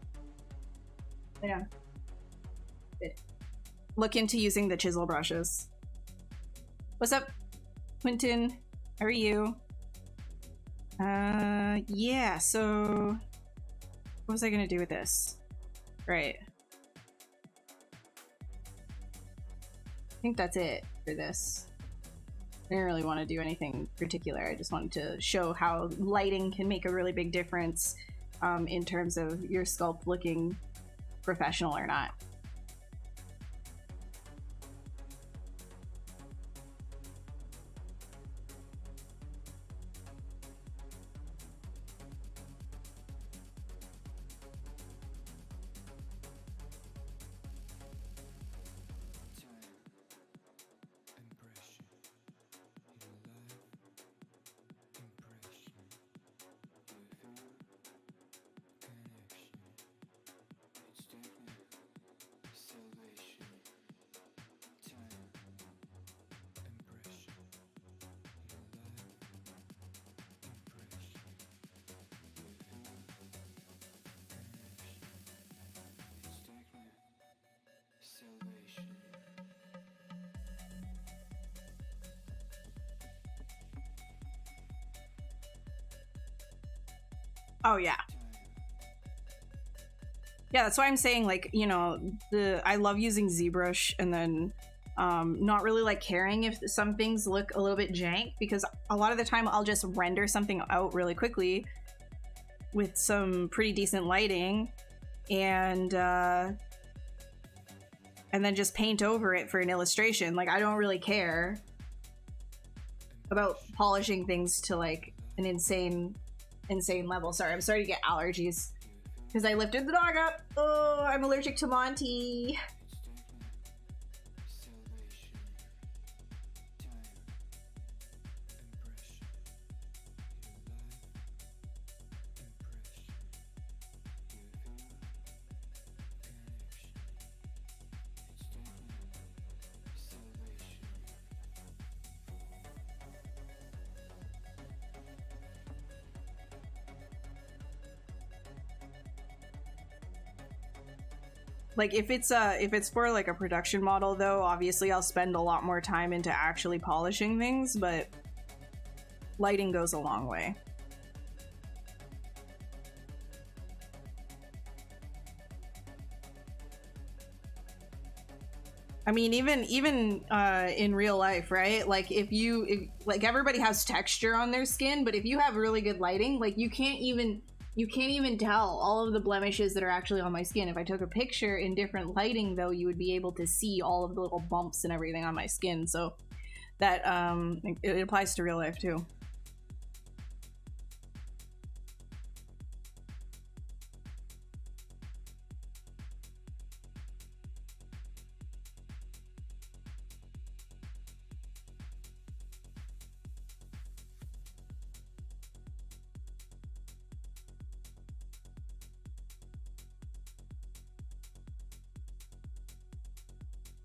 Lay down. Good. Look into using the chisel brushes. What's up, Quentin? How are you? Yeah, so what was I gonna do with this? Right. I think that's it for this. I didn't really want to do anything particular. I just wanted to show how lighting can make a really big difference in terms of your sculpt looking professional or not. Oh yeah. Yeah, that's why I'm saying, like, you know, I love using ZBrush and then not really like caring if some things look a little bit jank, because a lot of the time I'll just render something out really quickly with some pretty decent lighting and then just paint over it for an illustration. Like, I don't really care about polishing things to like an insane level. Sorry, I'm starting to get allergies because I lifted the dog up. Oh, I'm allergic to Monty. Like if it's for like a production model though, obviously I'll spend a lot more time into actually polishing things, but lighting goes a long way. I mean, even in real life, right? Like if like everybody has texture on their skin, but if you have really good lighting, like you can't even tell all of the blemishes that are actually on my skin. If I took a picture in different lighting though, you would be able to see all of the little bumps and everything on my skin. So that it applies to real life too.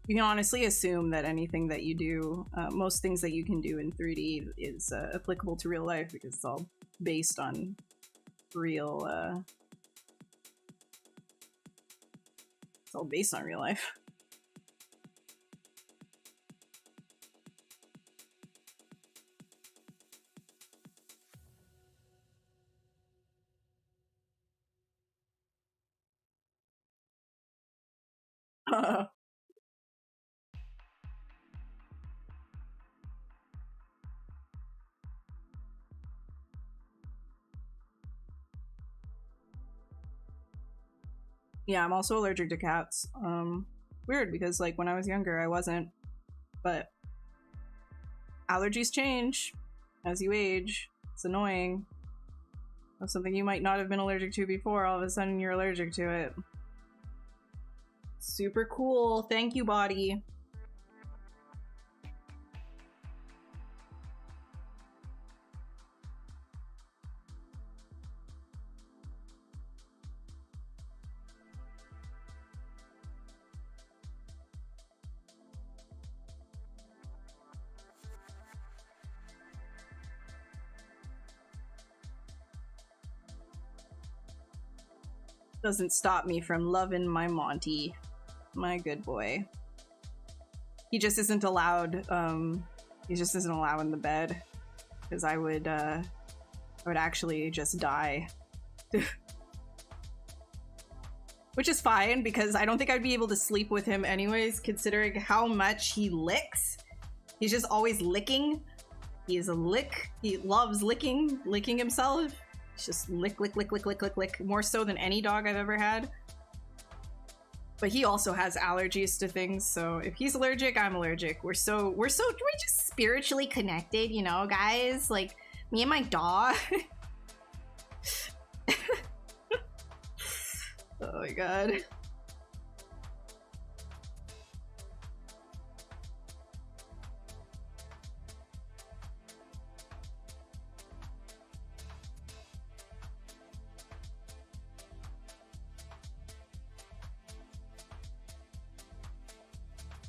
You can honestly assume that anything that you do, most things that you can do in 3D is applicable to real life because it's all based on real, it's all based on real life. Yeah, I'm also allergic to cats. Weird, because like when I was younger I wasn't, but allergies change as you age. It's annoying. That's something you might not have been allergic to before, all of a sudden you're allergic to it. Super cool. Thank you, body. Doesn't stop me from loving my Monty. My good boy. He just isn't allowed, he just isn't allowed in the bed. Because I would actually just die. Which is fine, because I don't think I'd be able to sleep with him anyways, considering how much he licks. He's just always licking. He is a lick. He loves licking himself. It's just lick, lick, lick, lick, lick, lick, lick. More so than any dog I've ever had. But he also has allergies to things, so if he's allergic, I'm allergic. We're just spiritually connected, you know, guys? Like, me and my dog. Oh my god.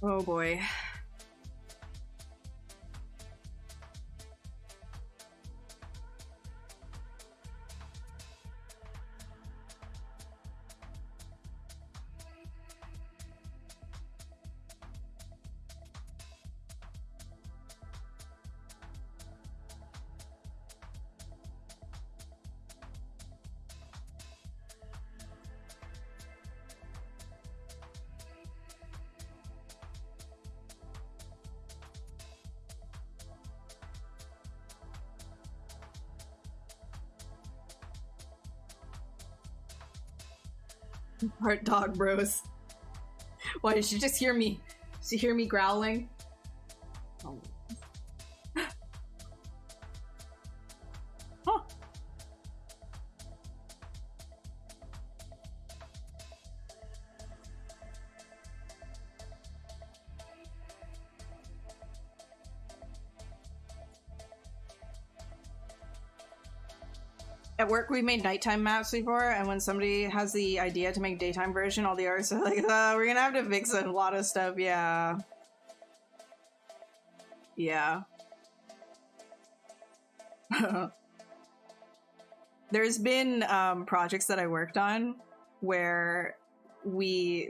Oh boy. Part dog bros. Why did you just hear me? Did you hear me growling? Oh. Huh. At work, we've made nighttime maps before, and when somebody has the idea to make daytime version, all the artists are like, we're gonna have to fix a lot of stuff, yeah. Yeah. There's been projects that I worked on where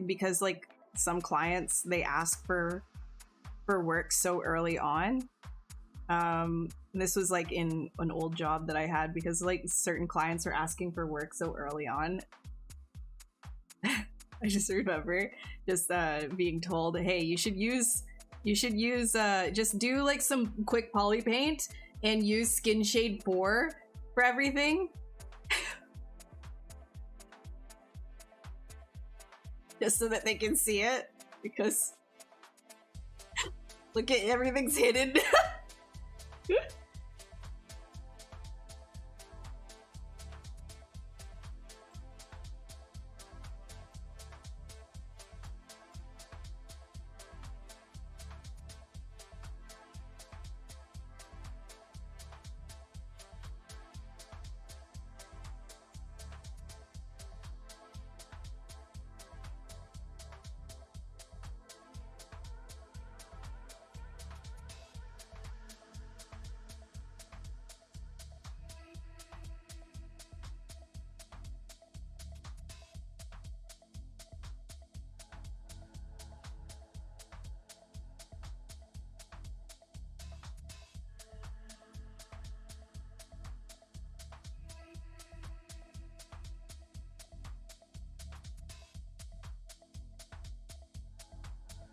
because like some clients, they ask for work so early on. This was like in an old job that I had, because like certain clients are asking for work so early on. I just remember just being told, hey, you should use just do like some quick poly paint and use skin shade 4 for everything. Just so that they can see it, because look at everything's hidden.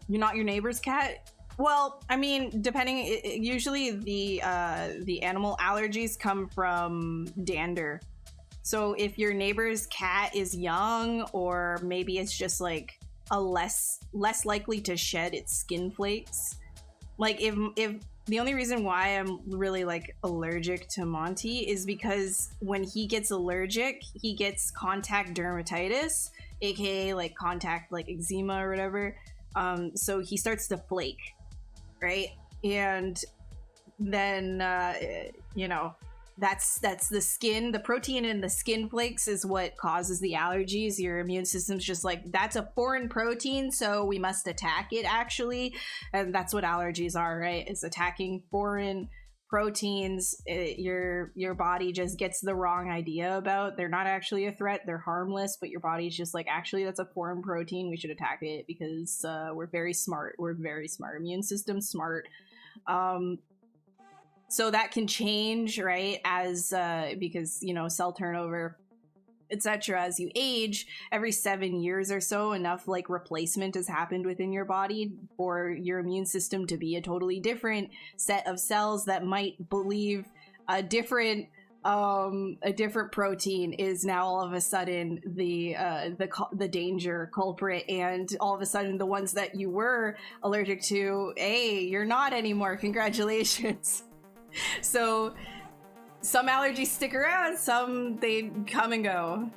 You're not your neighbor's cat? Well, I mean, depending, usually the animal allergies come from dander. So if your neighbor's cat is young, or maybe it's just like a less likely to shed its skin flakes. Like if the only reason why I'm really like allergic to Monty is because when he gets allergic, he gets contact dermatitis, aka like contact like eczema or whatever. So he starts to flake, right? And then, you know, that's the skin, the protein in the skin flakes is what causes the allergies. Your immune system's just like, that's a foreign protein, so we must attack it, actually. And that's what allergies are, right? It's attacking foreign proteins. Your body just gets the wrong idea about. They're not actually a threat, they're harmless, but your body's just like, actually that's a foreign protein, we should attack it, because we're very smart. Immune system's smart. So that can change, right, as because, you know, cell turnover, etc. As you age, every 7 years or so, enough like replacement has happened within your body for your immune system to be a totally different set of cells that might believe a different protein is now all of a sudden the danger culprit, and all of a sudden the ones that you were allergic to, hey, you're not anymore, congratulations. So some allergies stick around, some they come and go.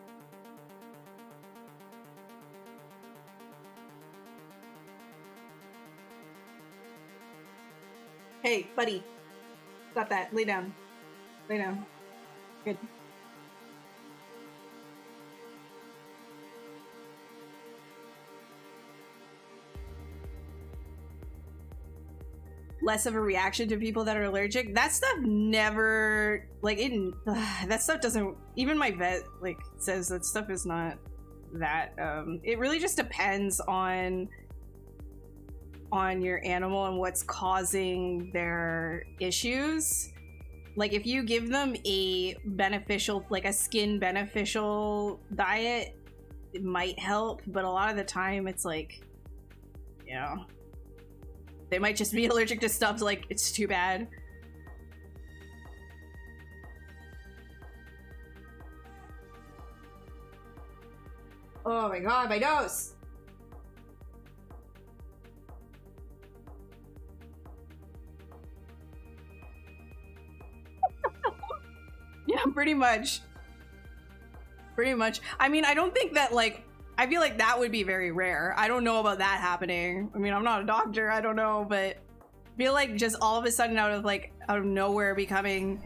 Hey, buddy. Got that. Lay down. Lay down. Good. Less of a reaction to people that are allergic. That stuff never, like, that stuff doesn't, even my vet, like, says that stuff is not that, it really just depends on your animal and what's causing their issues. Like, if you give them a beneficial, like a skin beneficial diet, it might help, but a lot of the time it's like, you know, they might just be allergic to stuff, like, it's too bad. Oh my god, my nose! Yeah, pretty much. Pretty much. I mean, I don't think that, like, I feel like that would be very rare. I don't know about that happening. I mean, I'm not a doctor, I don't know, but I feel like just all of a sudden out of nowhere becoming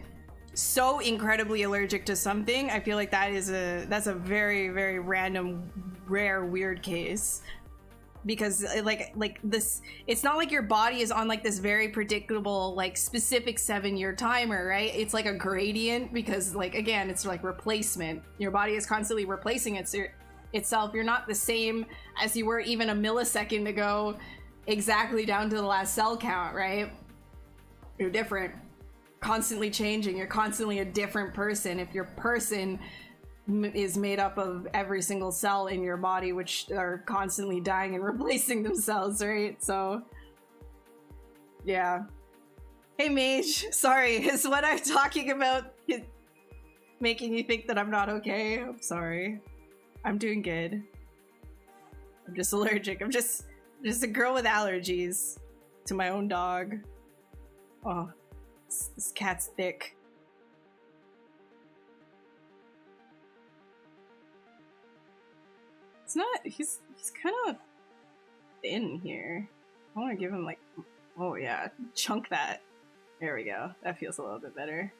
so incredibly allergic to something, I feel like that's a very, very random, rare, weird case. Because like this, it's not like your body is on like this very predictable, like specific 7-year timer, right? It's like a gradient, because like, again, it's like replacement. Your body is constantly replacing itself. You're not the same as you were even a millisecond ago, exactly down to the last cell count, right? You're different, constantly changing. You're constantly a different person. If your person is made up of every single cell in your body, which are constantly dying and replacing themselves, right? So, yeah. Hey, Mage. Sorry, is what I'm talking about making you think that I'm not okay? I'm sorry. I'm doing good. I'm just allergic. I'm just a girl with allergies to my own dog. Oh, this cat's thick. It's not, he's kind of thin here. I want to give him like, oh yeah, chunk that. There we go. That feels a little bit better.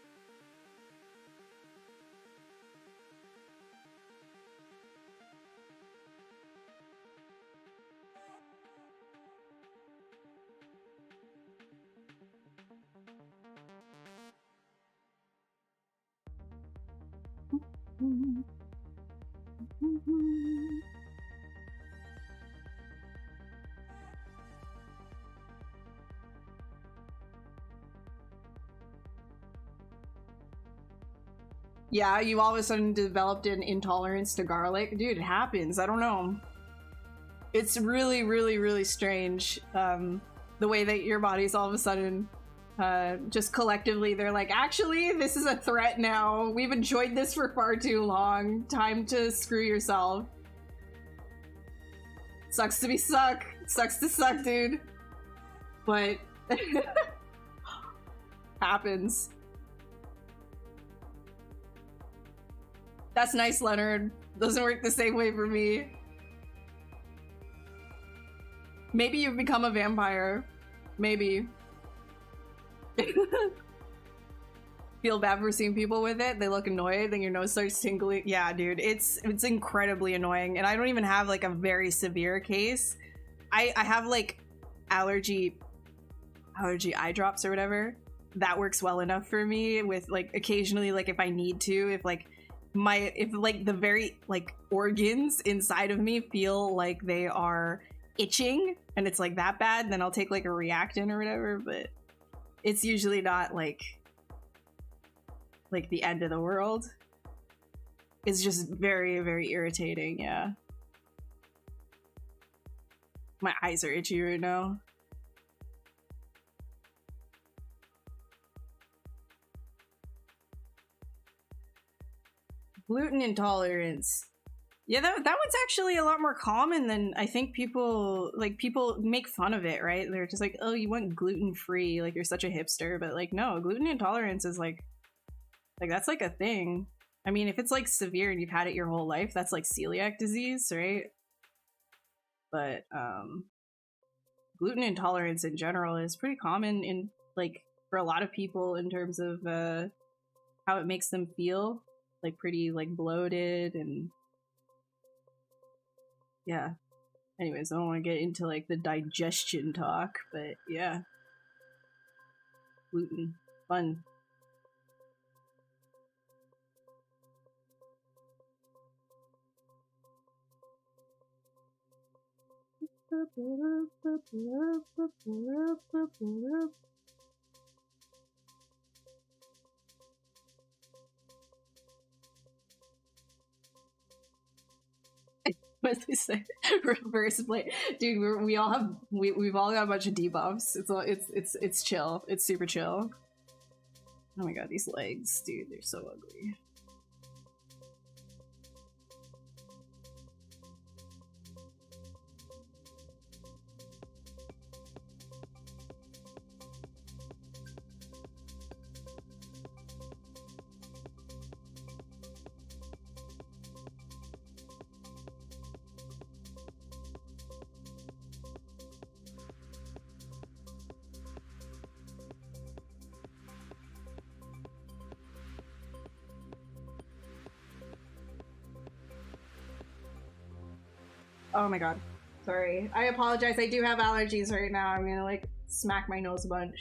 Yeah, you all of a sudden developed an intolerance to garlic. Dude, it happens. I don't know. It's really, really, really strange. The way that your body's all of a sudden just collectively, they're like, actually, this is a threat now. We've enjoyed this for far too long. Time to screw yourself. Sucks to be suck. Sucks to suck, dude. But happens. That's nice, Leonard. Doesn't work the same way for me. Maybe you've become a vampire. Maybe. Feel bad for seeing people with it. They look annoyed, then your nose starts tingling. Yeah, dude, it's incredibly annoying. And I don't even have like a very severe case. I have like allergy eye drops or whatever. That works well enough for me with like occasionally, like if I need to, if like the very like organs inside of me feel like they are itching and it's like that bad, then I'll take like a Reactine or whatever, but it's usually not like the end of the world. It's just very, very irritating, yeah. My eyes are itchy right now. Gluten intolerance. Yeah, that one's actually a lot more common than I think people make fun of it, right? They're just like, oh, you want gluten-free, like you're such a hipster, but like no, gluten intolerance is like that's like a thing. I mean, if it's like severe and you've had it your whole life, that's like celiac disease, right? But gluten intolerance in general is pretty common in like for a lot of people in terms of how it makes them feel, like pretty like bloated and yeah. Anyways, I don't want to get into like the digestion talk, but yeah. Gluten. Fun. What they say? Reverse blade, dude. We've all got a bunch of debuffs. It's chill. It's super chill. Oh my god, these legs, dude, they're so ugly. Oh my god. Sorry. I apologize. I do have allergies right now. I'm gonna like smack my nose a bunch.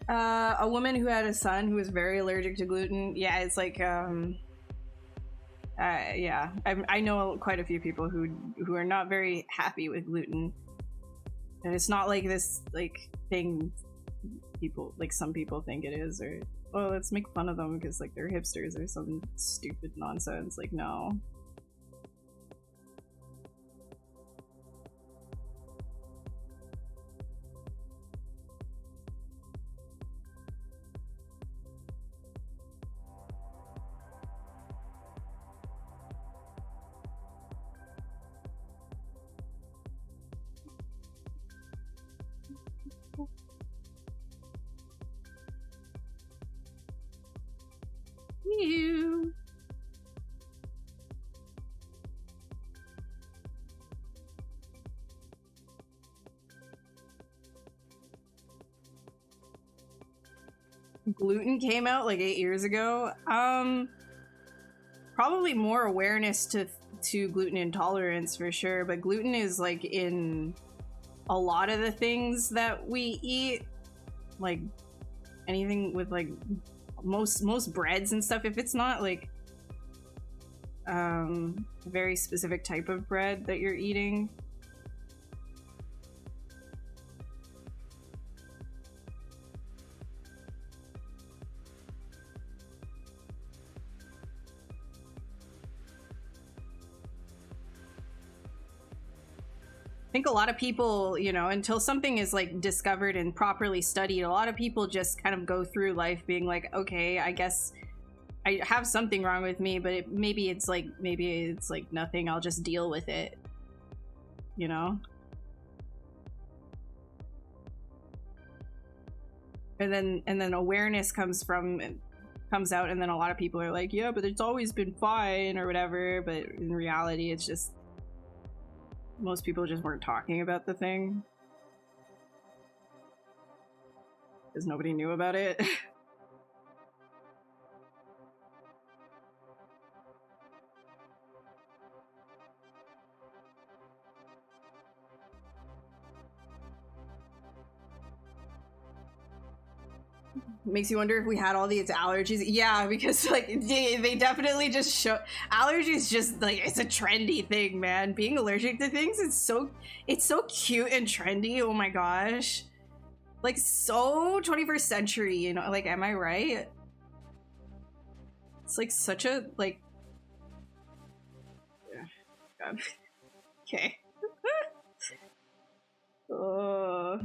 A woman who had a son who was very allergic to gluten. Yeah, it's like Yeah, I know quite a few people who are not very happy with gluten, and it's not like this like thing people like some people think it is, or oh, let's make fun of them because like they're hipsters or some stupid nonsense. Like, no. You. Gluten came out like 8 years ago. Probably more awareness to gluten intolerance for sure, but gluten is like in a lot of the things that we eat, like anything with like most breads and stuff. If it's not like a very specific type of bread that you're eating. I think a lot of people, you know, until something is like discovered and properly studied, a lot of people just kind of go through life being like, okay, I guess I have something wrong with me, but maybe it's like nothing. I'll just deal with it, you know? And then awareness comes out, and then a lot of people are like, yeah, but it's always been fine or whatever. But in reality, it's just most people just weren't talking about the thing because nobody knew about it. Makes you wonder if we had all these allergies. Yeah, because like they definitely just show allergies. Just like it's a trendy thing, man. Being allergic to things, it's so cute and trendy. Oh my gosh, like so 21st century, you know? Like, am I right? It's like such a like. God. Okay. Oh.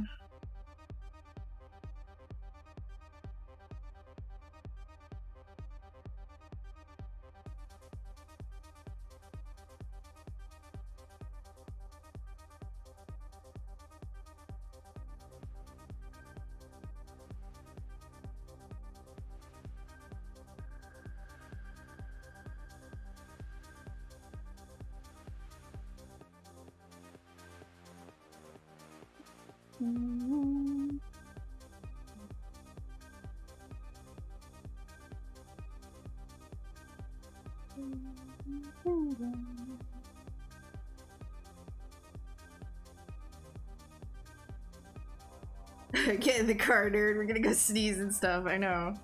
Get in the car, nerd. We're gonna go sneeze and stuff. I know.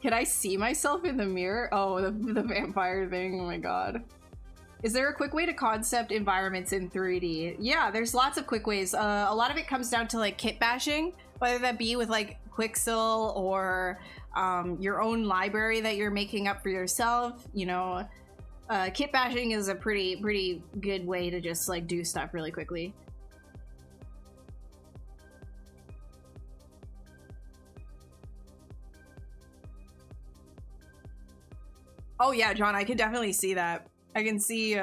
Can I see myself in the mirror? Oh, the vampire thing. Oh my god. Is there a quick way to concept environments in 3D? Yeah, there's lots of quick ways. A lot of it comes down to like kit bashing, whether that be with like Quixel or your own library that you're making up for yourself. You know, kit bashing is a pretty good way to just like do stuff really quickly. Oh yeah, John, I can definitely see that. I can see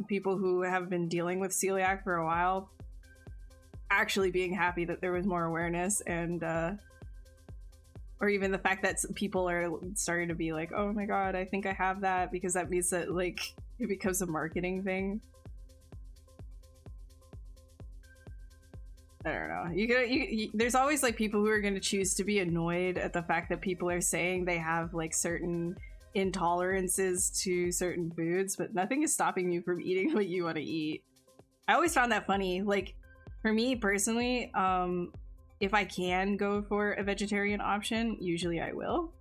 people who have been dealing with celiac for a while actually being happy that there was more awareness, and or even the fact that people are starting to be like, oh my god, I think I have that, because that means that like it becomes a marketing thing. I don't know. There's always like people who are going to choose to be annoyed at the fact that people are saying they have like certain intolerances to certain foods, but nothing is stopping you from eating what you want to eat. I always found that funny. Like, for me personally, if I can go for a vegetarian option, usually I will.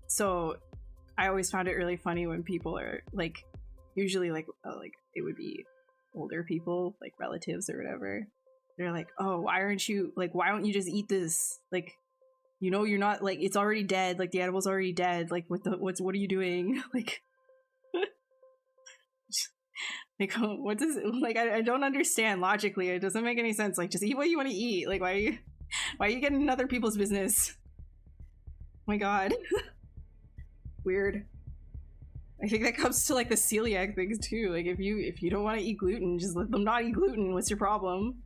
So I always found it really funny when people are like, usually like it would be older people, like relatives or whatever. They're like, oh, why don't you just eat this? Like, you know, you're not, like, it's already dead. Like, the animal's already dead. Like, what are you doing? Like, like, what does, like, I don't understand logically. It doesn't make any sense. Like, just eat what you want to eat. Like, why are you getting in other people's business? Oh my god. Weird. I think that comes to like the celiac things too. Like, if you don't want to eat gluten, just let them not eat gluten. What's your problem?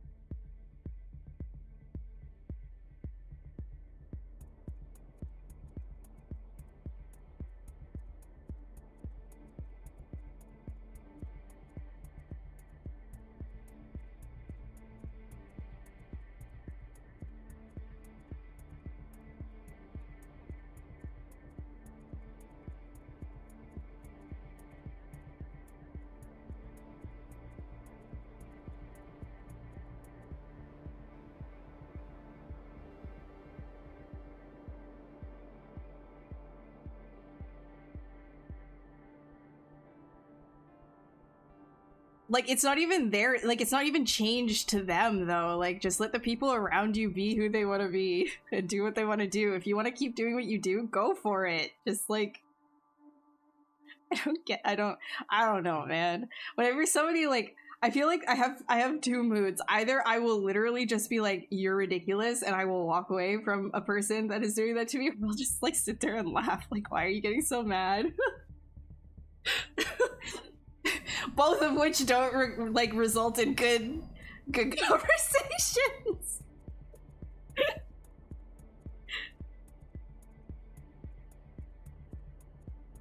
Like, it's not even there, like, it's not even changed to them, though. Like, just let the people around you be who they want to be and do what they want to do. If you want to keep doing what you do, go for it. Just, like, I don't know, man. Whenever somebody, like, I feel like I have two moods. Either I will literally just be like, you're ridiculous, and I will walk away from a person that is doing that to me, or I'll just, like, sit there and laugh. Like, why are you getting so mad? Both of which don't result in good conversations.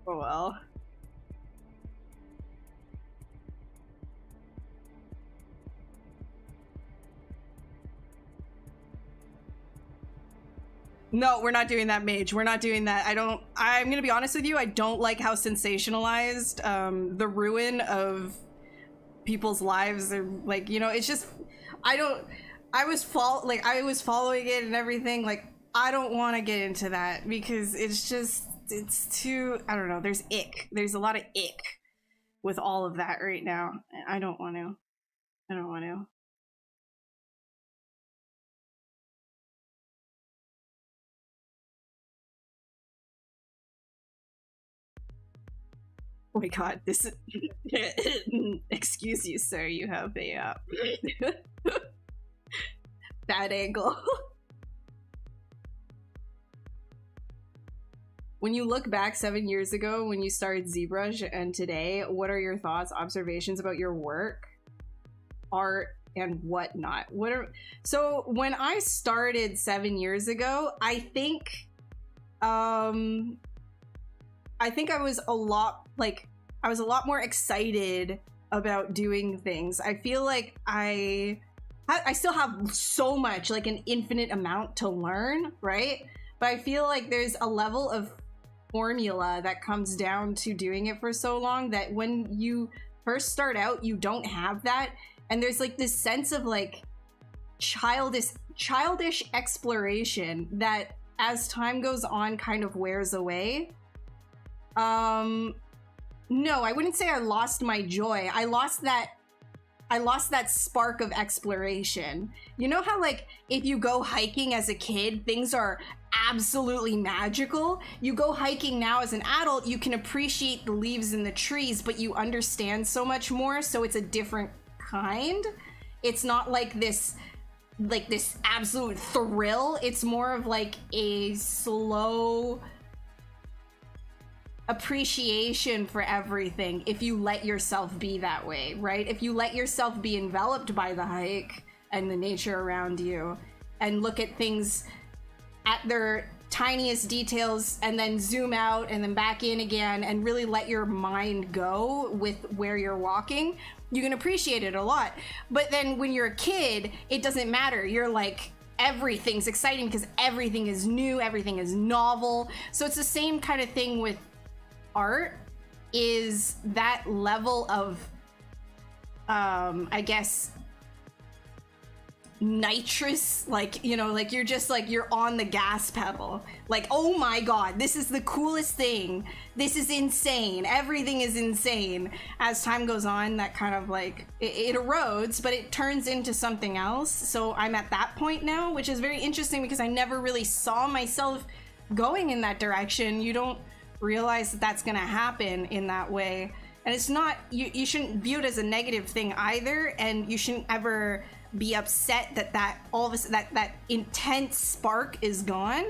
Oh well. No, we're not doing that, Mage. We're not doing that. I'm gonna be honest with you, I don't like how sensationalized the ruin of people's lives are, like, you know, it's just, I was following it and everything, like, I don't want to get into that because it's too, I don't know, there's a lot of ick with all of that right now. I don't want to. Oh my god, this is... Excuse you, sir, you have a bad angle. When you look back 7 years ago when you started ZBrush and today, what are your thoughts, observations about your work, art, and whatnot? So when I started 7 years ago, I think I was a lot more excited about doing things. I feel like I still have so much, like an infinite amount to learn, right? But I feel like there's a level of formula that comes down to doing it for so long that when you first start out, you don't have that. And there's like this sense of like childish exploration that as time goes on kind of wears away. No, I wouldn't say I lost my joy. I lost that spark of exploration. You know how, like, if you go hiking as a kid, things are absolutely magical? You go hiking now as an adult, you can appreciate the leaves in the trees, but you understand so much more, so it's a different kind. It's not like this absolute thrill. It's more of like a slow appreciation for everything if you let yourself be that way, right? If you let yourself be enveloped by the hike and the nature around you and look at things at their tiniest details and then zoom out and then back in again and really let your mind go with where you're walking, you can appreciate it a lot. But then when you're a kid, it doesn't matter. You're like, everything's exciting because everything is new, everything is novel. So it's the same kind of thing with art, is that level of I guess nitrous, like, you know, like you're just like, you're on the gas pedal, like, oh my god, this is the coolest thing, this is insane, everything is insane. As time goes on, that kind of like it erodes, but it turns into something else. So I'm at that point now, which is very interesting because I never really saw myself going in that direction. You don't realize that that's gonna happen in that way, and it's not, you shouldn't view it as a negative thing either, and you shouldn't ever be upset that all of that intense spark is gone.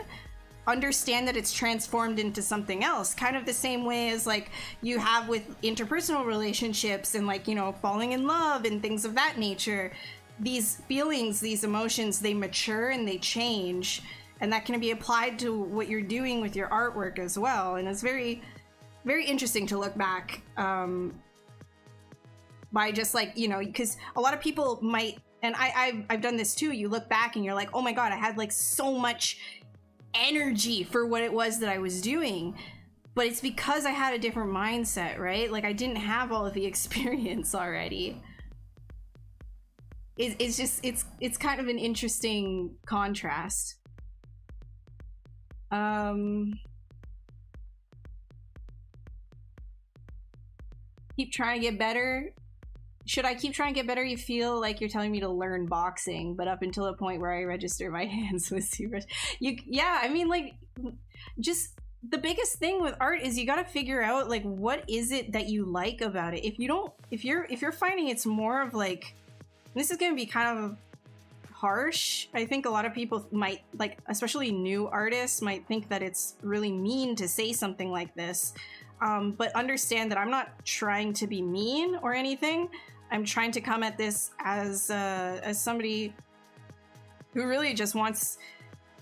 Understand that it's transformed into something else, kind of the same way as like you have with interpersonal relationships and, like, you know, falling in love and things of that nature. These feelings, these emotions, they mature and they change, and that can be applied to what you're doing with your artwork as well. And it's very, very interesting to look back by just like, you know, because a lot of people might, and I've done this too, you look back and you're like, oh my god, I had like so much energy for what it was that I was doing, but it's because I had a different mindset, right? Like, I didn't have all of the experience already. It's just, it's kind of an interesting contrast. Keep trying to get better. Should I keep trying to get better? You feel like you're telling me to learn boxing, but up until a point where I register my hands with ZBrush. Yeah, I mean, like, just the biggest thing with art is you got to figure out, like, what is it that you like about it. If you're finding it's more of like, this is going to be kind of harsh. I think a lot of people might, like, especially new artists, might think that it's really mean to say something like this. But understand that I'm not trying to be mean or anything. I'm trying to come at this as somebody who really just wants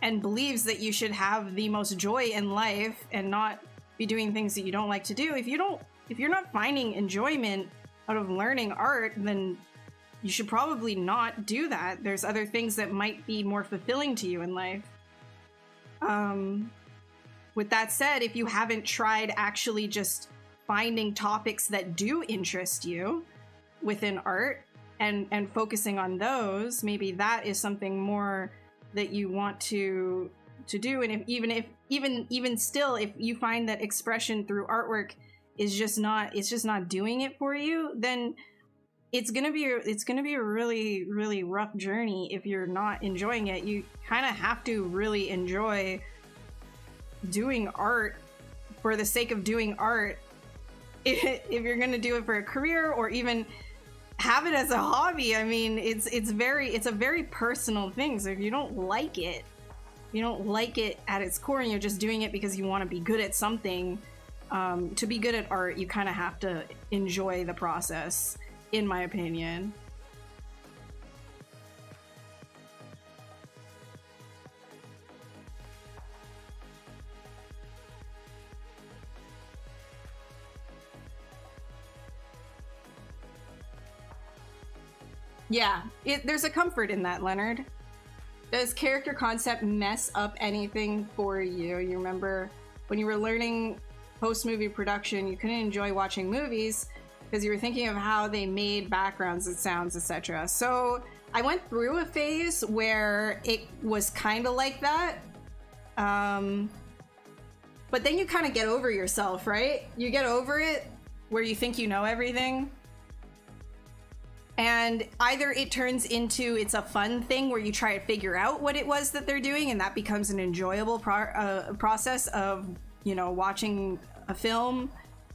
and believes that you should have the most joy in life and not be doing things that you don't like to do. If you're not finding enjoyment out of learning art, then you should probably not do that. There's other things that might be more fulfilling to you in life. With that said, if you haven't tried actually just finding topics that do interest you within art and focusing on those, maybe that is something more that you want to do. And even still, if you find that expression through artwork is just not doing it for you, then it's gonna be a really, really rough journey if you're not enjoying it. You kind of have to really enjoy doing art for the sake of doing art if you're gonna do it for a career or even have it as a hobby. I mean, it's a very personal thing. So if you don't like it at its core and you're just doing it because you want to be good at something, to be good at art, you kind of have to enjoy the process, in my opinion. Yeah, there's a comfort in that, Leonard. Does character concept mess up anything for you? You remember when you were learning post-movie production, you couldn't enjoy watching movies because you were thinking of how they made backgrounds and sounds, etc. So I went through a phase where it was kind of like that. But then you kind of get over yourself, right? You get over it where you think you know everything. And either it turns into, it's a fun thing where you try to figure out what it was that they're doing, and that becomes an enjoyable process of, you know, watching a film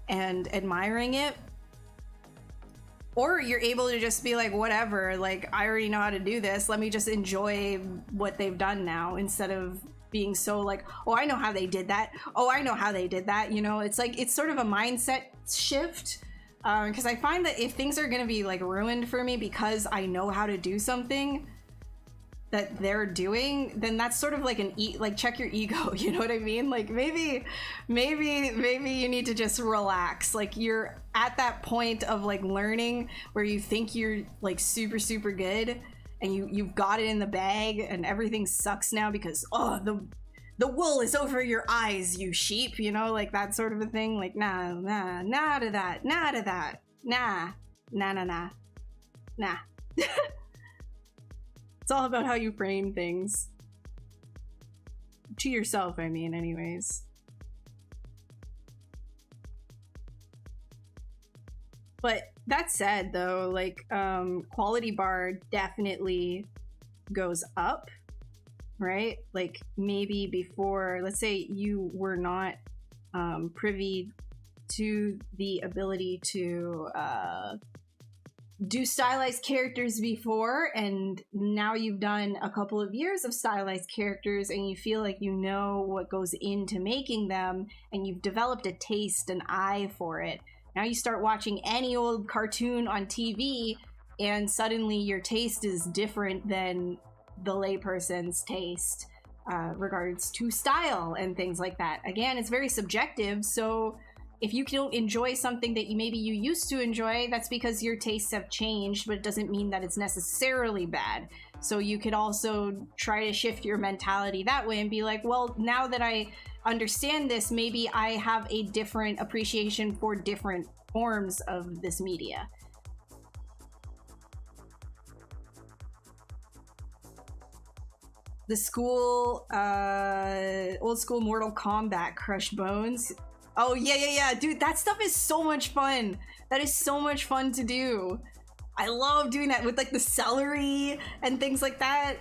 and admiring it. Or you're able to just be like, whatever, like, I already know how to do this, let me just enjoy what they've done now, instead of being so like, oh, I know how they did that, oh, I know how they did that, you know. It's like, it's sort of a mindset shift. Because I find that if things are going to be like ruined for me because I know how to do something that they're doing, then that's sort of like like check your ego, you know what I mean? Like maybe you need to just relax. Like you're at that point of like learning where you think you're like super, super good and you've got it in the bag and everything sucks now because, oh, the wool is over your eyes, you sheep, you know, like that sort of a thing. Like, nah to that, nah to that, nah. It's all about how you frame things. To yourself, I mean, anyways. But that said, though, like, quality bar definitely goes up, right? Like, maybe before, let's say you were not privy to the ability to do stylized characters before, and now you've done a couple of years of stylized characters and you feel like you know what goes into making them, and you've developed a taste, an eye for it. Now you start watching any old cartoon on TV and suddenly your taste is different than the layperson's taste regards to style and things like that. Again, it's very subjective, so if you don't enjoy something that maybe you used to enjoy, that's because your tastes have changed, but it doesn't mean that it's necessarily bad. So you could also try to shift your mentality that way and be like, well, now that I understand this, maybe I have a different appreciation for different forms of this media. The school, old school Mortal Kombat, Crush Bones. Oh, yeah. Dude, that stuff is so much fun. That is so much fun to do. I love doing that with, like, the celery and things like that.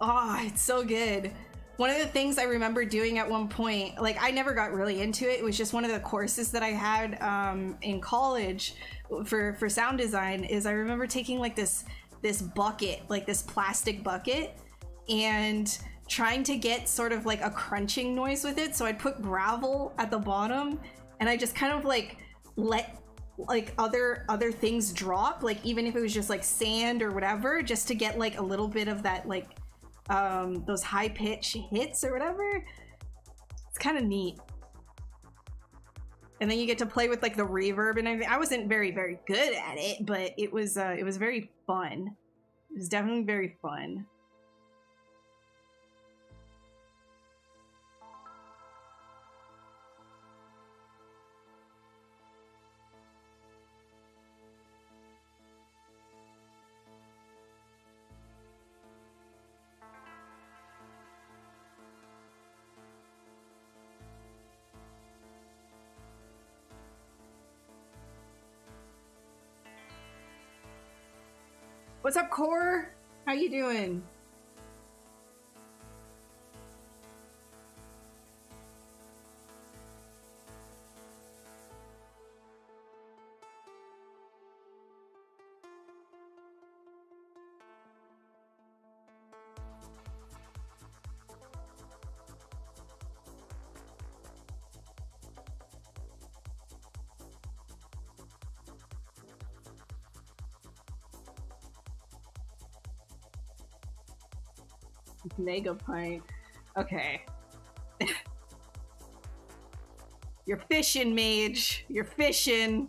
Oh, it's so good. One of the things I remember doing at one point, like, I never got really into it. It was just one of the courses that I had in college for sound design, is I remember taking, like, this bucket, like this plastic bucket, and trying to get sort of like a crunching noise with it. So I'd put gravel at the bottom and I just kind of like let like other things drop, like even if it was just like sand or whatever, just to get like a little bit of that, like those high pitch hits or whatever. It's kind of neat. And then you get to play with like the reverb and everything. I wasn't very good at it, but it was very fun. It was definitely very fun. What's up, Core? How you doing? Mega pint. Okay. You're fishing, mage. You're fishing.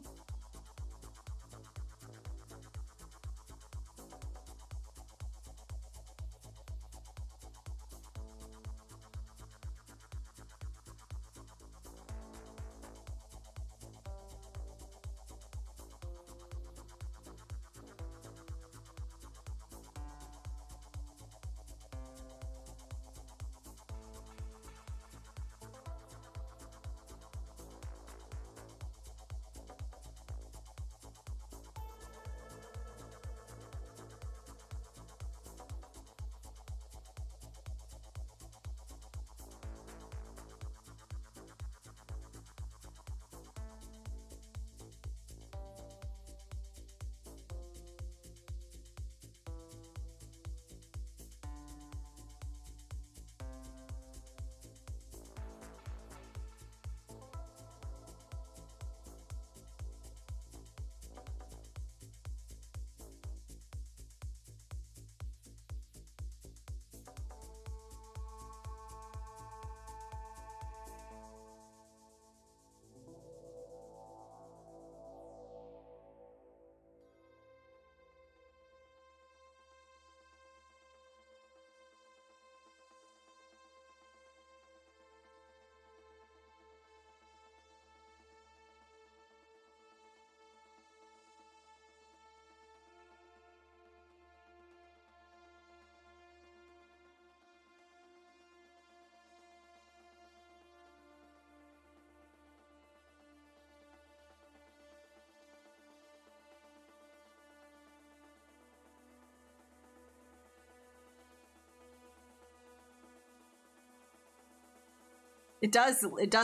It does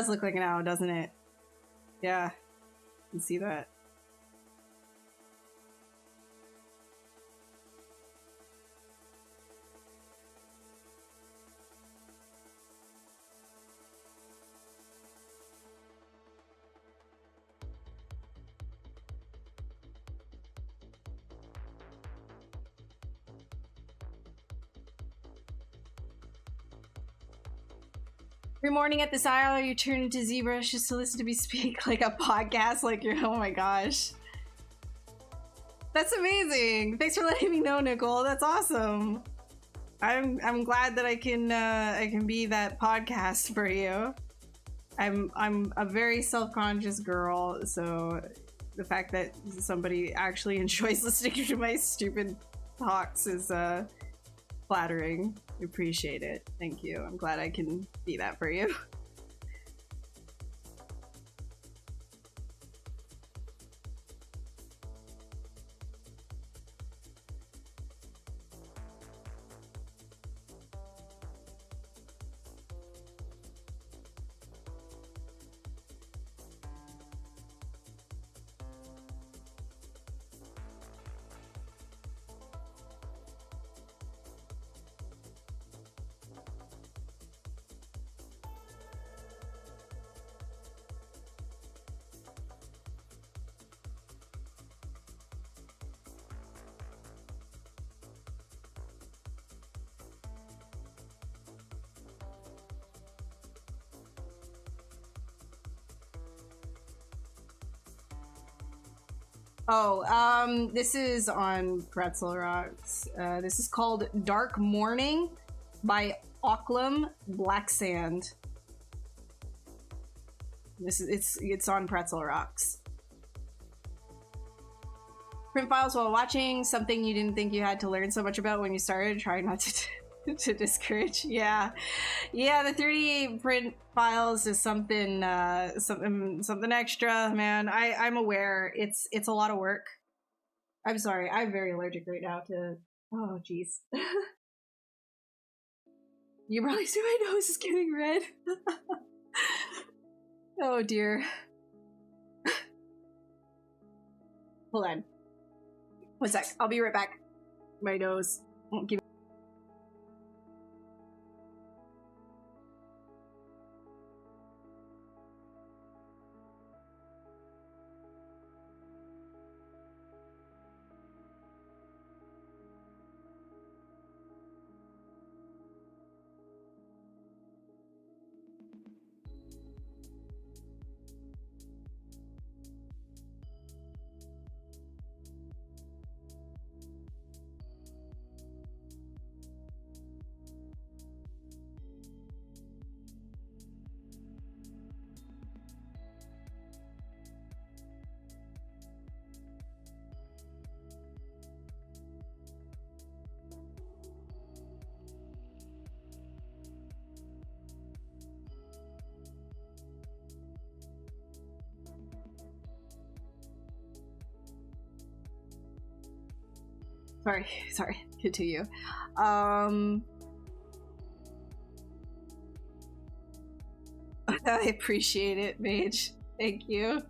look like an owl, doesn't it? Yeah, you can see that. Every morning at this hour, you turn to ZBrush just to listen to me speak like a podcast, like you're, oh my gosh. That's amazing. Thanks for letting me know, Nicole. That's awesome. I'm glad that I can be that podcast for you. I'm a very self-conscious girl, so the fact that somebody actually enjoys listening to my stupid talks is flattering. Appreciate it. Thank you. I'm glad I can be that for you. Oh, this is on Pretzel Rocks. This is called Dark Morning by Aucklam Black Sand. It's on Pretzel Rocks. Print files while watching something you didn't think you had to learn so much about when you started. Try not to discourage. Yeah, the 3D print files is something something extra, man. I'm aware it's a lot of work. I'm sorry, I'm very allergic right now to, oh jeez. You probably see my nose is getting red. Oh dear. Hold on. One sec, I'll be right back. My nose won't give. Sorry, continue. I appreciate it, Mage. Thank you.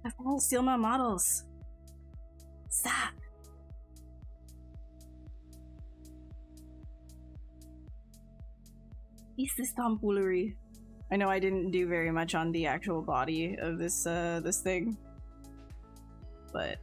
I want to steal my models. Stop. It's this tomfoolery. I know I didn't do very much on the actual body of this this thing, but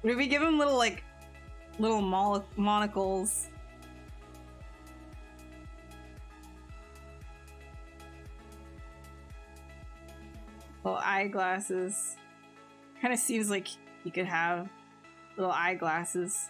Would we give him little, like, little monocles? Little eyeglasses. Kind of seems like he could have little eyeglasses.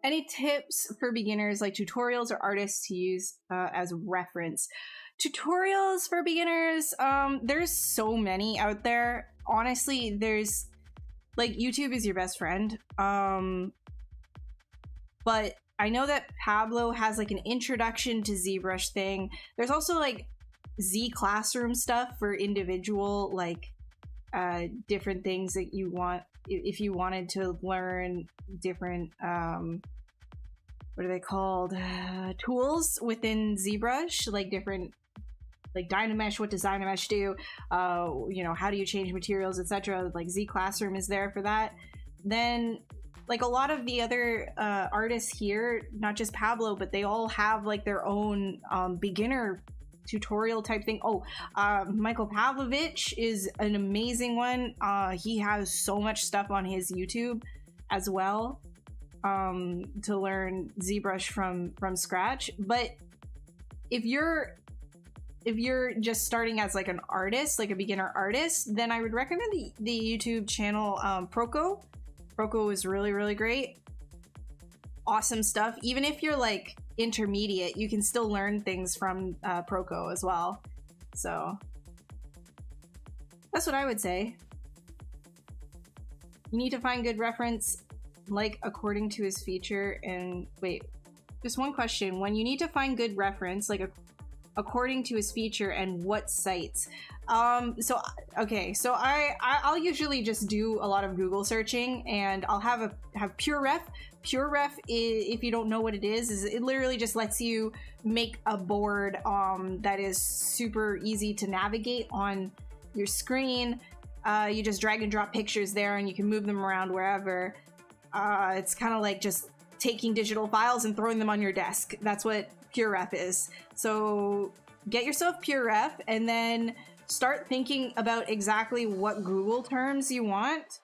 Any tips for beginners, like tutorials or artists to use as reference? Tutorials for beginners, there's so many out there. Honestly, there's, like, YouTube is your best friend. But I know that Pablo has, like, an introduction to ZBrush thing. There's also, like, Z Classroom stuff for individual, like, different things that you want. If you wanted to learn different, what are they called? Tools within ZBrush, like different, like Dynamesh, what does Dynamesh do? You know, how do you change materials, etc. Like Z Classroom is there for that. Then, like a lot of the other artists here, not just Pablo, but they all have like their own beginner tutorial type thing. Michael Pavlovich is an amazing one. He has so much stuff on his YouTube as well to learn ZBrush from scratch. But if you're just starting as like an artist, like a beginner artist, then I would recommend the YouTube channel Proco. Proco is really great. Awesome stuff. Even if you're like intermediate, you can still learn things from Proco as well. So that's what I would say. You need to find good reference, like according to his feature. And wait, just one question. When you need to find good reference, like according to his feature, and what sites? I'll usually just do a lot of Google searching, and I'll have PureRef. PureRef, if you don't know what it is it literally just lets you make a board that is super easy to navigate on your screen. You just drag and drop pictures there, and you can move them around wherever. It's kind of like just taking digital files and throwing them on your desk. That's what PureRef is. So get yourself PureRef, and then start thinking about exactly what Google terms you want.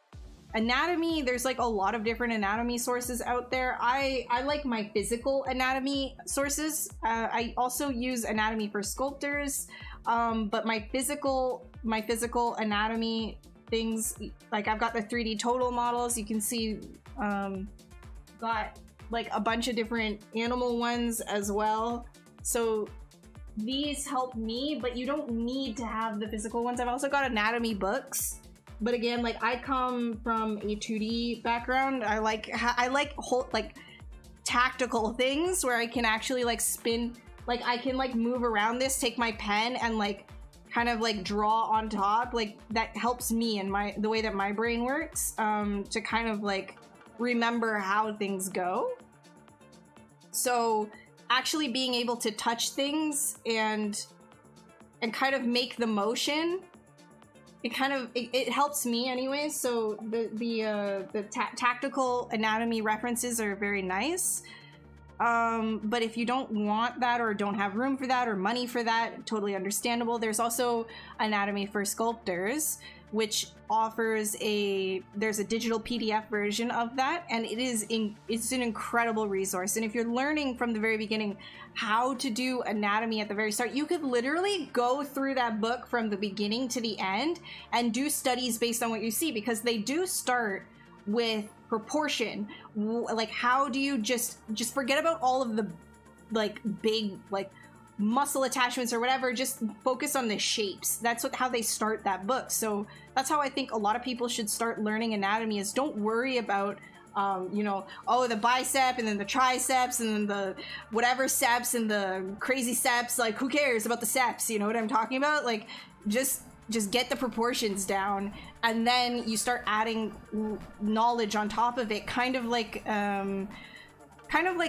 Anatomy, there's like a lot of different anatomy sources out there. I like my physical anatomy sources. I also use anatomy for sculptors, but my physical anatomy things, like I've got the 3D total models. You can see got like a bunch of different animal ones as well. So these help me, but you don't need to have the physical ones. I've also got anatomy books. But again, like I come from a 2D background. I like whole like tactical things where I can actually like spin, like I can like move around this, take my pen and like kind of like draw on top. Like that helps me in the way that my brain works, to kind of like remember how things go. So actually being able to touch things and kind of make the motion, it helps me anyway. So the tactical anatomy references are very nice. But if you don't want that or don't have room for that or money for that, totally understandable. There's also Anatomy for Sculptors, which offers there's a digital PDF version of that, and it's an incredible resource. And if you're learning from the very beginning how to do anatomy at the very start, you could literally go through that book from the beginning to the end and do studies based on what you see, because they do start with proportion. Like, how do you just forget about all of the like big like muscle attachments or whatever, just focus on the shapes. That's how they start that book. So that's how I think a lot of people should start learning anatomy, is don't worry about you know, oh, the bicep and then the triceps and then the whatever seps and the crazy seps. Like, who cares about the seps? You know what I'm talking about? Like, just get the proportions down, and then you start adding knowledge on top of it, kind of like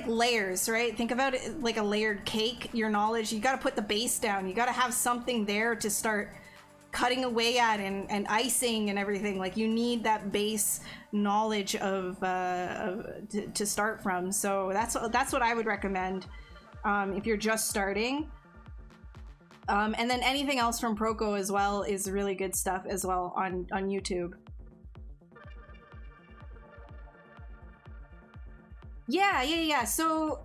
layers, right? Think about it like a layered cake. Your knowledge, you got to put the base down. You got to have something there to start cutting away at and icing and everything. Like, you need that base knowledge to start from. So that's what I would recommend if you're just starting. And then anything else from Proco as well is really good stuff as well on YouTube. Yeah. So,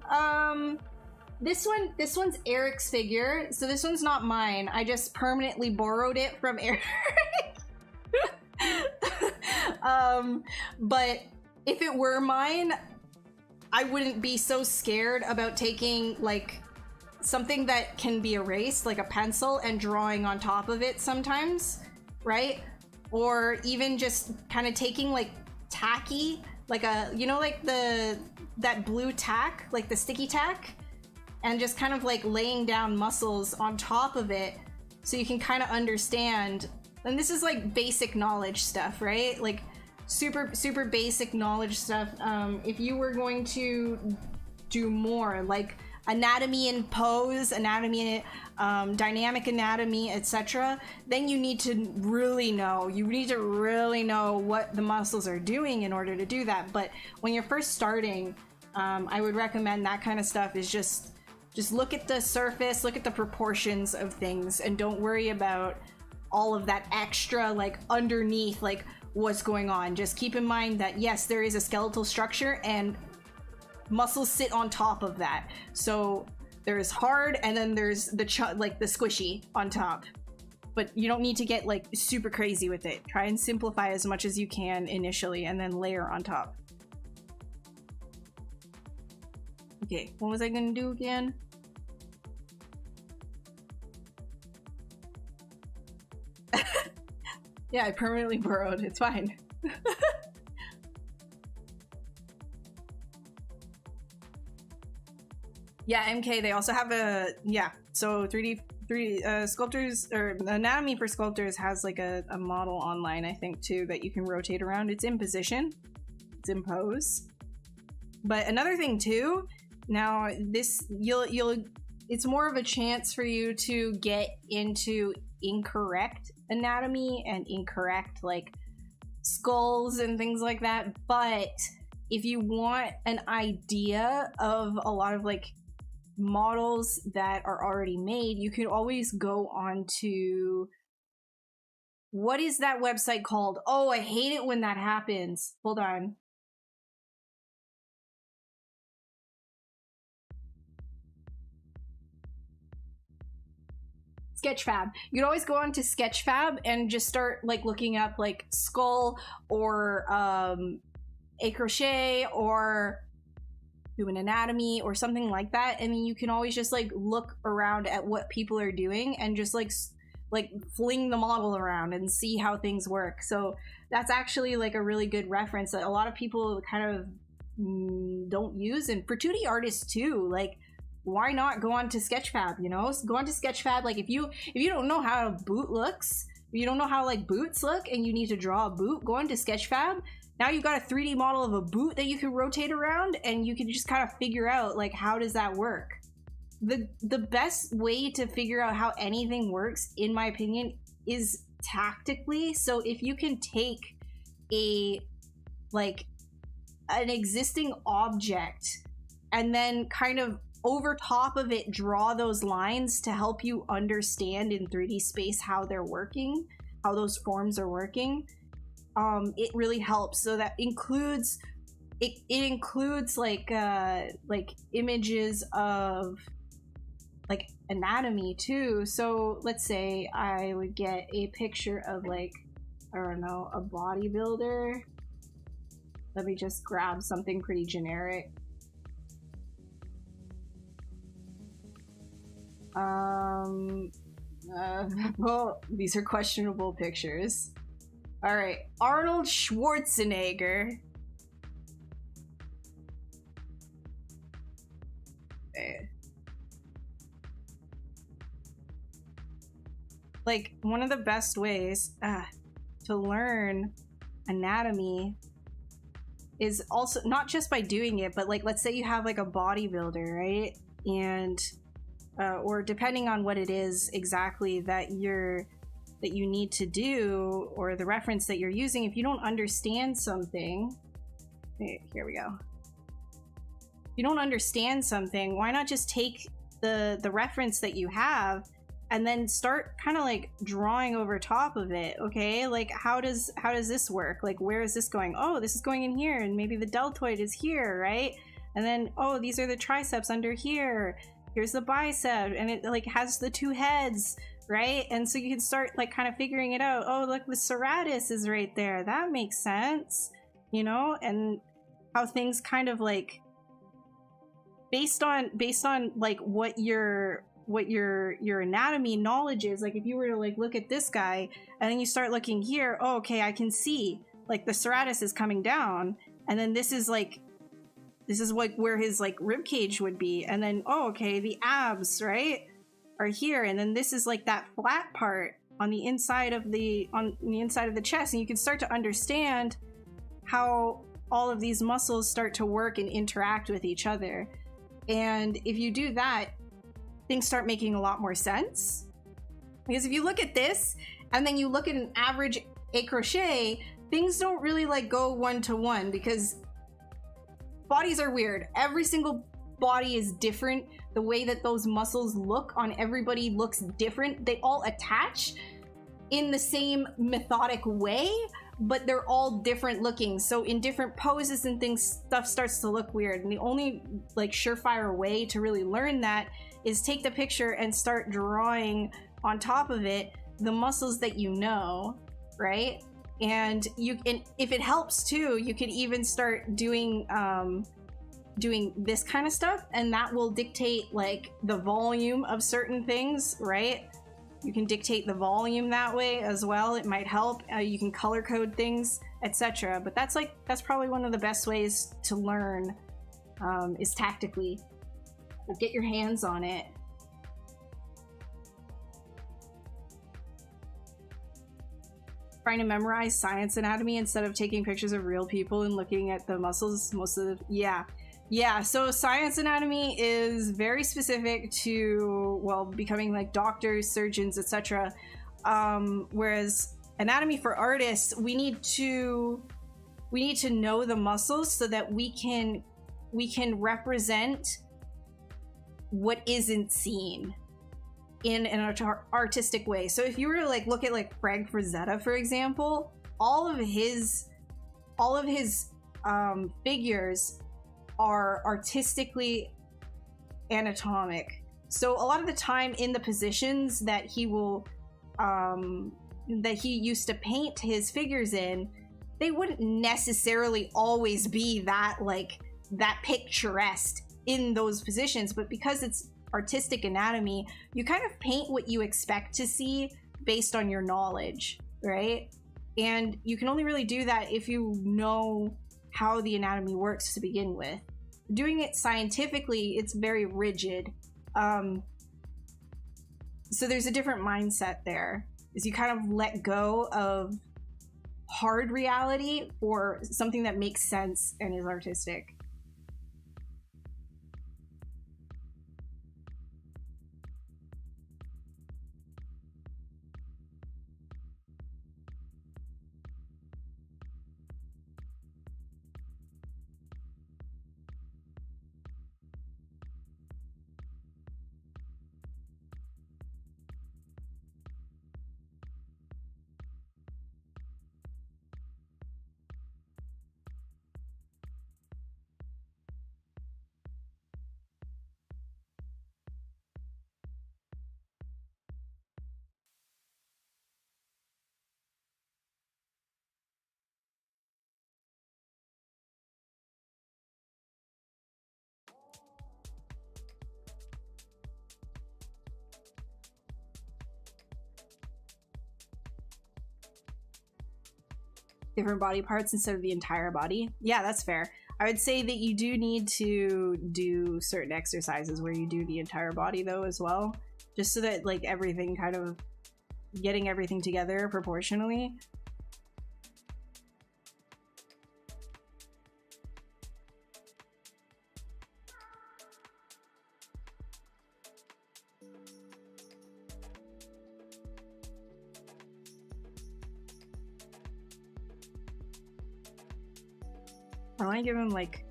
this one's Eric's figure. So this one's not mine. I just permanently borrowed it from Eric. But if it were mine, I wouldn't be so scared about taking like something that can be erased, like a pencil, and drawing on top of it sometimes, right? Or even just kind of taking like tacky, like like that blue tack, like the sticky tack, and just kind of like laying down muscles on top of it so you can kind of understand. And this is like basic knowledge stuff, right? Like super basic knowledge stuff. If you were going to do more like anatomy and pose, anatomy, dynamic anatomy, etc., then you need to really know. You need to really know what the muscles are doing in order to do that. But when you're first starting, I would recommend that kind of stuff is just look at the surface, look at the proportions of things, and don't worry about all of that extra like underneath, like what's going on. Just keep in mind that yes, there is a skeletal structure and muscles sit on top of that. So there's hard, and then there's the squishy on top. But you don't need to get like super crazy with it. Try and simplify as much as you can initially, and then layer on top. Okay, what was I gonna do again? Yeah, I permanently borrowed. It's fine. Yeah, MK, they also have so 3D sculptors, or Anatomy for Sculptors has like a model online, I think, too, that you can rotate around. It's in position, it's in pose. But another thing too, now this it's more of a chance for you to get into incorrect anatomy and incorrect like skulls and things like that. But if you want an idea of a lot of like models that are already made, you can always go on to, what is that website called? Oh, I hate it when that happens. Hold on. Sketchfab. You can always go on to Sketchfab and just start like looking up like skull or a crochet or human anatomy or something like that. I mean, you can always just like look around at what people are doing and just like fling the model around and see how things work. So that's actually like a really good reference that a lot of people kind of don't use. And for 2D artists too, like, why not go on to Sketchfab? You know, go on to Sketchfab. Like if you don't know how a boot looks, if you don't know how like boots look and you need to draw a boot, go on to Sketchfab. Now you've got a 3D model of a boot that you can rotate around, and you can just kind of figure out like, how does that work? The best way to figure out how anything works, in my opinion, is tactically. So if you can take an existing object and then kind of over top of it draw those lines to help you understand in 3D space how they're working, how those forms are working. It really helps. So that includes it includes like images of like anatomy too. So let's say I would get a picture of like, I don't know, a bodybuilder. Let me just grab something pretty generic. Well, these are questionable pictures. All right, Arnold Schwarzenegger. Okay. Like, one of the best ways to learn anatomy is also not just by doing it, but like, let's say you have like a bodybuilder, right? And or depending on what it is exactly that you need to do, or the reference that you're using, if you don't understand something, here we go. If you don't understand something, why not just take the reference that you have and then start kind of like drawing over top of it? Okay, like how does this work? Like, where is this going? Oh, this is going in here, and maybe the deltoid is here, right? And then, oh, these are the triceps under here. Here's the bicep, and it like has the two heads, right? And so you can start like kind of figuring it out. Oh, look, the serratus is right there. That makes sense, you know? And how things kind of like based on like what your anatomy knowledge is. Like if you were to like look at this guy and then you start looking here, oh, okay, I can see like the serratus is coming down, and then this is like where his like rib cage would be, and then oh, okay, the abs, right, are here, and then this is like that flat part on the inside of the chest, and you can start to understand how all of these muscles start to work and interact with each other. And if you do that, things start making a lot more sense. Because if you look at this and then you look at an average a crochet, things don't really like go one-to-one, because bodies are weird. Every single body is different. The way that those muscles look on everybody looks different. They all attach in the same methodic way, but they're all different looking. So in different poses and things, stuff starts to look weird. And the only like surefire way to really learn that is take the picture and start drawing on top of it the muscles that you know, right? And if it helps too, you could even start doing this kind of stuff, and that will dictate like the volume of certain things, right? You can dictate the volume that way as well. It might help. You can color code things, etc. But that's probably one of the best ways to learn, is tactically. Get your hands on it. Trying to memorize science anatomy instead of taking pictures of real people and looking at the muscles yeah, so science anatomy is very specific to, well, becoming like doctors, surgeons, etc. Whereas anatomy for artists, we need to know the muscles so that we can represent what isn't seen in an artistic way. So if you were to like look at like Frank Frazetta, for example, all of his figures are artistically anatomic. So a lot of the time in the positions that he will that he used to paint his figures in, they wouldn't necessarily always be that picturesque in those positions, but because it's artistic anatomy, you kind of paint what you expect to see based on your knowledge, right? And you can only really do that if you know how the anatomy works to begin with. Doing it scientifically, it's very rigid. So there's a different mindset there, is you kind of let go of hard reality for something that makes sense and is artistic. different body parts instead of the entire body. Yeah, that's fair. I would say that you do need to do certain exercises where you do the entire body though as well, just so that like everything kind of getting everything together proportionally. I want to give him like,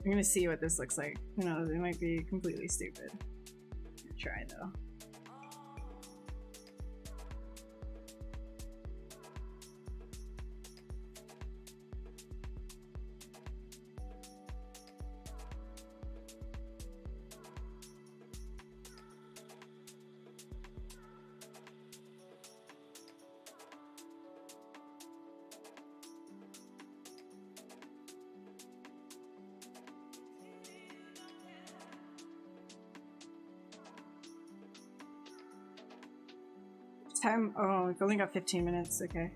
I'm gonna see what this looks like. Who knows, it might be completely stupid. I'm gonna try though. Time, oh, we've only got 15 minutes, okay.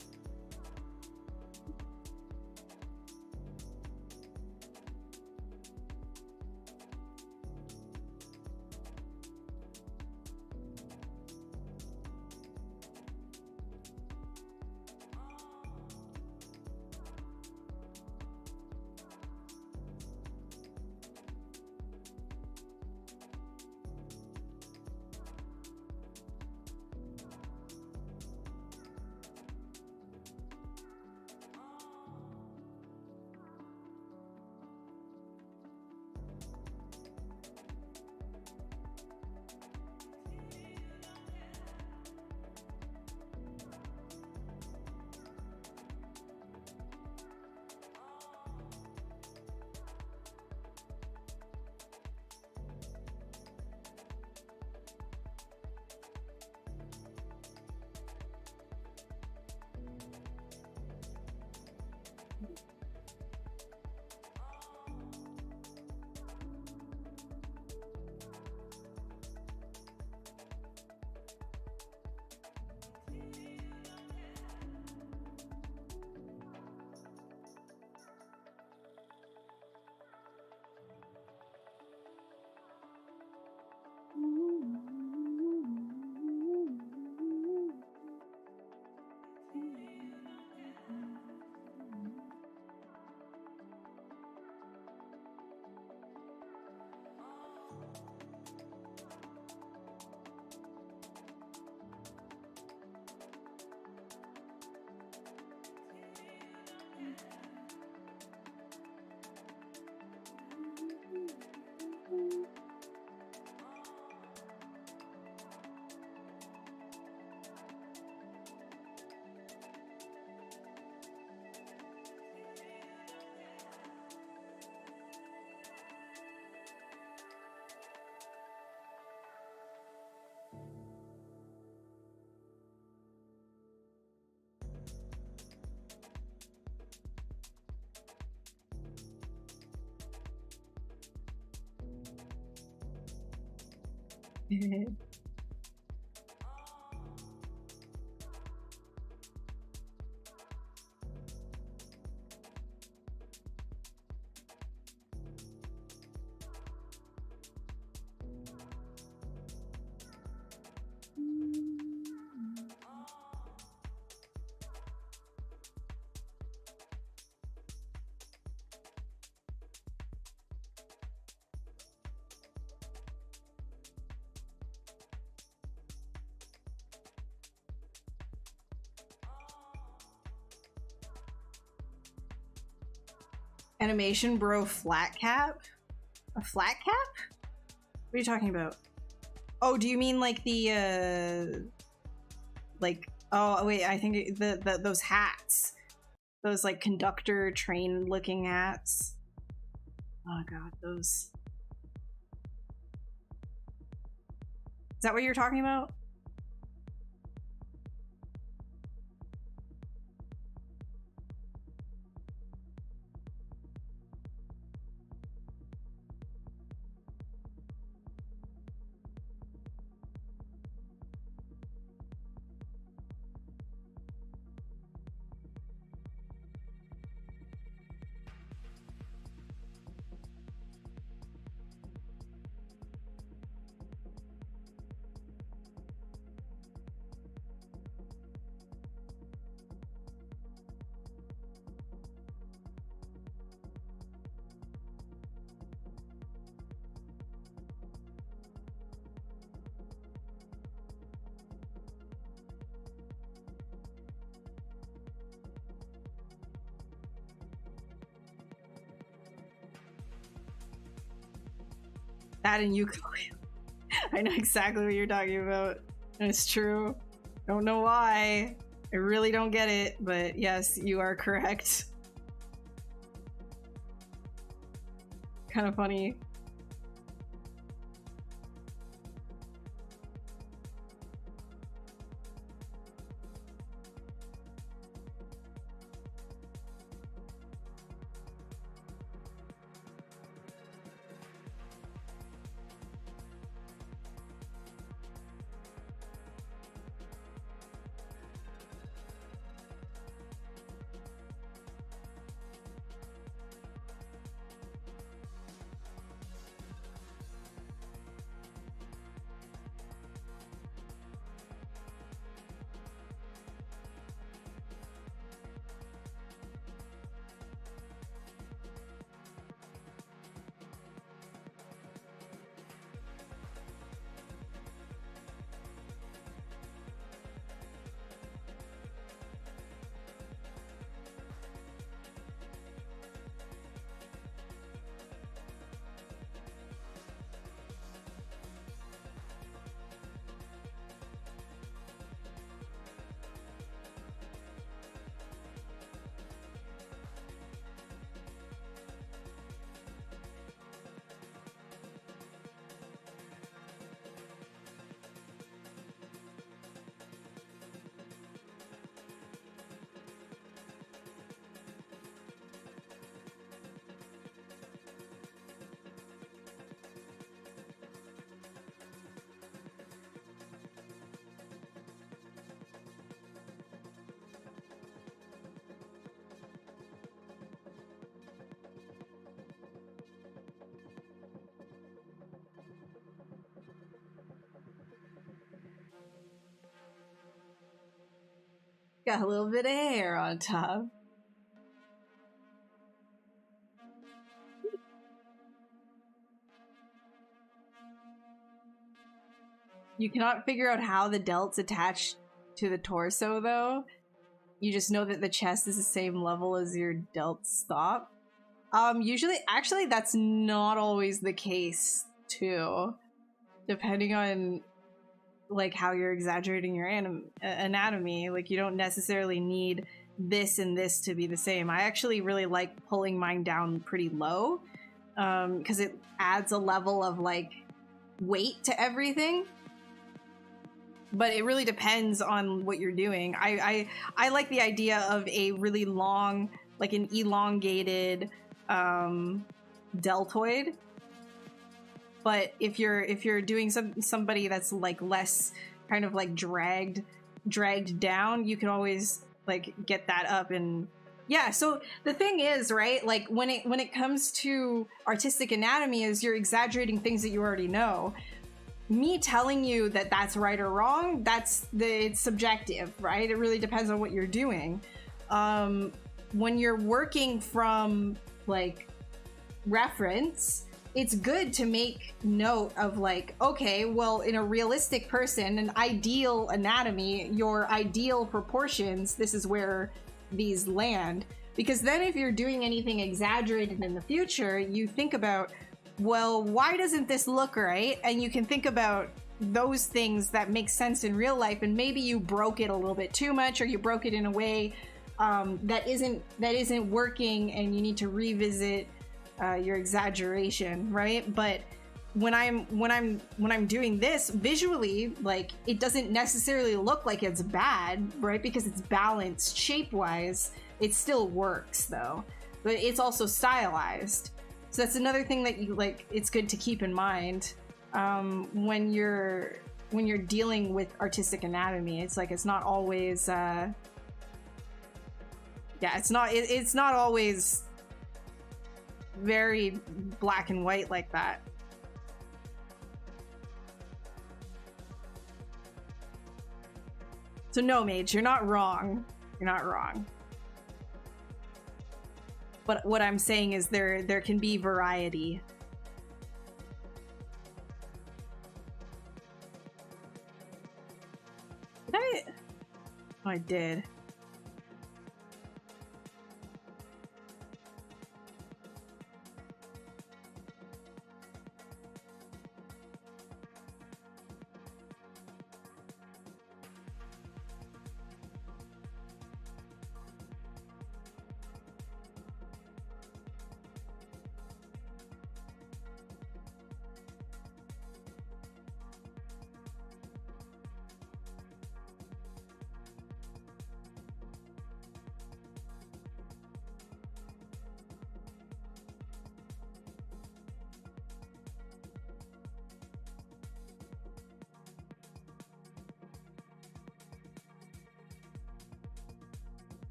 Animation bro flat cap? A flat cap? What are you talking about? Oh, do you mean like the like, oh wait, I think those hats. Those like conductor train looking hats. Oh god, those. Is that what you're talking about? That and ukulele. I know exactly what you're talking about. And it's true. Don't know why. I really don't get it, but yes, you are correct. Kind of funny. Got a little bit of hair on top. You cannot figure out how the delts attach to the torso, though. You just know that the chest is the same level as your delt stop. Usually, actually, that's not always the case, too. Depending on, like, how you're exaggerating your anatomy. Like, you don't necessarily need this and this to be the same. I actually really like pulling mine down pretty low, because it adds a level of, like, weight to everything. But it really depends on what you're doing. I like the idea of a really long, like an elongated deltoid. But if you're doing somebody that's like less kind of like dragged down, you can always like get that up. And yeah, so the thing is, right, like when it comes to artistic anatomy, is you're exaggerating things that you already know. Me telling you that that's right or wrong, it's subjective, right? It really depends on what you're doing. When you're working from like reference, it's good to make note of like, okay, well, in a realistic person, an ideal anatomy, your ideal proportions, this is where these land. Because then if you're doing anything exaggerated in the future, you think about, well, why doesn't this look right? And you can think about those things that make sense in real life, and maybe you broke it a little bit too much, or you broke it in a way that isn't working, and you need to revisit your exaggeration, right? But when I'm doing this visually, like, it doesn't necessarily look like it's bad, right? Because it's balanced shape-wise. It still works though, but it's also stylized. So that's another thing that you like. It's good to keep in mind when you're dealing with artistic anatomy. It's like it's not always it's not always very black and white like that. So no, Mage, you're not wrong. You're not wrong. But what I'm saying is there can be variety. Did I? Oh, I did.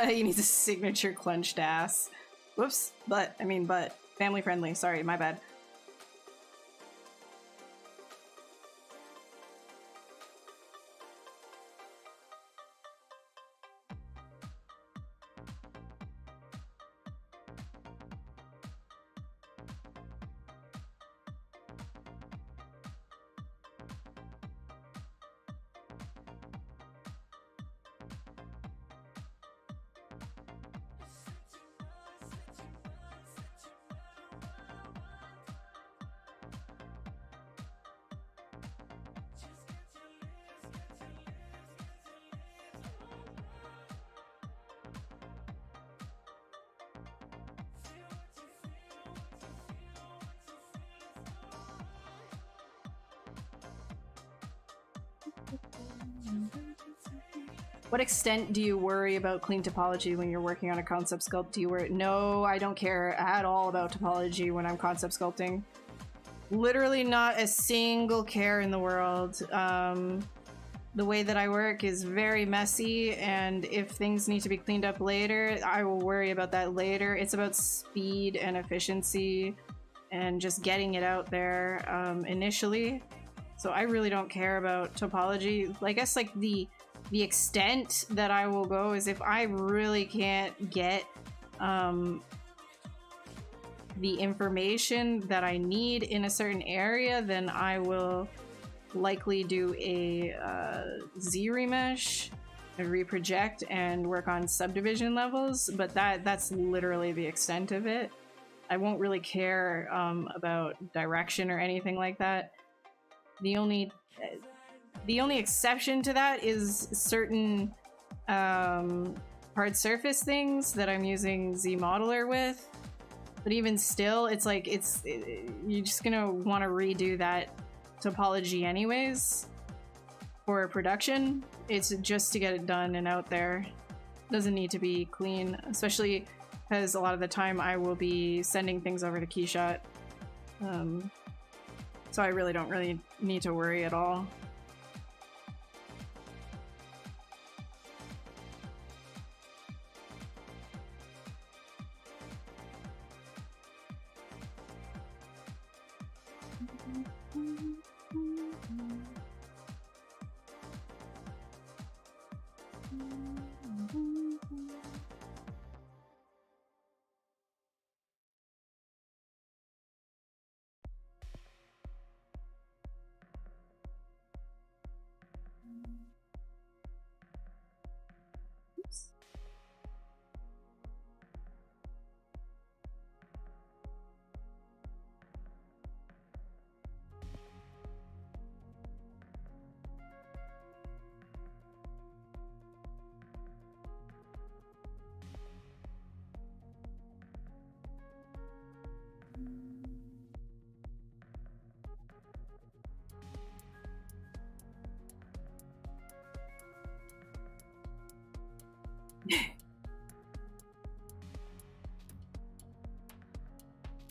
He needs a signature clenched ass. Whoops. But family friendly. Sorry, my bad. What extent do you worry about clean topology when you're working on a concept sculpt? Do you worry? No, I don't care at all about topology when I'm concept sculpting. Literally not a single care in the world. The way that I work is very messy, and if things need to be cleaned up later, I will worry about that later. It's about speed and efficiency and just getting it out there initially. So I really don't care about topology. I guess like the extent that I will go is if I really can't get the information that I need in a certain area, then I will likely do a ZBrush and reproject and work on subdivision levels, but that's literally the extent of it. I won't really care about direction or anything like that. The only exception to that is certain hard surface things that I'm using ZModeler with. But even still, it's like you're just gonna want to redo that topology anyways for production. It's just to get it done and out there. Doesn't need to be clean, especially because a lot of the time I will be sending things over to Keyshot. So I really don't need to worry at all.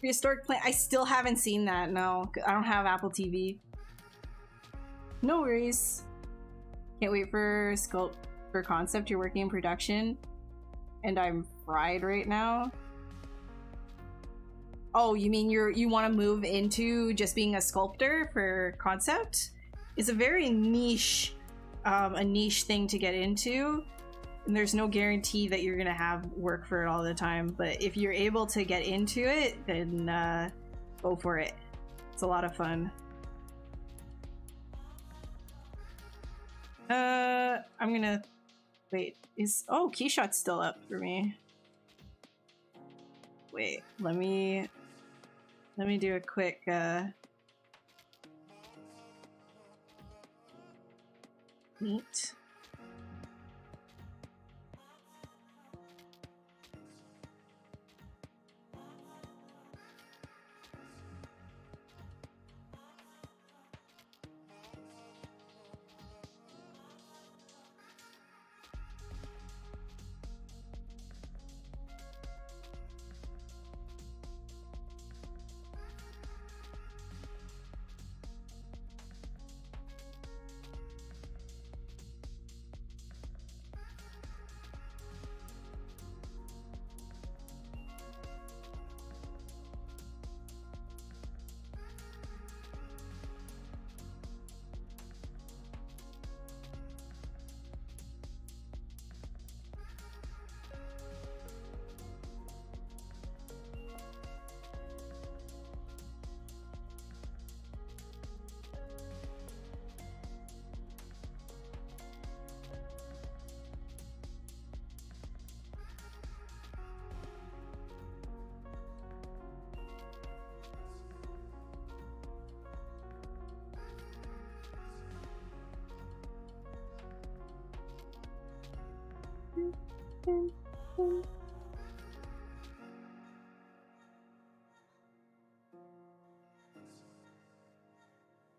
Prehistoric plant. I still haven't seen that. No, I don't have Apple TV. No worries. Can't wait for concept. You're working in production, and I'm fried right now. Oh, you mean you want to move into just being a sculptor for concept? It's a very niche, a niche thing to get into, and there's no guarantee that you're gonna have work for it all the time. But if you're able to get into it, then go for it. It's a lot of fun. I'm gonna wait. Keyshot's still up for me. Wait, let me do a quick neat.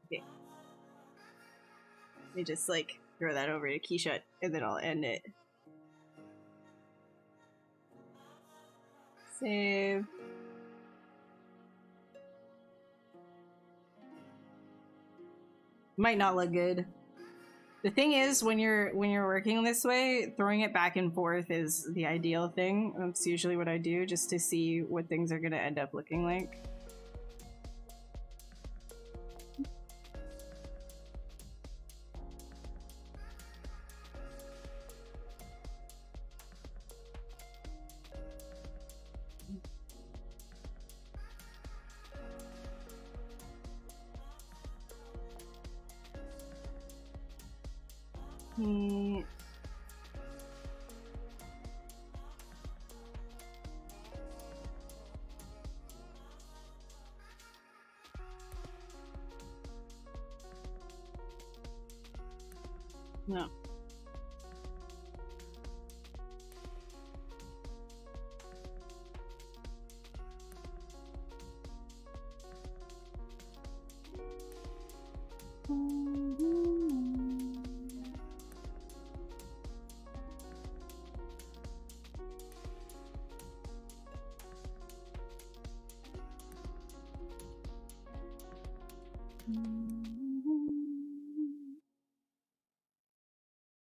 Okay. Let me just like throw that over to Keisha and then I'll end it. Save. Might not look good. The thing is, when you're working this way, throwing it back and forth is the ideal thing. That's usually what I do, just to see what things are gonna end up looking like. No.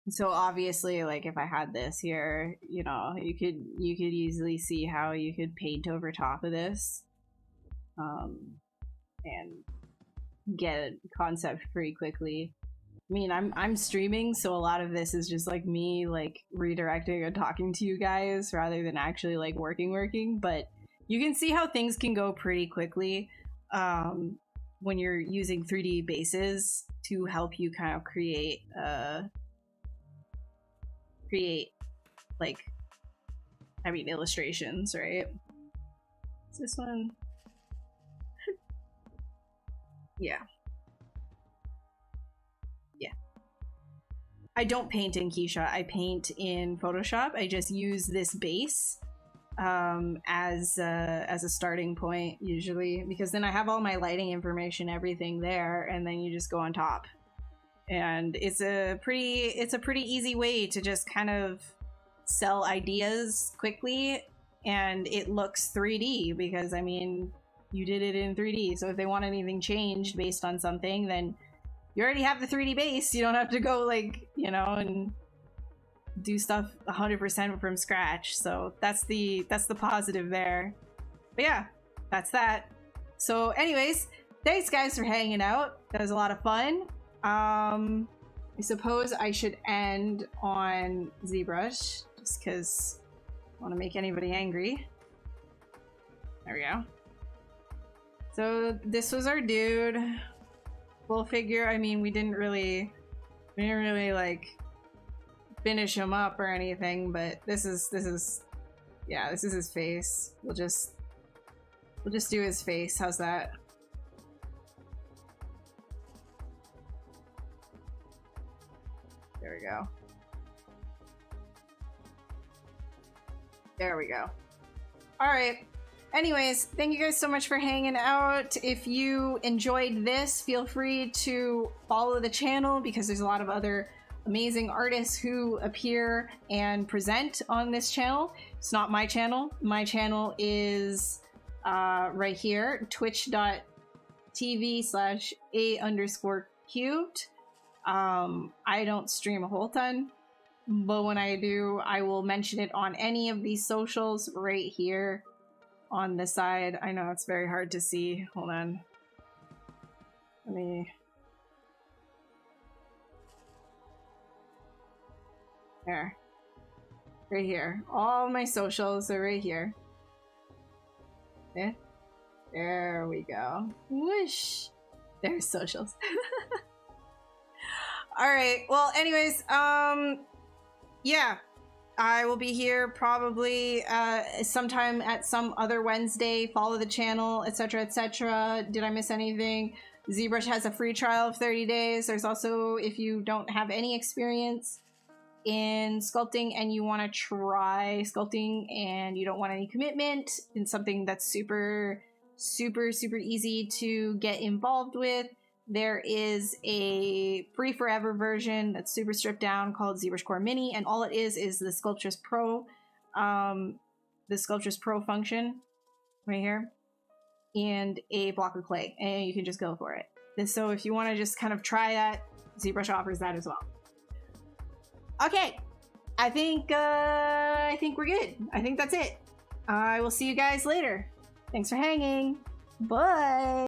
So obviously, like, if I had this here, you know, you could easily see how you could paint over top of this, and get a concept pretty quickly. I mean, I'm streaming, so a lot of this is just like me like redirecting and talking to you guys rather than actually like working. But you can see how things can go pretty quickly when you're using 3D bases to help you kind of create like, I mean, illustrations, right? Is this one? Yeah. I don't paint in Keisha. I paint in Photoshop. I just use this base as a starting point usually, because then I have all my lighting information, everything there, and then you just go on top. And it's a pretty easy way to just kind of sell ideas quickly and it looks 3D because, I mean, you did it in 3D. So if they want anything changed based on something, then you already have the 3D base. You don't have to go, like, you know, and do stuff 100% from scratch. So that's the positive there. But yeah, that's that. So anyways, thanks guys for hanging out. That was a lot of fun. I suppose I should end on ZBrush just because I don't want to make anybody angry. There we go. So this was our dude. Full figure. I mean, we didn't really like finish him up or anything, but this is his face. We'll just do his face. How's that? There we go. There we go. All right. Anyways, thank you guys so much for hanging out. If you enjoyed this, feel free to follow the channel because there's a lot of other amazing artists who appear and present on this channel. It's not my channel. My channel is right here, twitch.tv/a_cubed. I don't stream a whole ton, but when I do, I will mention it on any of these socials right here on the side. I know it's very hard to see. Hold on. Let me... There. Right here. All my socials are right here. Yeah. There we go. Whoosh. There's socials. Alright, well, anyways, yeah. I will be here probably sometime at some other Wednesday. Follow the channel, etc., etc. Did I miss anything? ZBrush has a free trial of 30 days. There's also, if you don't have any experience in sculpting and you want to try sculpting and you don't want any commitment in something that's super easy to get involved with, there is a free forever version that's super stripped down called ZBrush Core Mini, and all it is the Sculptress Pro function right here and a block of clay, and you can just go for it. And so if you want to just kind of try that, ZBrush offers that as well. Okay, I think we're good. I think that's it. I will see you guys later. Thanks for hanging. Bye.